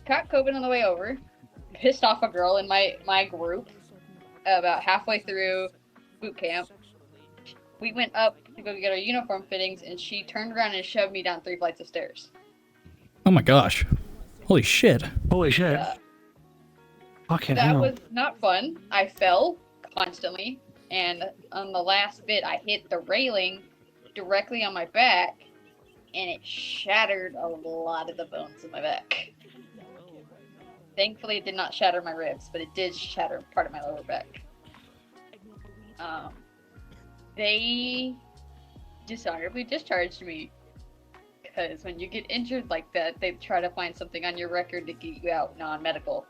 Caught COVID on the way over, pissed off a girl in my group about halfway through boot camp. We went up to go get our uniform fittings, and she turned around and shoved me down 3 flights of stairs. Oh my gosh. Holy shit. Holy shit. Fucking hell. That was not fun. I fell constantly, and on the last bit, I hit the railing directly on my back, and it shattered a lot of the bones in my back. Thankfully, it did not shatter my ribs, but it did shatter part of my lower back. They dishonorably discharged me, because when you get injured like that, they try to find something on your record to get you out non-medical.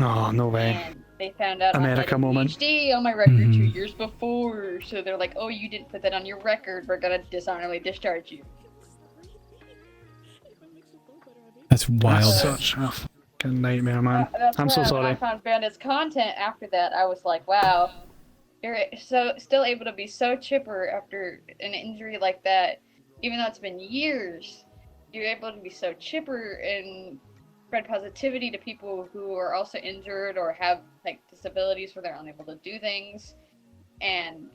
Oh, no way. And they found out America I had a moment. PhD on my record 2 years before, so they're like, oh, you didn't put that on your record, we're gonna dishonorably discharge you. That's wild. That's such a fucking nightmare, man. I'm so sorry. When I found Bandit's content after that, I was like, wow, you're still able to be so chipper after an injury like that, even though it's been years. You're able to be so chipper and spread positivity to people who are also injured or have like disabilities where they're unable to do things. And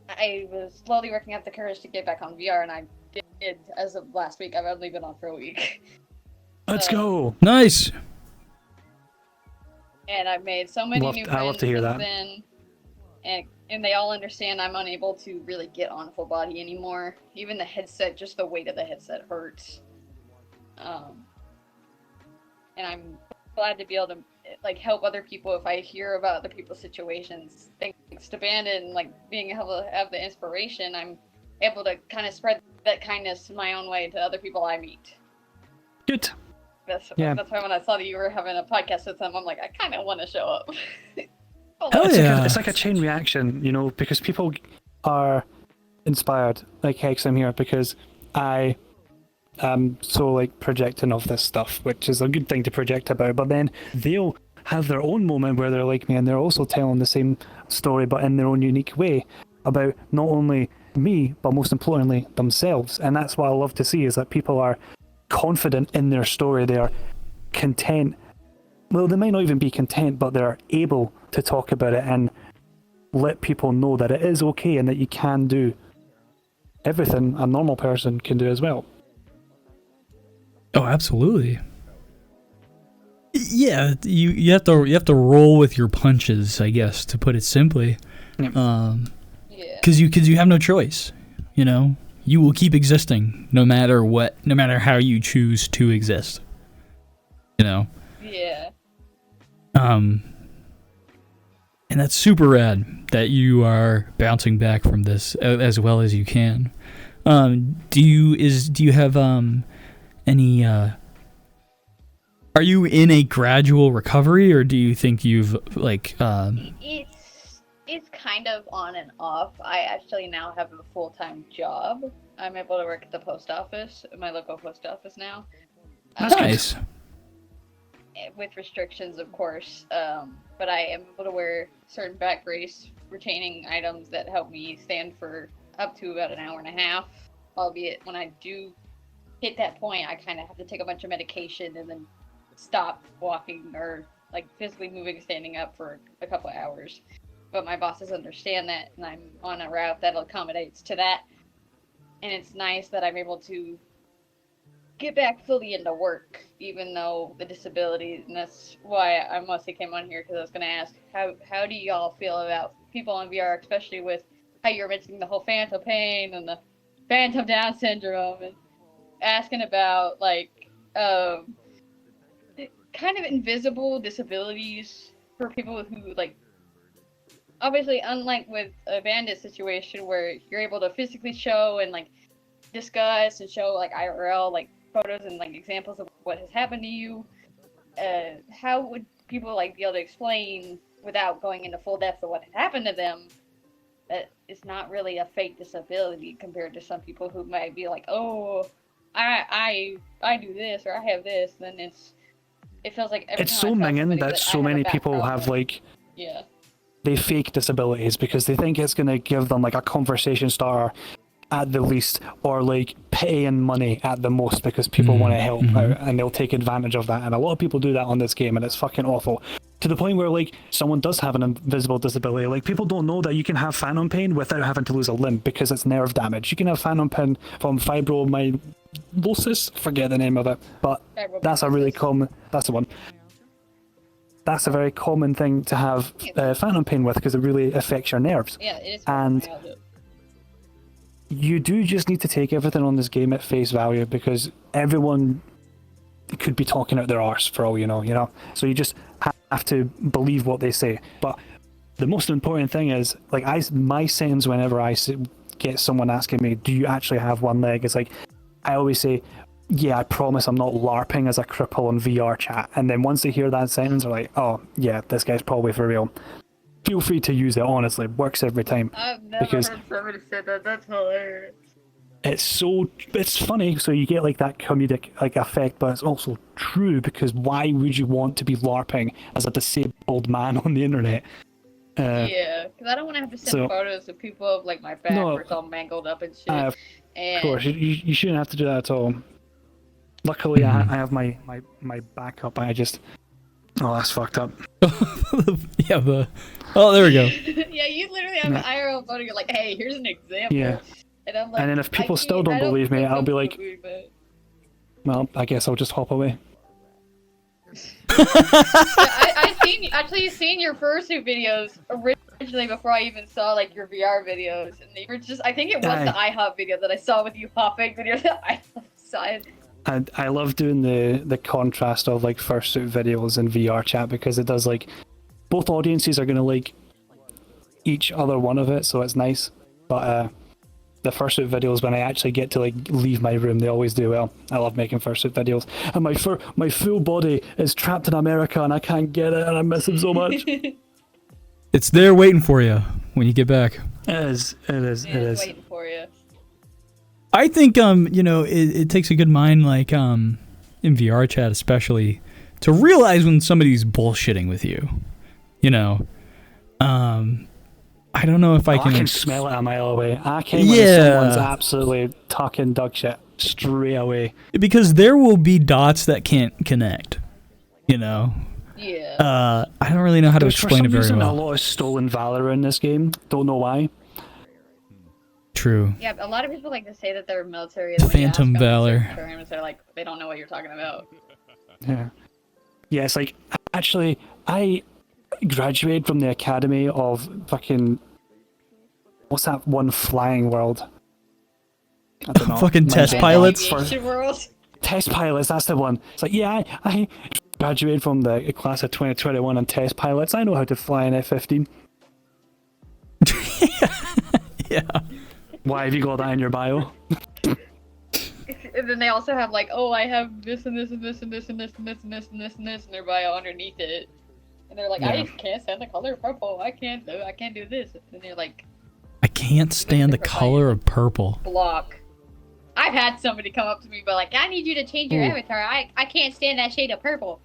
I was slowly working up the courage to get back on VR, and I did as of last week. I've only been on for a week. Let's go. Nice. And I've made so many new friends I love to hear that. then, and they all understand I'm unable to really get on full body anymore. Even the headset, just the weight of the headset hurts. And I'm glad to be able to like help other people if I hear about other people's situations. Thanks to Bandit and like being able to have the inspiration, I'm able to kind of spread that kindness my own way to other people I meet. Good. That's why when I saw that you were having a podcast with them, I'm like, I kind of want to show up. It's like a chain reaction, you know, because people are inspired. Like Hex, I'm here because I am so like projecting of this stuff, which is a good thing to project about. But then they'll have their own moment where they're like me, and they're also telling the same story, but in their own unique way, about not only me, but most importantly themselves. And that's what I love to see, is that people are confident in their story. They are content. Well, they might not even be content, but they're able to talk about it and let people know that it is okay and that you can do everything a normal person can do as well. Oh, absolutely. Yeah, you have to roll with your punches, I guess, to put it simply. Because you have no choice. You know, you will keep existing no matter what, no matter how you choose to exist. You know. Yeah. And that's super rad that you are bouncing back from this as well as you can. Do you have any are you in a gradual recovery, or do you think you've like It's kind of on and off. I actually now have a full-time job. I'm able to work at the post office, my local post office now. That's nice. With restrictions, of course, but I am able to wear certain back brace retaining items that help me stand for up to about an hour and a half. Albeit when I do hit that point, I kind of have to take a bunch of medication and then stop walking or like physically moving, standing up for a couple of hours. But my bosses understand that, and I'm on a route that accommodates to that. And it's nice that I'm able to get back fully into work, even though the disability, and that's why I mostly came on here, because I was going to ask, how do y'all feel about people on VR, especially with how you're mentioning the whole phantom pain and the phantom Down syndrome, and asking about, like, kind of invisible disabilities for people who, like, obviously, unlike with a Bandit situation where you're able to physically show and, like, discuss and show, like, IRL, like, photos and, like, examples of what has happened to you, how would people, like, be able to explain without going into full depth of what had happened to them that it's not really a fake disability compared to some people who might be like, oh, I do this or I have this, and then it feels like every It's time so I tell minging somebody that so many people have, like, yeah. they fake disabilities because they think it's going to give them like a conversation starter at the least, or like paying money at the most because people want to help out, and they'll take advantage of that. And a lot of people do that on this game, and it's fucking awful. To the point where like someone does have an invisible disability. Like, people don't know that you can have phantom pain without having to lose a limb because it's nerve damage. You can have phantom pain from fibromyalgia, forget the name of it, but that's a really common. That's the one. That's a very common thing to have phantom pain with because it really affects your nerves. Yeah, it is. And you do just need to take everything on this game at face value because everyone could be talking out their arse for all you know. So you just have to believe what they say. But the most important thing is, like, my sense whenever I get someone asking me, "Do you actually have one leg?" It's like I always say, yeah, I promise I'm not LARPing as a cripple on VRChat. And then once they hear that sentence, they're like, oh, yeah, this guy's probably for real. Feel free to use it, honestly. It works every time. I've never heard somebody say that. That's hilarious. It's funny, so you get like that comedic like effect, but it's also true because why would you want to be LARPing as a disabled man on the internet? Yeah, because I don't want to have to send photos of people of like my back where it's all mangled up and shit. Of course, you shouldn't have to do that at all. Luckily, I have my backup. Oh, that's fucked up. Yeah, oh, there we go. Yeah, you literally have an IRL photo. You're like, hey, here's an example. Yeah. And I'm like, And then if people still don't believe me, I'll be like, well, I guess I'll just hop away. I've seen your fursuit videos originally before I even saw like your VR videos, and they were just, I think it was the IHOP video that I saw with you hopping video that I saw it. I love doing the contrast of like fursuit videos and VRChat because it does like both audiences are gonna like each other one of it, so it's nice. But the fursuit videos, when I actually get to like leave my room, they always do well. I love making fursuit videos, and my full body is trapped in America and I can't get it, and I miss him so much. It's there waiting for you when you get back. It is waiting for you. I think it takes a good mind, like in VRChat especially, to realize when somebody's bullshitting with you. I don't know if I can smell it a mile away. I can when someone's absolutely talking dog shit straight away. Because there will be dots that can't connect. Yeah. I don't really know how to explain it very well. There's a lot of stolen valor in this game. Don't know why. True. Yeah, a lot of people like to say that they're military. Phantom valor. Terms, they're like, they don't know what you're talking about. Yeah. Yeah, it's like, actually, I graduated from the Academy of fucking, what's that one flying world? I don't know. Fucking test pilots. Test pilots, that's the one. It's like, yeah, I graduated from the class of 2021 on test pilots. I know how to fly an F-15. Yeah. Why have you got that in your bio? And then they also have like, oh, I have this and this and this and this and this and this and this and this and this in their bio underneath it. And they're like, I can't stand the color of purple. I can't do this. And they're like, I can't stand the color of purple. Block. I've had somebody come up to me but like, I need you to change your avatar. I can't stand that shade of purple.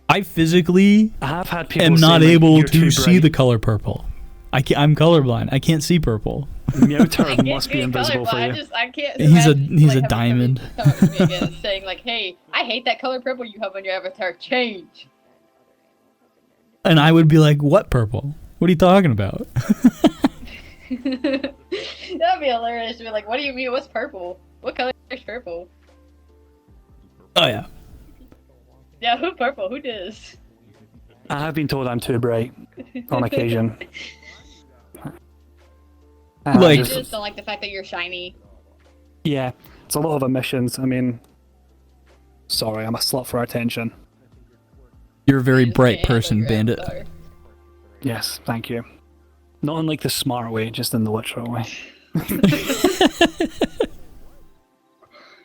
I physically have had people am not able to see the color purple. I'm colorblind. I can't see purple. Meow I turd get must be good invisible color, for but you. I can't. He's a imagine, he's a having diamond. somebody come up to me again and saying like, "Hey, I hate that color purple you have on your avatar. Change." And I would be like, "What purple? What are you talking about?" That'd be hilarious. To be like, "What do you mean? What's purple? What color is purple?" Oh yeah. Yeah, who purple? Who does? I have been told I'm too bright on occasion. Like- I just don't like the fact that you're shiny. Yeah, it's a lot of omissions. I mean, sorry, I'm a slut for attention. You're a very You just bright can't handle person, your Bandit. avatar. Yes, thank you. Not in like the smart way, just in the literal way.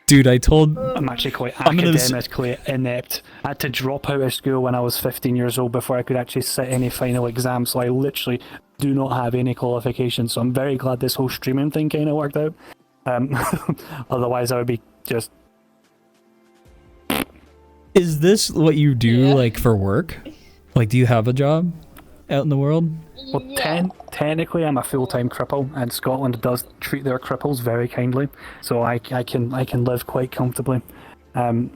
Dude, I told I'm actually quite I'm gonna academically inept. I had to drop out of school when I was 15 years old before I could actually sit any final exam, so I literally do not have any qualifications. So I'm very glad this whole streaming thing kind of worked out. Otherwise, I would be just. Is this what you do Yeah. like for work? Like, do you have a job out in the world? Well, Yeah. technically, I'm a full-time cripple, and Scotland does treat their cripples very kindly, so I can live quite comfortably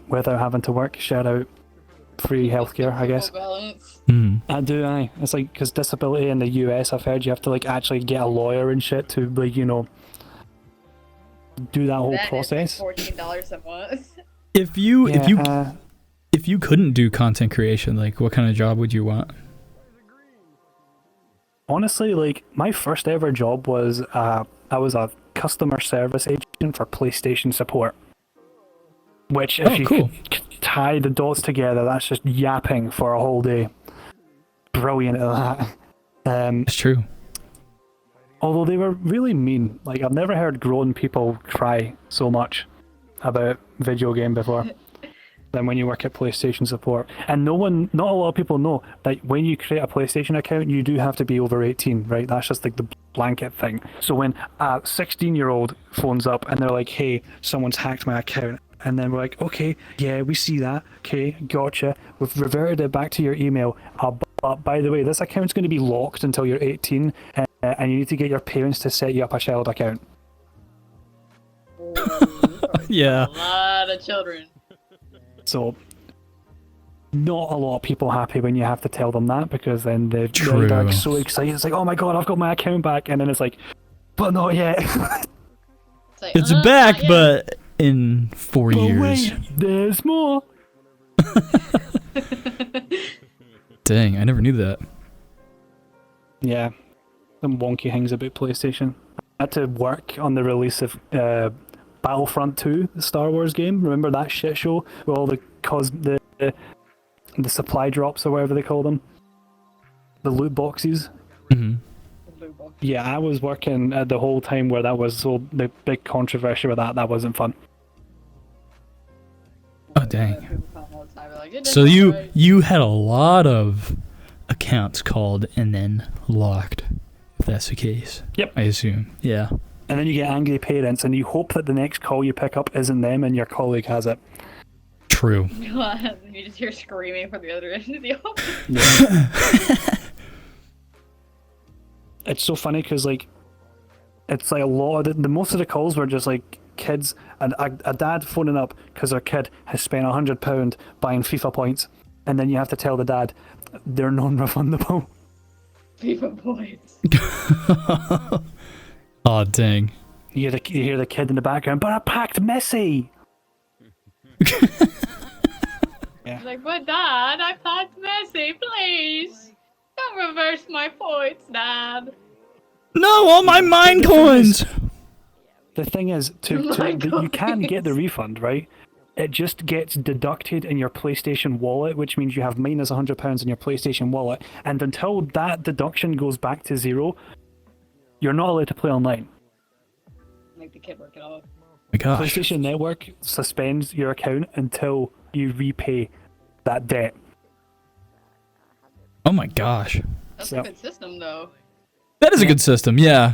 without having to work. Shout out free healthcare, I guess. Balance. I do. It's like because disability in the US, I've heard you have to like actually get a lawyer and shit to like do that whole That is process. $14 a month. If you Yeah, if you couldn't do content creation, like what kind of job would you want? honestly, like my first ever job was I was a customer service agent for PlayStation support. Which, if Oh, you cool. could tie the dots together, that's just yapping for a whole day. Brilliant at that. It's true. Although they were really mean. Like I've never heard grown people cry so much about video game before than when you work at PlayStation support. And not a lot of people know that when you create a PlayStation account, you do have to be over 18, right? That's just like the blanket thing. So when a 16-year-old phones up and they're like, "Hey, someone's hacked my account," and then we're like, "Okay, yeah, we see that. Okay, gotcha. We've reverted it back to your email. But by the way, this account's going to be locked until you're 18, and you need to get your parents to set you up a child account." Yeah. A lot of children. So, not a lot of people happy when you have to tell them that, because then they're True. like so excited. It's like, "Oh my god, I've got my account back," and then it's like, "But not yet." Like, It's not back, yet. but in 4 But years. wait, there's more. Dang, I never knew that. Yeah, some wonky things about PlayStation. I had to work on the release of Battlefront 2, the Star Wars game. Remember that shit show with all the the supply drops or whatever they call them, the loot boxes. hmm Yeah, I was working the whole time where that was so the big controversy with that. That wasn't fun. Oh dang. People come all the time, like, "It So doesn't you work." you had a lot of accounts called and then locked, if that's the case. Yep. I assume. Yeah. And then you get angry parents, and you hope that the next call you pick up isn't them and your colleague has it. True. You just hear screaming from the other end of the office. It's so funny because like it's like a lot of the most of the calls were just like kids and a dad phoning up because their kid has spent £100 buying FIFA points, and then you have to tell the dad they're non-refundable. FIFA points. Oh dang. You hear the kid in the background, "But I packed Messi." He's like, "But Dad, I packed Messi, please. Don't reverse my points, Dad." No, all my mine coins. The thing is, you can get the refund, right? It just gets deducted in your PlayStation wallet, which means you have minus £100 in your PlayStation wallet, and until that deduction goes back to zero, you're not allowed to play online. Make the kid work it off. My gosh. PlayStation Network suspends your account until you repay that debt. Oh my gosh. That's So- a good system, though. That is a good system, yeah.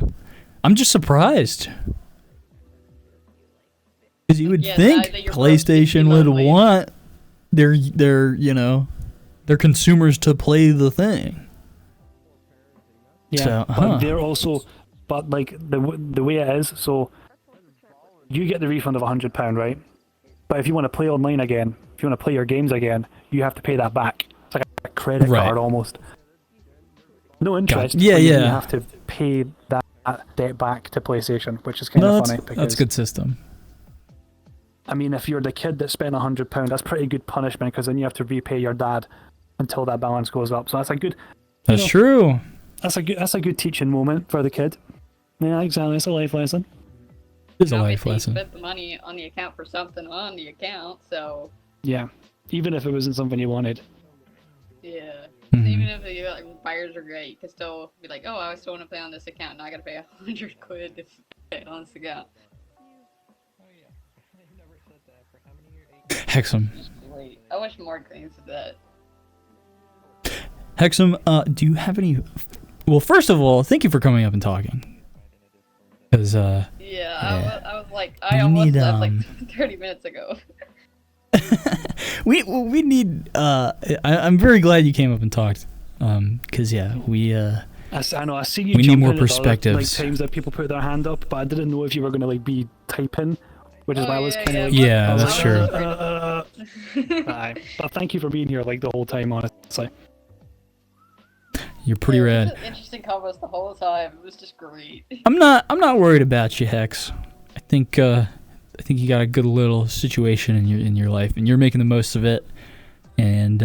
I'm just surprised. Because you would Yeah, think that you're supposed to PlayStation keep would on playing. want their consumers to play the thing. Yeah, So, but they're also, but like the way it is, so you get the refund of £100, right? But if you want to play online again, if you want to play your games again, you have to pay that back. It's like a credit card almost. No interest. Yeah, but yeah. You have to pay that debt back to PlayStation, which is kind of funny. Because, that's a good system. I mean, if you're the kid that spent £100, that's pretty good punishment because then you have to repay your dad until that balance goes up. So that's a good. That's true. That's a good teaching moment for the kid. Yeah, exactly. It's a life lesson. It's a life lesson. You spent the money on the account for something on the account, so. Yeah, even if it wasn't something you wanted. Yeah. Mm-hmm. Even if the buyers are great, you can still be like, oh, I still want to play on this account, now I gotta pay £100 to play on this account. Hexam. Great. I wish more games did that. Hexam, do you have any? Well, first of all, thank you for coming up and talking. Because Yeah. I was like, I almost left like 30 minutes ago. we need. I'm very glad you came up and talked. Because we. I know. I see you. We need more jumping at perspectives. Like times that people put their hand up, but I didn't know if you were gonna like be typing, which is why I was kind of. Yeah, that's true. Aye. But thank you for being here like the whole time, honestly. You're pretty rad. It was interesting combos the whole time. It was just great. I'm not worried about you, Hex. I think you got a good little situation in your life, and you're making the most of it. And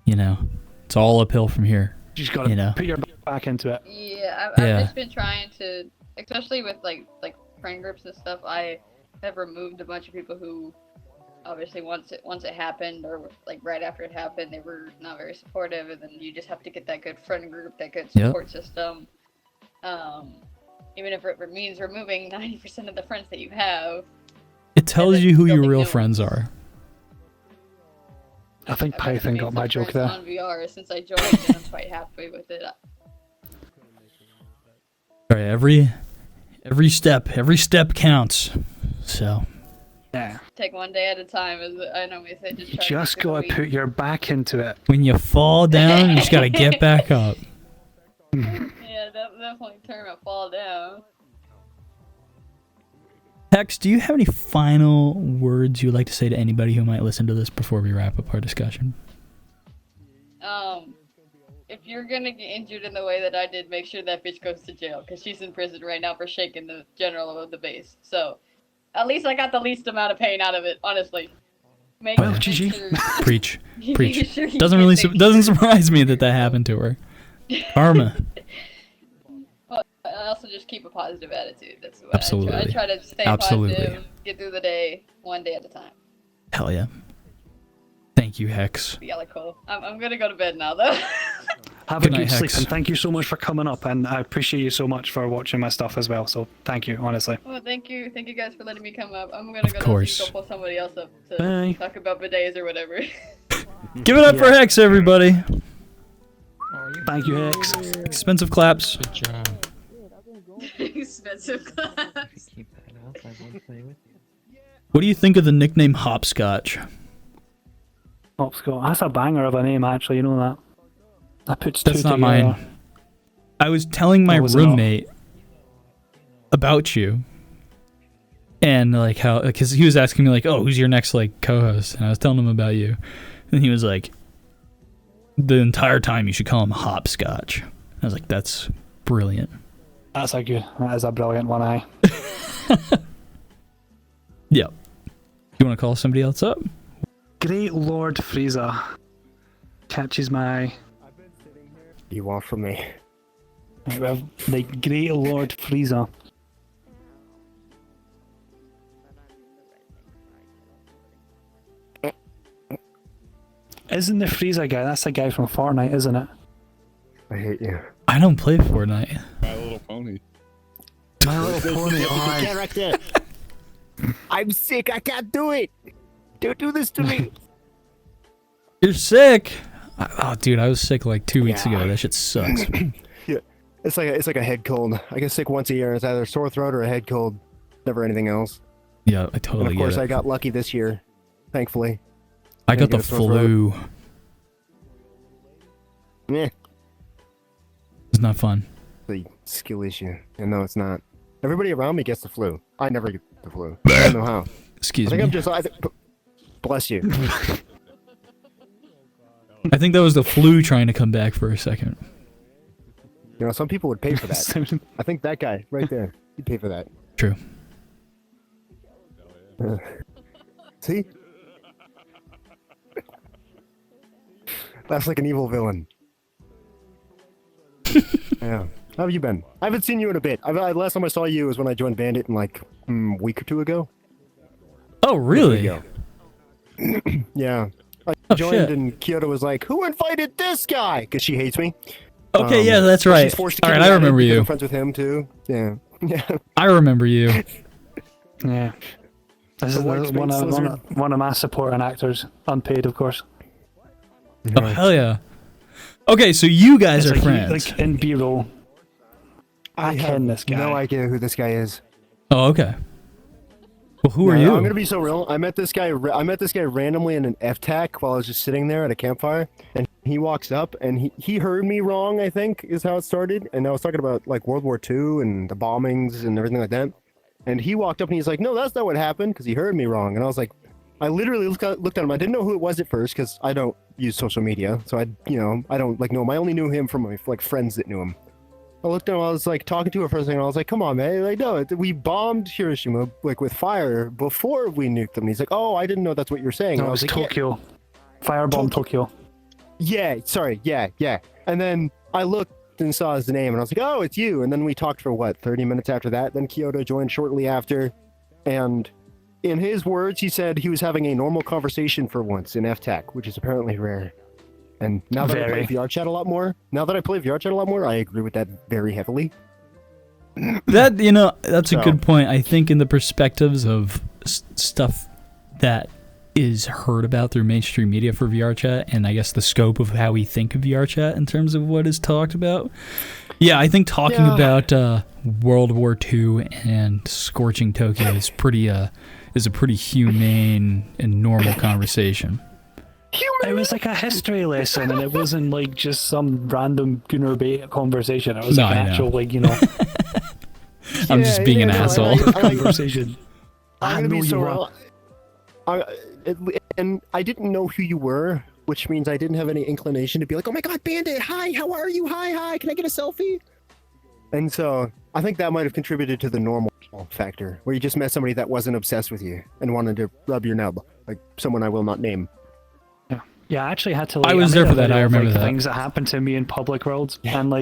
it's all uphill from here. You just gotta put your back into it. Yeah, I've just been trying to, especially with like friend groups and stuff. I have removed a bunch of people who, obviously, once it happened, or like right after it happened, they were not very supportive, and then you just have to get that good friend group, that good support system. Even if it means removing 90% of the friends that you have. It tells you who your real friends are. I think Python got my joke there. On VR since I joined, and I'm quite happy with it. All right, every step counts. So. Yeah. Take one day at a time, as I normally say. Just gotta put your back into it. When you fall down, you just gotta get back up. Yeah, definitely turn and fall down. Hex, do you have any final words you'd like to say to anybody who might listen to this before we wrap up our discussion? If you're gonna get injured in the way that I did, make sure that bitch goes to jail, because she's in prison right now for shaking the general of the base. So, at least I got the least amount of pain out of it, honestly. Well, GG. Preach. Doesn't surprise me that happened to her. Karma. Well, I also just keep a positive attitude. That's what Absolutely. I try to stay positive, get through the day, one day at a time. Hell yeah. Thank you, Hex. Yeah, cool. I'm gonna go to bed now, though. Have a good sleep, and thank you so much for coming up, and I appreciate you so much for watching my stuff as well, so thank you, honestly. Well, thank you guys for letting me come up. I'm gonna go pull somebody else up to talk about bidets or whatever. Give it up for Hex, everybody. Thank you, Hex. Expensive claps. Good job. Expensive claps. What do you think of the nickname Hopscotch? Hopscotch. That's a banger of a name, actually, you know that. That puts That's two not together. mine. I was telling my roommate about you, and like how, because he was asking me like, "Oh, who's your next like co-host?" And I was telling him about you, and he was like, "The entire time you should call him Hopscotch." I was like, "That's brilliant." That is a brilliant one, aye. Yep. You want to call somebody else up? Great Lord Frieza catches my. You want from me? The Great Lord Frieza. Isn't the Frieza guy? That's the guy from Fortnite, isn't it? I hate you. I don't play Fortnite. My Little Pony. My Little Pony. Get right there. I'm sick. I can't do it. Don't do this to me. You're sick. Oh, dude, I was sick like 2 weeks ago. That shit sucks. Yeah, it's like a head cold. I get sick once a year. It's either a sore throat or a head cold. Never anything else. Yeah, I totally and of course, get it. I got lucky this year. Thankfully. I got the flu. Yeah. There's not fun. The skill issue. And no, it's not. Everybody around me gets the flu. I never get the flu. I don't know how. Excuse I think me. I'm just. Bless you. I think that was the flu trying to come back for a second. You know, some people would pay for that. I think that guy right there, he'd pay for that. True. See? That's like an evil villain. Yeah. How have you been? I haven't seen you in a bit. Last time I saw you was when I joined Bandit in like a week or two ago. Oh, really? Yeah. I joined shit. and Kyoto was like, "Who invited this guy?" Because she hates me. Okay, yeah, that's right. She's forced to All keep right, me I at it remember because you. I'm friends with him too. Yeah. Yeah. I remember you. Yeah. This is one of my supporting actors, unpaid, of course. Oh, hell yeah. Okay, so you guys It's are like, friends. like in B-roll. I ken this guy. No idea who this guy is. Oh, okay. Well, who are you? I'm gonna be so real. I met this guy randomly in an FTAC while I was just sitting there at a campfire, and he walks up and he heard me wrong. I think is how it started, and I was talking about like World War II and the bombings and everything like that. And he walked up and he's like, "No, that's not what happened," because he heard me wrong. And I was like, I literally looked at him. I didn't know who it was at first because I don't use social media, so I don't like know him. I only knew him from my like friends that knew him. I looked at him, I was like talking to him for a second, I was like, "Come on, man, like no, we bombed Hiroshima like with fire before we nuked them." And he's like, "Oh, I didn't know that's what you were saying." No, And it I was was like, Tokyo. Firebomb Tokyo. Yeah, sorry, yeah. And then I looked and saw his name, and I was like, "Oh, it's you." And then we talked for what, 30 minutes after that. Then Kyoto joined shortly after, and in his words, he said he was having a normal conversation for once in FTAC, which is apparently rare. And now that I play VRChat a lot more, I agree with that very heavily. That, that's a good point. I think in the perspectives of stuff that is heard about through mainstream media for VRChat, and I guess the scope of how we think of VRChat in terms of what is talked about. Yeah, I think talking about World War II and scorching Tokyo is a pretty humane and normal conversation. It was like a history lesson, and it wasn't like just some random Gunnar bait conversation. It was like an actual, I'm just being an asshole. Conversation. I'm gonna be so and I didn't know who you were, which means I didn't have any inclination to be like, "Oh my God, Bandit! Hi, how are you? Hi, can I get a selfie?" And so I think that might have contributed to the normal factor, where you just met somebody that wasn't obsessed with you and wanted to rub your nub, like someone I will not name. Yeah, I actually had to. I was there for that. I remember that. Things that happened to me in public worlds, and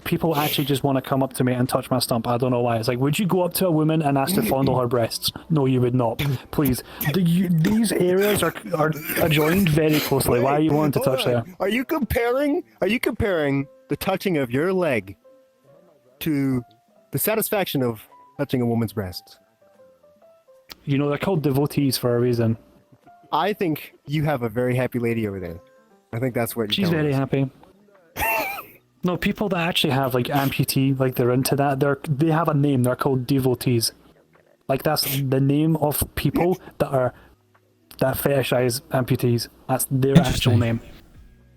people actually just want to come up to me and touch my stump. I don't know why. It's like, would you go up to a woman and ask to fondle her breasts? No, you would not. Please, these areas are adjoined very closely. Why are you wanting to touch there? Are you comparing the touching of your leg to the satisfaction of touching a woman's breasts? They're called devotees for a reason. I think you have a very happy lady over there. I think that's what she's very happy. No, people that actually have like amputee, like they're into that. They have a name. They're called devotees. Like that's the name of people that fetishize amputees. That's their actual name.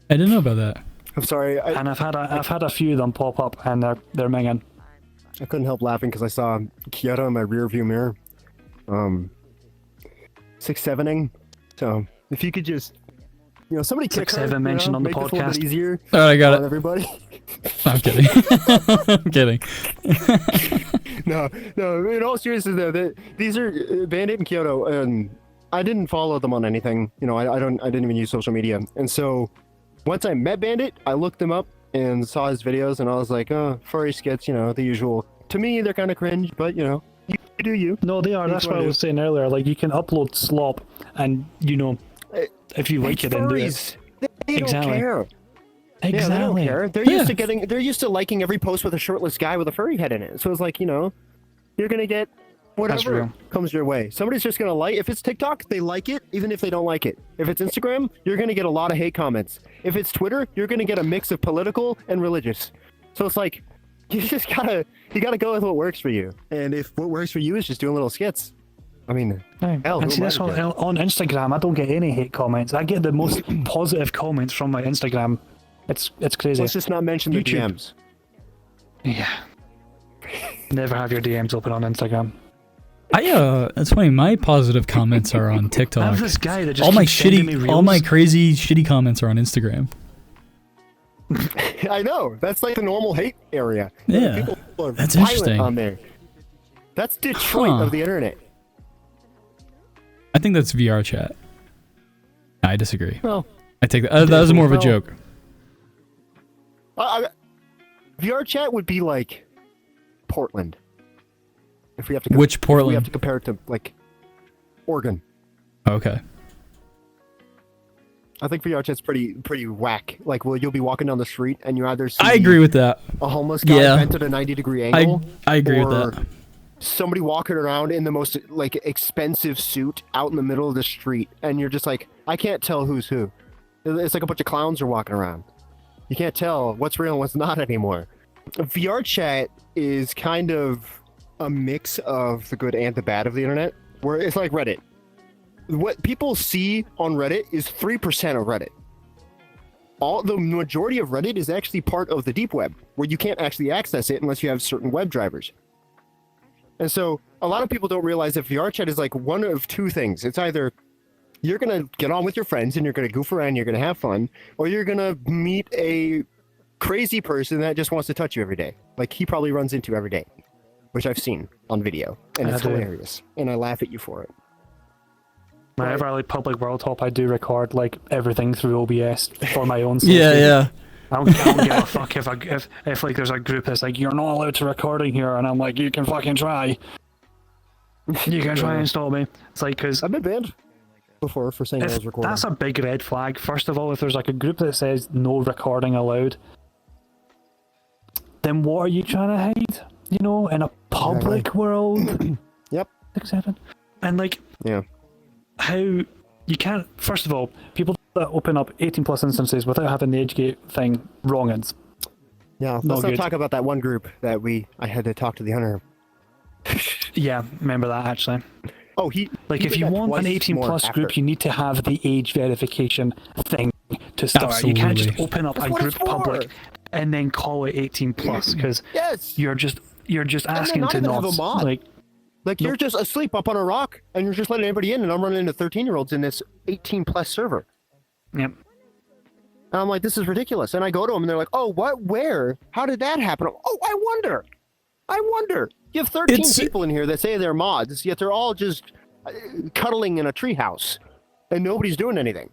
I didn't know about that. I'm sorry. And I've had a few of them pop up, and they're minging. I couldn't help laughing because I saw Kyoto in my rear view mirror. 6-7ing. So if you could just, somebody kick her, 6-7 mentioned on the make this a little podcast. bit easier. All right, I got it. Everybody. I'm kidding. I'm kidding. No. In all seriousness, though, these are Bandit and Kyoto, and I didn't follow them on anything. I didn't even use social media. And so once I met Bandit, I looked him up and saw his videos, and I was like, "Oh, furry skits, the usual." To me, they're kind of cringe, but you do you. No, they are. That's what I was saying earlier. Like, you can upload slop, and if you like it, then do it. They don't care. Exactly. Yeah, they don't care. They're used to liking every post with a shirtless guy with a furry head in it. So it's like, you're gonna get whatever comes your way. Somebody's just gonna like. If it's TikTok, they like it, even if they don't like it. If it's Instagram, you're gonna get a lot of hate comments. If it's Twitter, you're gonna get a mix of political and religious. So it's like, you gotta go with what works for you. And if what works for you is just doing little skits, I mean, hell, and see, that's on Instagram. I don't get any hate comments. I get the most positive comments from my Instagram. It's crazy. Let's just not mention the DMs. Yeah. Never have your DMs open on Instagram. It's funny. My positive comments are on TikTok. I have this guy that just all my keeps sending me all my reels. crazy shitty comments are on Instagram. I know. That's like the normal hate area. Yeah, People are that's violent interesting. on there. That's Detroit Huh. of the internet. I think that's VRChat. I disagree. Well, I take that. That was more of a well, joke. VRChat would be like Portland. If we have to Which If we Portland? have to compare it to like Oregon. Okay. I think VRChat's pretty whack. Like, well, you'll be walking down the street and you either see I agree with that. a homeless guy Yeah. bent at a 90-degree angle. I agree with or that. somebody walking around in the most like expensive suit out in the middle of the street, and you're just like, I can't tell who's who. It's like a bunch of clowns are walking around. You can't tell what's real and what's not anymore. VRChat is kind of a mix of the good and the bad of the internet, where it's like Reddit. What people see on Reddit is 3% of Reddit. The majority of Reddit is actually part of the deep web, where you can't actually access it unless you have certain web drivers. And so a lot of people don't realize that VRChat is like one of two things. It's either you're going to get on with your friends and you're going to goof around, you're going to have fun, or you're going to meet a crazy person that just wants to touch you every day. Like he probably runs into every day, which I've seen on video. And it's hilarious. And I laugh at you for it. Whenever I like public world top, I do record like everything through OBS for my own safety. Yeah. I don't give a fuck if like there's a group that's like, you're not allowed to record in here, and I'm like, you can fucking try. You can try and stop me. It's like, because I've been banned before for saying I was recording. that's a big red flag. First of all, if there's like a group that says no recording allowed, then what are you trying to hide? You know, in a public world? Yep. And like, yeah. How you can't, first of all, people that open up 18 plus instances without having the age gate thing, wrongins. Yeah, let's not talk about that one group that I had to talk to the hunter. Yeah, remember that actually. Oh, like he if did you that want an twice 18 more plus after. group, you need to have the age verification thing to start. You can't just Absolutely. open up That's a what group it's for. public and then call it 18 plus because Yes. you're just asking not to even have not a mod. Like you're just asleep up on a rock and you're just letting everybody in, and I'm running into 13-year-olds in this 18 plus server. Yep. And I'm like, this is ridiculous. And I go to them and they're like, oh, what? Where? How did that happen? Oh, I wonder. You have 13 people in here that say they're mods, yet they're all just cuddling in a treehouse and nobody's doing anything.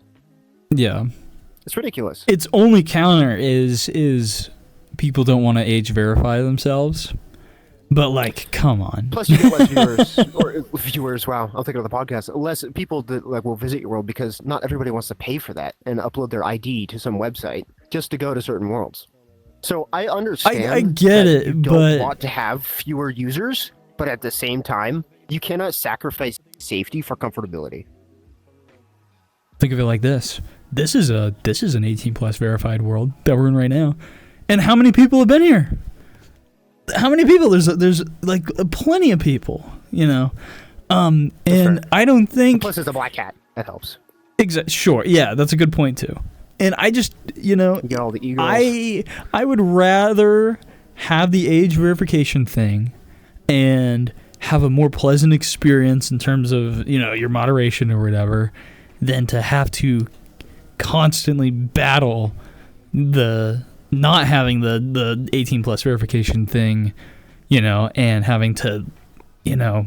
Yeah. It's ridiculous. Its only counter is people don't want to age verify themselves. But like, come on. Plus, you get less viewers. Wow, I'm thinking of the podcast. Less people that like will visit your world because not everybody wants to pay for that and upload their ID to some website just to go to certain worlds. So I understand. I get that it, you don't but want to have fewer users, but at the same time, you cannot sacrifice safety for comfortability. think of it like this. This is an 18 plus verified world that we're in right now. And how many people have been here? How many people? There's like plenty of people, you know. And I don't think. Plus, it's a black cat. That helps. Sure. Yeah, that's a good point too. And I just, you know, you get all the eagles. I would rather have the age verification thing and have a more pleasant experience in terms of, you know, your moderation or whatever than to have to constantly battle the not having the 18 plus verification thing, you know, and having to, you know,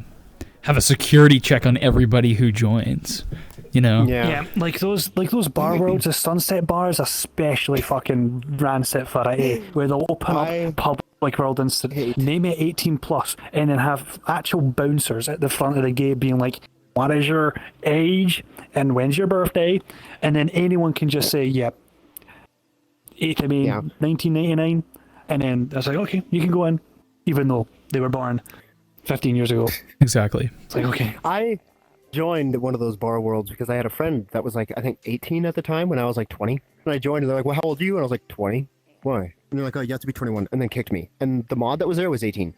have a security check on everybody who joins, you know. Yeah, like those bar worlds, the Sunset Bar is especially fucking rancid for it, eh? Where they'll open up public world and name it 18 plus, and then have actual bouncers at the front of the gate being like, "What is your age and when's your birthday?" And then anyone can just say, "Yep, 8th of May, 1999," and then I was like, "Okay, you can go in," even though they were born 15 years ago. Exactly. It's like, okay. I joined one of those bar worlds because I had a friend that was like, I think 18 at the time when I was like 20. And I joined and they're like, well, how old are you? And I was like, 20. Why? And they're like, oh, you have to be 21. And then kicked me. And the mod that was there was 18.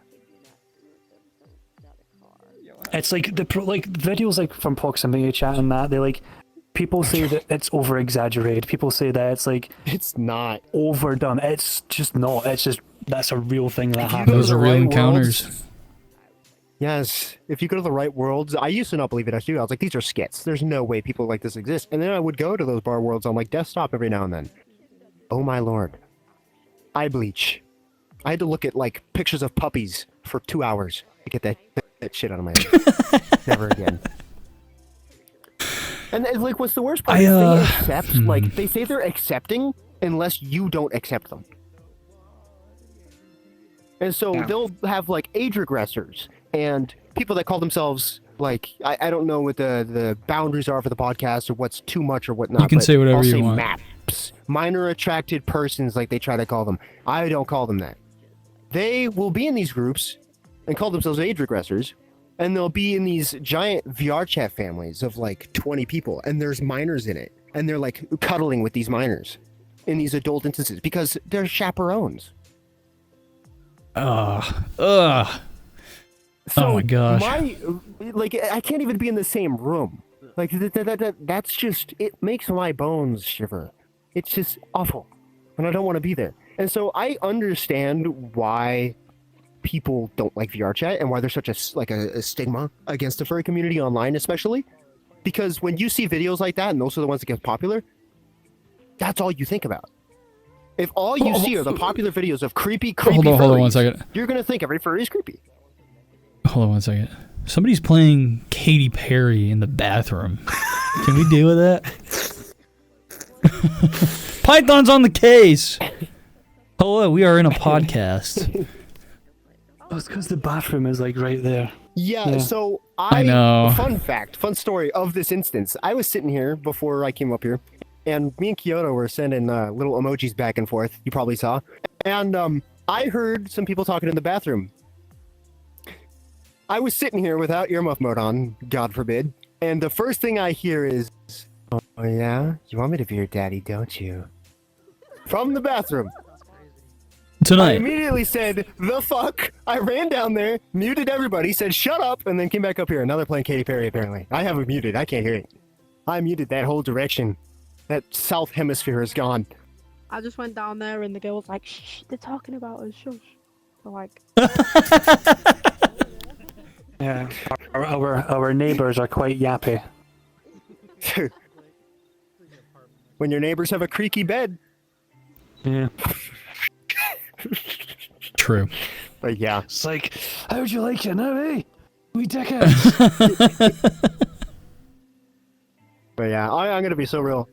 It's like videos like from proximity chat and that, they like, people say that it's over exaggerated. People say that it's like, it's not overdone. It's just not. It's just That's a real thing that If you happens. go to Those the are real right encounters. worlds- Yes, if you go to the right worlds, I used to not believe it actually. I was like, these are skits. There's no way people like this exist. And then I would go to those bar worlds on like desktop every now and then. Oh my lord. Eye bleach. I had to look at like pictures of puppies for 2 hours to get that shit out of my head. Never again. And like, what's the worst part? Is they accept, like, they say they're accepting unless you don't accept them. And so they'll have like age regressors and people that call themselves like, I don't know what the boundaries are for the podcast or what's too much or whatnot. You can but say whatever I'll you say want. MAPs, minor attracted persons, like they try to call them. I don't call them that. They will be in these groups and call themselves age regressors, and they'll be in these giant VRChat families of like 20 people, and there's minors in it, and they're like cuddling with these minors in these adult instances because they're chaperones. So Oh my gosh. I can't even be in the same room. Like that's just, it makes my bones shiver. It's just awful, and I don't want to be there. And so I understand why people don't like VRChat and why there's such a stigma against the furry community online, especially because when you see videos like that and those are the ones that get popular, that's all you think about. If all you see are the popular videos of creepy Hold on furries, 1 second. you're gonna think every furry is creepy. Hold on 1 second. Somebody's playing Katy Perry in the bathroom. Can we deal with that? Python's on the case. Hello, we are in a podcast. Oh, it's because the bathroom is like right there. Yeah, so I know. Fun story of this instance. I was sitting here before I came up here, and me and Kyoto were sending little emojis back and forth. You probably saw. And I heard some people talking in the bathroom. I was sitting here without earmuff mode on, God forbid, and the first thing I hear is, "Oh yeah? You want me to be your daddy, don't you?" From the bathroom. I Tonight. immediately said, "The fuck?" I ran down there, muted everybody, said, "Shut up," and then came back up here. Now they're playing Katy Perry, apparently. I have it muted. I can't hear it. I muted that whole direction. That south hemisphere is gone. I just went down there and the girl was like, "Shh, they're talking about us, shush." So like, Yeah, our neighbors are quite yappy. When your neighbors have a creaky bed. Yeah. True. But yeah. It's like, how'd you like it now, eh? We dickheads. But yeah, I'm gonna be so real.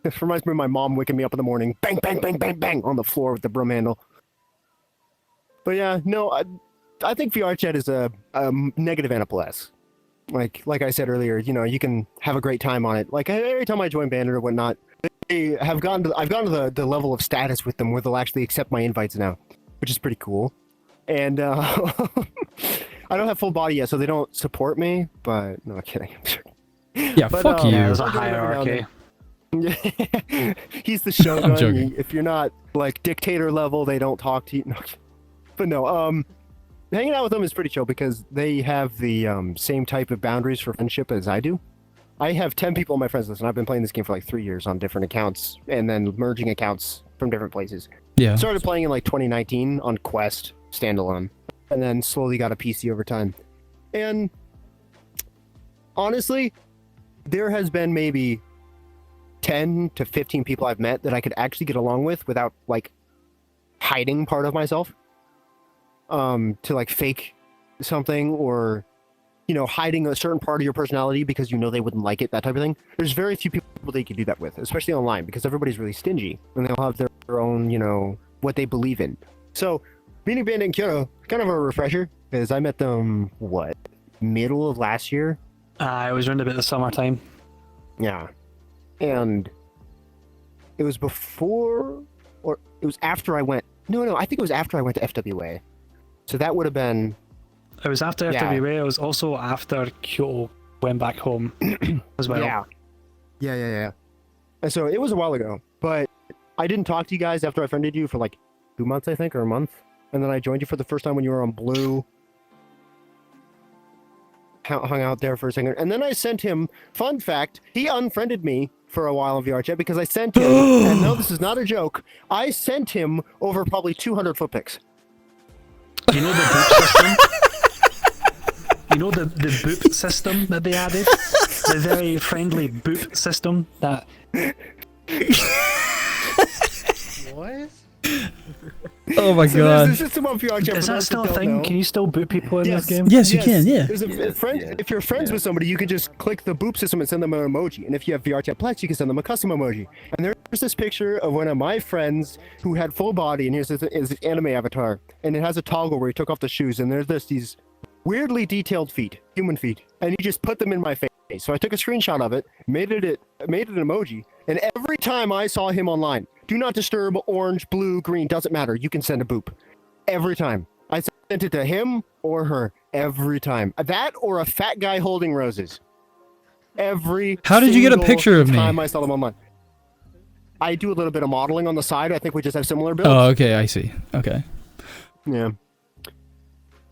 This reminds me of my mom waking me up in the morning, bang, bang, bang, bang, bang, on the floor with the broom handle. But yeah, no, I think VRChat is a negative and a plus. Like I said earlier, you know, you can have a great time on it. Like every time I join Bandit or whatnot, I've gotten to the level of status with them where they'll actually accept my invites now, which is pretty cool. And I don't have full body yet, so they don't support me. But no, kidding. Yeah, but, fuck you. There's a hierarchy. He's the shogun. I'm joking. If you're not like dictator level, they don't talk to you. No. But no, hanging out with them is pretty chill because they have the same type of boundaries for friendship as I do. I have 10 people on my friends list, and I've been playing this game for like 3 years on different accounts, and then merging accounts from different places. Yeah. Started playing in like 2019 on Quest standalone, and then slowly got a PC over time. And honestly, there has been maybe 10 to 15 people I've met that I could actually get along with without like hiding part of myself. To like fake something or, you know, hiding a certain part of your personality because you know they wouldn't like it, that type of thing. There's very few people that you can do that with, especially online, because everybody's really stingy and they'll have their own, you know, what they believe in. So meeting Bandit and Kyoto, kind of a refresher, because I met them, middle of last year? It was around about the summertime. Yeah. And it was before, or it was after I went, no, I think it was after I went to FWA. So that would have been... It was after FWA. It was also after Kyoto went back home as well. Yeah. And so it was a while ago, but I didn't talk to you guys after I friended you for like 2 months, I think, or a month. And then I joined you for the first time when you were on Blue. Hung out there for a second. And then I sent him, fun fact, he unfriended me for a while on VRChat because I sent him, and no, this is not a joke, I sent him over probably 200 foot pics. You know the boop system? You know the boop system that they added? The very friendly boop system that... What? Oh my So god. there's a system on VRChat. Is that still a thing? Can you still boop people in this game? Yes, you can, yeah. There's if you're friends with somebody, you can just click the boop system and send them an emoji. And if you have VRChat Plex, you can send them a custom emoji. And there's this picture of one of my friends who had full body, and here's his anime avatar. And it has a toggle where he took off the shoes, and there's these weirdly detailed feet, human feet. And he just put them in my face. So I took a screenshot of it, made it an emoji, and every time I saw him online, do not disturb, orange, blue, green, doesn't matter. You can send a boop. Every time. I sent it to him or her. Every time. That or a fat guy holding roses. How did you get a picture of me? Time I saw them online. I do a little bit of modeling on the side. I think we just have similar builds. Oh, okay, I see. Okay. Yeah.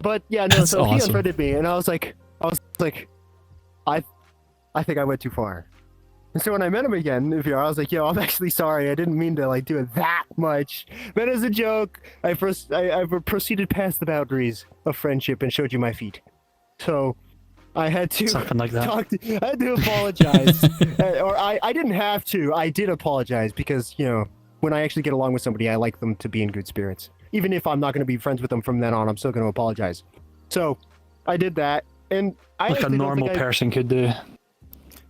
But yeah, no, That's so he awesome. unfriended me, and I was like, I think I went too far. And so when I met him again, I was like, yo, I'm actually sorry. I didn't mean to like do it that much. But as a joke, I proceeded past the boundaries of friendship and showed you my feet. So I had to Something like that. I had to apologize. Or I didn't have to. I did apologize because, you know, when I actually get along with somebody, I like them to be in good spirits. Even if I'm not going to be friends with them from then on, I'm still going to apologize. So I did that. And I Like a normal person could do.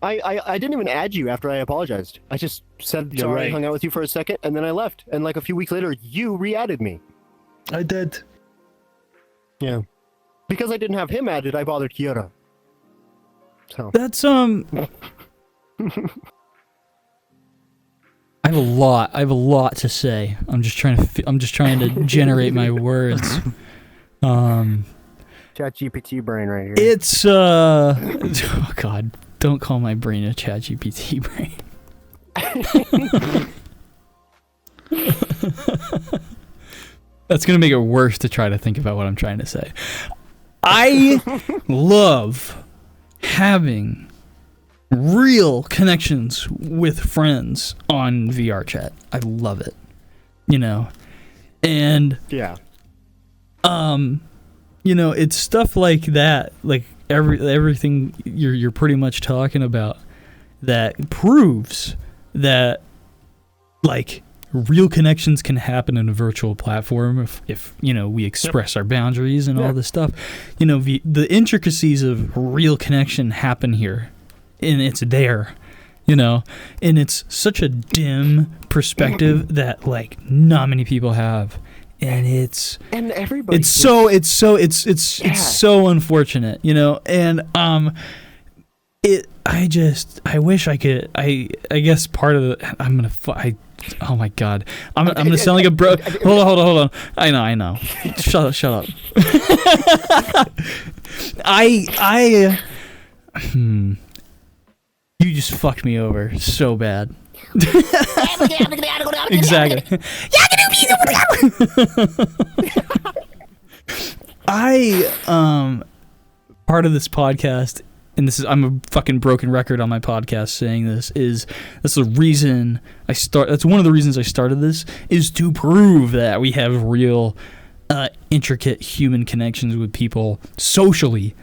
I didn't even add you after I apologized. I just said You're sorry, right. hung out with you for a second, and then I left. And like a few weeks later, you re-added me. I did. Yeah. Because I didn't have him added, I bothered Kyoto. So. That's I have a lot to say. I'm just trying to generate my words. ChatGPT brain right here. It's oh god, don't call my brain a ChatGPT brain. That's gonna make it worse to try to think about what I'm trying to say. I love having real connections with friends on VRChat. I love it. You know. And yeah. You know, it's stuff like that, like everything you're pretty much talking about that proves that like real connections can happen in a virtual platform if you know, we express our boundaries and all this stuff. You know, the intricacies of real connection happen here, and it's there, you know, and it's such a dim perspective that like not many people have. And everybody it's so unfortunate, you know, and I wish I could. I guess part of the oh my god, I'm gonna sound like a bro. Hold on. I know. Shut up. You just fucked me over so bad. Exactly. Part of this podcast, and I'm a fucking broken record on my podcast saying this, that's the reason that's one of the reasons I started this, is to prove that we have real intricate human connections with people socially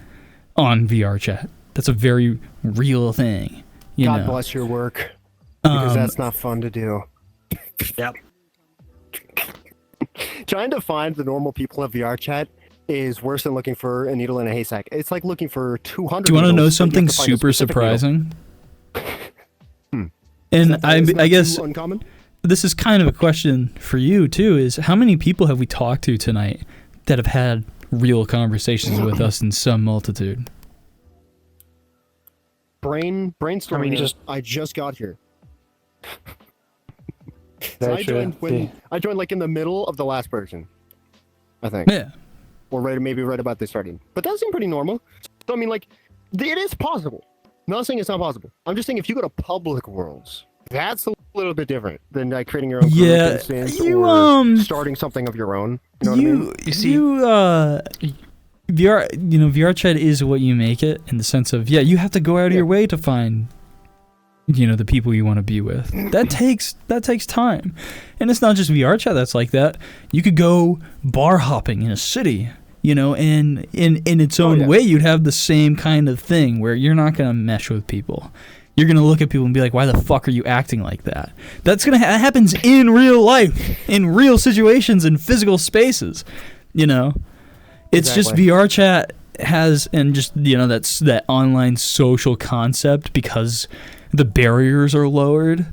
on VRChat. That's a very real thing. God bless your work. Because that's not fun to do. Yep. Trying to find the normal people of VRChat is worse than looking for a needle in a haystack. It's like looking for 200 Do you want to know needles, but you something have to find a super specific surprising? needle. And I guess too uncommon? this is kind of a question for you too, is how many people have we talked to tonight that have had real conversations with us in some multitude? Brainstorming. I just got here. So I joined like in the middle of the last person, I think. Yeah. Or maybe right about this starting. But that seemed pretty normal. So I mean, like, it is possible. I'm not saying it's not possible. I'm just saying if you go to public worlds, that's a little bit different than like creating your own group instance or starting something of your own. You know what I mean? You see, VRChat is what you make it, in the sense of, you have to go out of your way to find, the people you want to be with. That takes time. And it's not just VRChat that's like that. You could go bar hopping in a city, and in its own way you'd have the same kind of thing where you're not going to mesh with people. You're going to look at people and be like, why the fuck are you acting like that? That happens in real life, in real situations, in physical spaces, It's just VRChat has, and just, that's that online social concept, because the barriers are lowered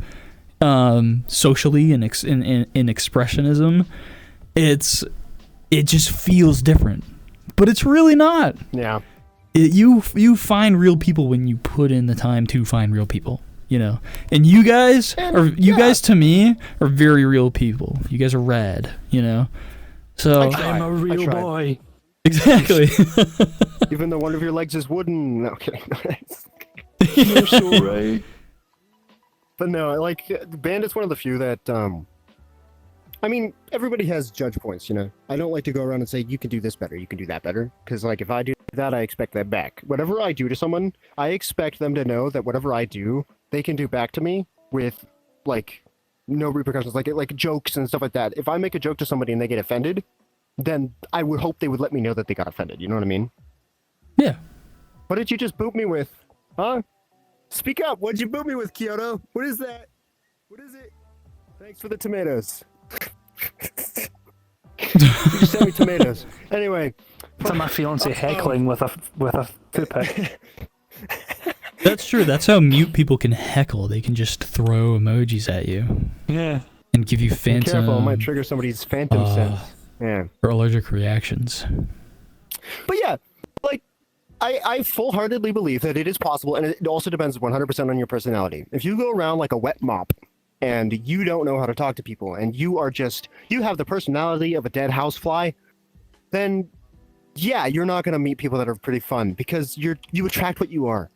socially and in expressionism. It just feels different, but it's really not. Yeah. You find real people when you put in the time to find real people, And you guys guys to me are very real people. You guys are rad, So I'm a real boy. Exactly. Even though one of your legs is wooden. No, kidding. You're so right. But no, Bandit's one of the few that, everybody has judge points, I don't like to go around and say, you can do this better, you can do that better. Because, if I do that, I expect that back. Whatever I do to someone, I expect them to know that whatever I do, they can do back to me with, no repercussions, like jokes and stuff like that. If I make a joke to somebody and they get offended, then I would hope they would let me know that they got offended. You know what I mean? Yeah. What did you just boot me with? Huh? Speak up. What'd you boot me with, Kyoto? What is that? What is it? Thanks for the tomatoes. You just sent me tomatoes. Anyway. To my fiancé heckling with a toothpick. That's true. That's how mute people can heckle. They can just throw emojis at you. Yeah. And give you phantom. Be careful, it might trigger somebody's phantom sense. Yeah. Or allergic reactions. But yeah, I full-heartedly believe that it is possible, and it also depends 100% on your personality. If you go around like a wet mop, and you don't know how to talk to people, and you have the personality of a dead housefly, then yeah, you're not going to meet people that are pretty fun, because you attract what you are.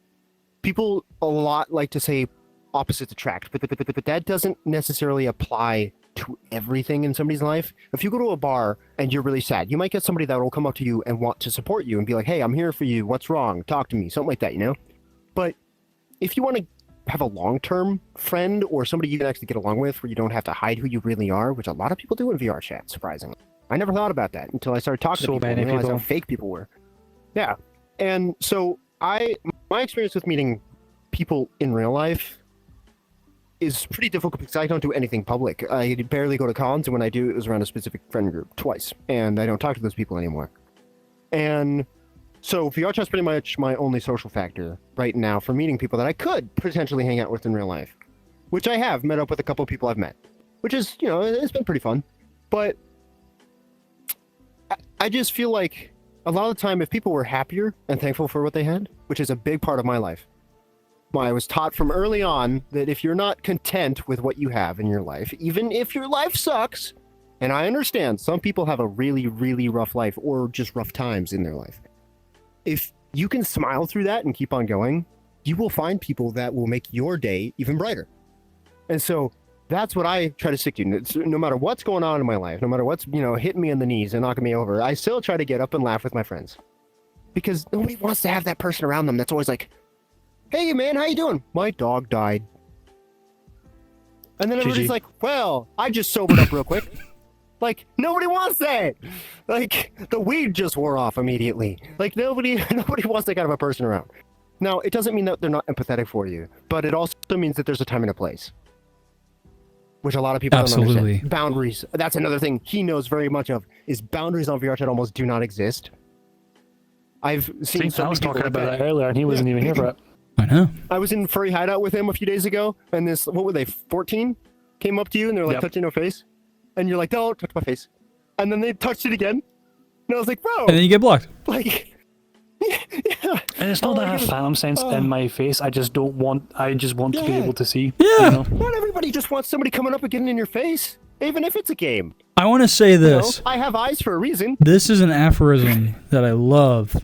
People a lot like to say opposites attract, but that doesn't necessarily apply to everything in somebody's life. If you go to a bar and you're really sad, you might get somebody that will come up to you and want to support you and be like, hey, I'm here for you. What's wrong? Talk to me. Something like that, But if you want to have a long-term friend or somebody you can actually get along with where you don't have to hide who you really are, which a lot of people do in VRChat, surprisingly. I never thought about that until I started talking to people and realized how fake people were. Yeah. And so my experience with meeting people in real life is pretty difficult because I don't do anything public. I barely go to cons, and when I do, it was around a specific friend group twice, and I don't talk to those people anymore. And so VRChat's pretty much my only social factor right now for meeting people that I could potentially hang out with in real life, which I have met up with a couple of people I've met, which is, it's been pretty fun. But I just feel like a lot of the time, if people were happier and thankful for what they had, which is a big part of my life, I was taught from early on that if you're not content with what you have in your life, even if your life sucks, and I understand some people have a really, really rough life or just rough times in their life. If you can smile through that and keep on going, you will find people that will make your day even brighter. And so that's what I try to stick to. No matter what's going on in my life, no matter what's, hitting me in the knees and knocking me over, I still try to get up and laugh with my friends. Because nobody wants to have that person around them that's always like, hey man, how you doing? My dog died. And then everybody's like, well, I just sobered up real quick. Nobody wants that. The weed just wore off immediately. Nobody wants that kind of a person around. Now, it doesn't mean that they're not empathetic for you, but it also means that there's a time and a place. Which a lot of people don't understand. Boundaries. That's another thing he knows very much of, is boundaries on VRChat almost do not exist. I've seen I was talking about that earlier, and he wasn't even here for it. I know. I was in Furry Hideout with him a few days ago, and this, what were they, 14? Came up to you, and they're touching their face. And you're like, don't touch my face. And then they touched it again. And I was like, bro. And then you get blocked. Yeah. And it's not that I have phantom sense in my face. I just want to be able to see. Yeah. Not everybody just wants somebody coming up and getting in your face, even if it's a game. I want to say this. I have eyes for a reason. This is an aphorism that I love.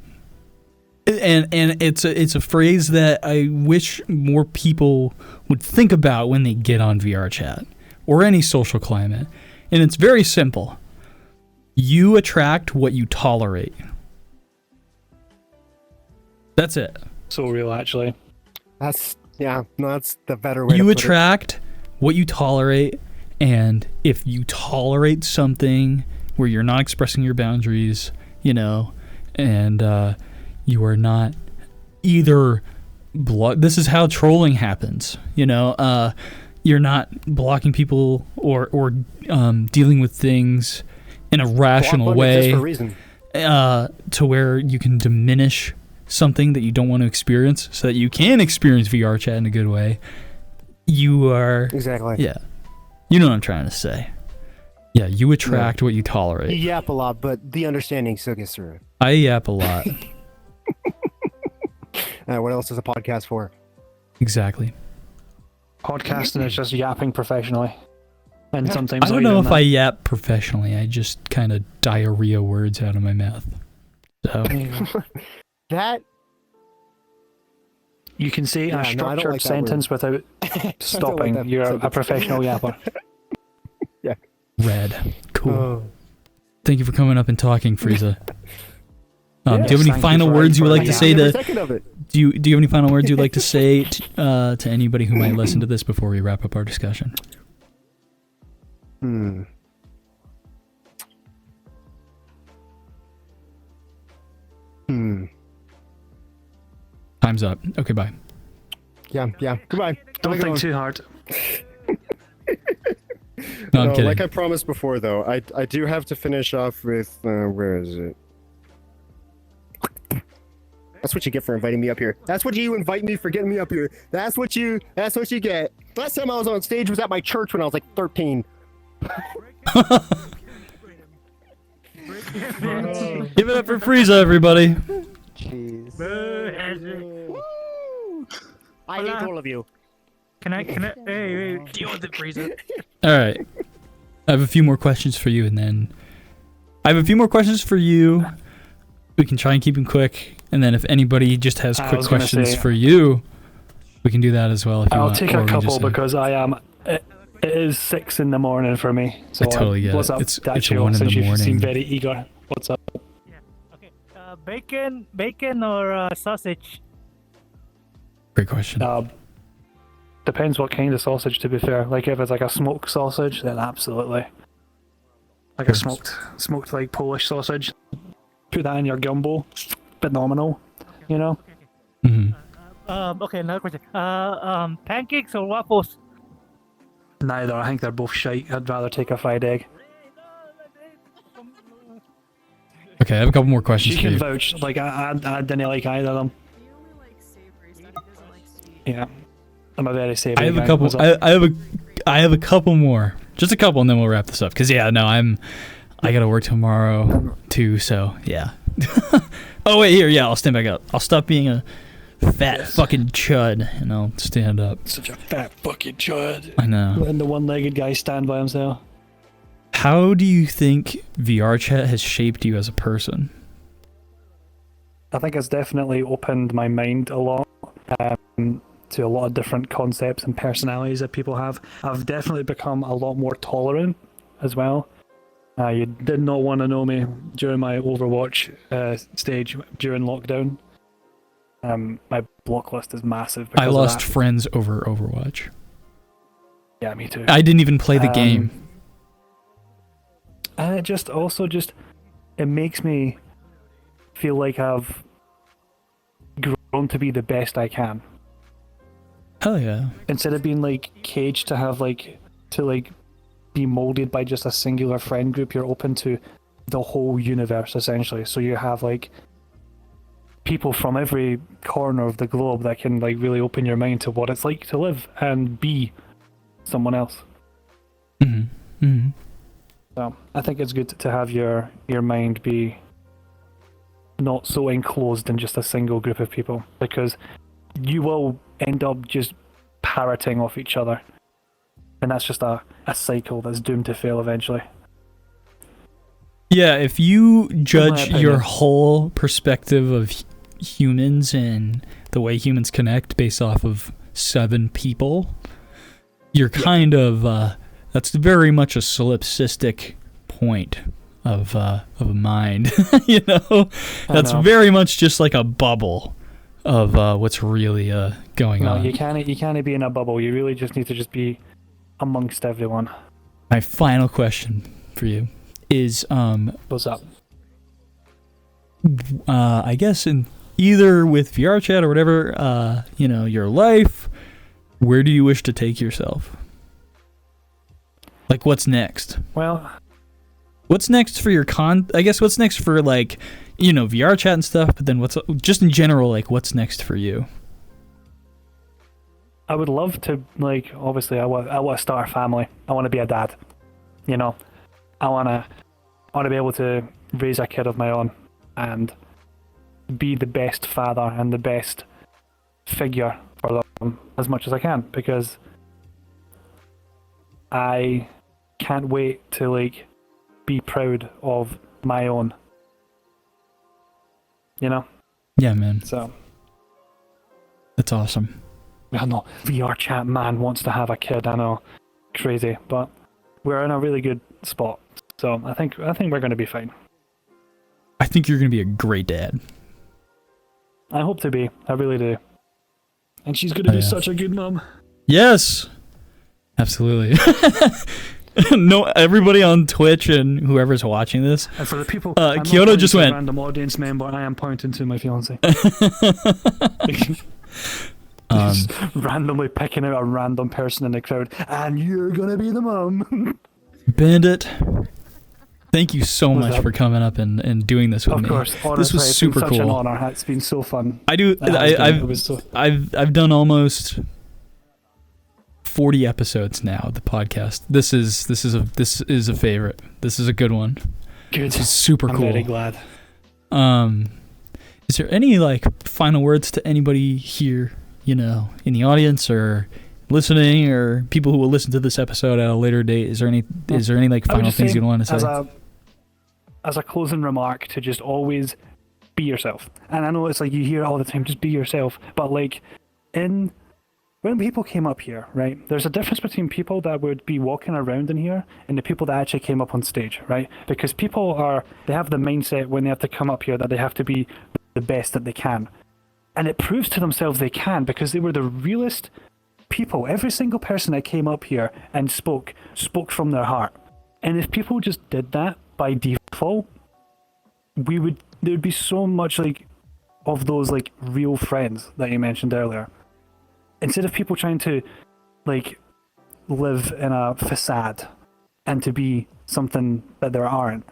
And it's a phrase that I wish more people would think about when they get on VRChat or any social climate. And it's very simple. You attract what you tolerate. That's it. So real, actually. That's Yeah, no, that's the better way. You to put attract what you tolerate, and if you tolerate something where you're not expressing your boundaries, you know, and you are not either this is how trolling happens, you know, you're not blocking people or dealing with things in a rational way to where you can diminish something that you don't want to experience so that you can experience VRChat in a good way. You are yeah, you know what I'm trying to say. Yeah, you attract what you tolerate. You yap a lot, but the understanding still gets through. I yap a lot. What else is a podcast for? Exactly. Podcasting is just yapping professionally. And sometimes I don't know if I yap professionally. I just kind of diarrhea words out of my mouth. So that you can say a structured sentence without stopping. Like You're a professional yapper. Yeah. Red. Cool. Oh. Thank you for coming up and talking, Frieza. Yes, do you have any final words you would like to say to? Do you have any final words you'd like to say to anybody who might listen to this before we wrap up our discussion? Time's up. Okay, bye. Yeah. Goodbye. Don't think too hard. No, I'm kidding. Like I promised before, though, I do have to finish off with where is it? That's what you get for inviting me up here. That's what you invite me for getting me up here. That's what you get. Last time I was on stage was at my church when I was like 13. Give it up for Frieza, everybody. Jeez. I hate all of you. Can I, hey, deal with it, Frieza. Alright. I have a few more questions for you, and then... We can try and keep them quick, and then if anybody just has quick questions for you, we can do that as well if you want. I'll take a couple because I am... It is 6 in the morning for me. So I totally get what's it. Up, it's 1 in the morning. You seem very eager. What's up? Yeah. Okay. Bacon or sausage? Great question. Depends what kind of sausage, to be fair. Like if it's like a smoked sausage, then absolutely. Like a smoked like Polish sausage. Put that in your gumbo. Phenomenal. You know? Mm-hmm. Okay, another question. Pancakes or waffles? Neither. I think they're both shite. I'd rather take a fried egg. Okay, I have a couple more questions You for can you. vouch. Like I didn't like either of them. Yeah. I'm a very savory I have guy. a couple. I have a couple more. Just a couple, and then we'll wrap this up. Cause yeah, no, I gotta work tomorrow too. So yeah. Oh wait, here, yeah, I'll stand back up. I'll stop being a fat fucking chud, and I'll stand up. Such a fat fucking chud. I know. Letting the one-legged guy stand by himself. How do you think VRChat has shaped you as a person? I think it's definitely opened my mind a lot. To a lot of different concepts and personalities that people have. I've definitely become a lot more tolerant as well. You did not want to know me during my Overwatch stage during lockdown. My block list is massive. I lost friends over Overwatch. Yeah, me too. I didn't even play the game. And it makes me feel like I've grown to be the best I can. Hell yeah. Instead of being like caged to have to be molded by just a singular friend group, you're open to the whole universe essentially. So you have like people from every corner of the globe that can like really open your mind to what it's like to live and be someone else. Mm-hmm. Mm-hmm. So I think it's good to have your mind be not so enclosed in just a single group of people, because you will end up just parroting off each other, and that's just a cycle that's doomed to fail eventually. Yeah, if you judge your whole perspective of humans and the way humans connect based off of 7 people, you're kind of that's very much a solipsistic point of a mind. You know, that's very much just like a bubble of what's really going No, on. you can't be in a bubble. You really just need to just be amongst everyone. My final question for you is What's up? I guess in either with VRChat or whatever, your life, where do you wish to take yourself? Like, what's next? Well, what's next for your I guess what's next for, like, VRChat and stuff, but then what's just in general, like, what's next for you? I would love to, like, obviously I want to start a family. I want to be a dad. I want to be able to raise a kid of my own and be the best father and the best figure for them as much as I can, because I can't wait to, like, be proud of my own. Yeah, man. So that's awesome. I know VRChat man wants to have a kid. I know, crazy, but we're in a really good spot. So I think we're going to be fine. I think you're going to be a great dad. I hope to be. I really do. And she's going to be such a good mom. Yes, absolutely. No, everybody on Twitch and whoever's watching this. And for the people, Kyoto just went. Random audience member. I am pointing to my fiance. Just randomly picking out a random person in the crowd, and you're gonna be the mom. Bandit, thank you so much for coming up and doing this with me. Of course, honestly, this was super it's been such cool. an honor. It's been so fun. I've done almost 40 episodes now of the podcast. This is a favorite. This is a good one. Good. This is super cool. I'm very glad. Is there any, like, final words to anybody here, in the audience or listening, or people who will listen to this episode at a later date? Is there any like final things you want to say? As a closing remark, to just always be yourself. And I know it's like you hear it all the time, just be yourself. But, like, when people came up here, right, there's a difference between people that would be walking around in here and the people that actually came up on stage, right? Because people they have the mindset when they have to come up here that they have to be the best that they can. And it proves to themselves they can, because they were the realest people. Every single person that came up here and spoke from their heart. And if people just did that by default, there would be so much, like, of those, like, real friends that you mentioned earlier. Instead of people trying to, like, live in a facade and to be something that they aren't,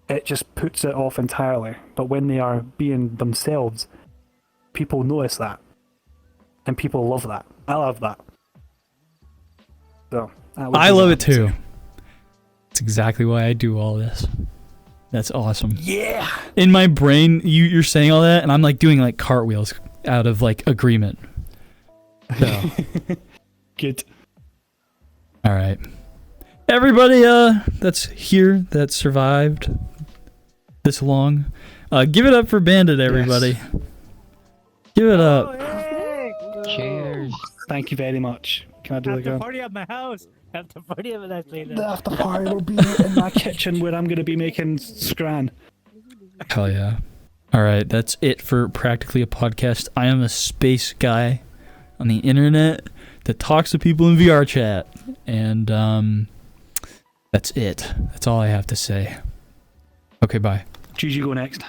it just puts it off entirely. But when they are being themselves, people notice that. And people love that. I love that. So I love it too. It's exactly why I do all this. That's awesome. Yeah. In my brain, you're saying all that, and I'm, like, doing, like, cartwheels out of, like, agreement. So. Good. All right. Everybody that's here, that survived this long, give it up for Bandit, everybody. Yes. Give it up. Cheers. Thank you very much. Can I do After party at my house. After party at my place. The after party will be in my kitchen where I'm going to be making scran. Hell yeah. All right, that's it for Practically a Podcast. I am a space guy on the internet that talks to people in VRChat. And that's it. That's all I have to say. Okay, bye. GG, go next.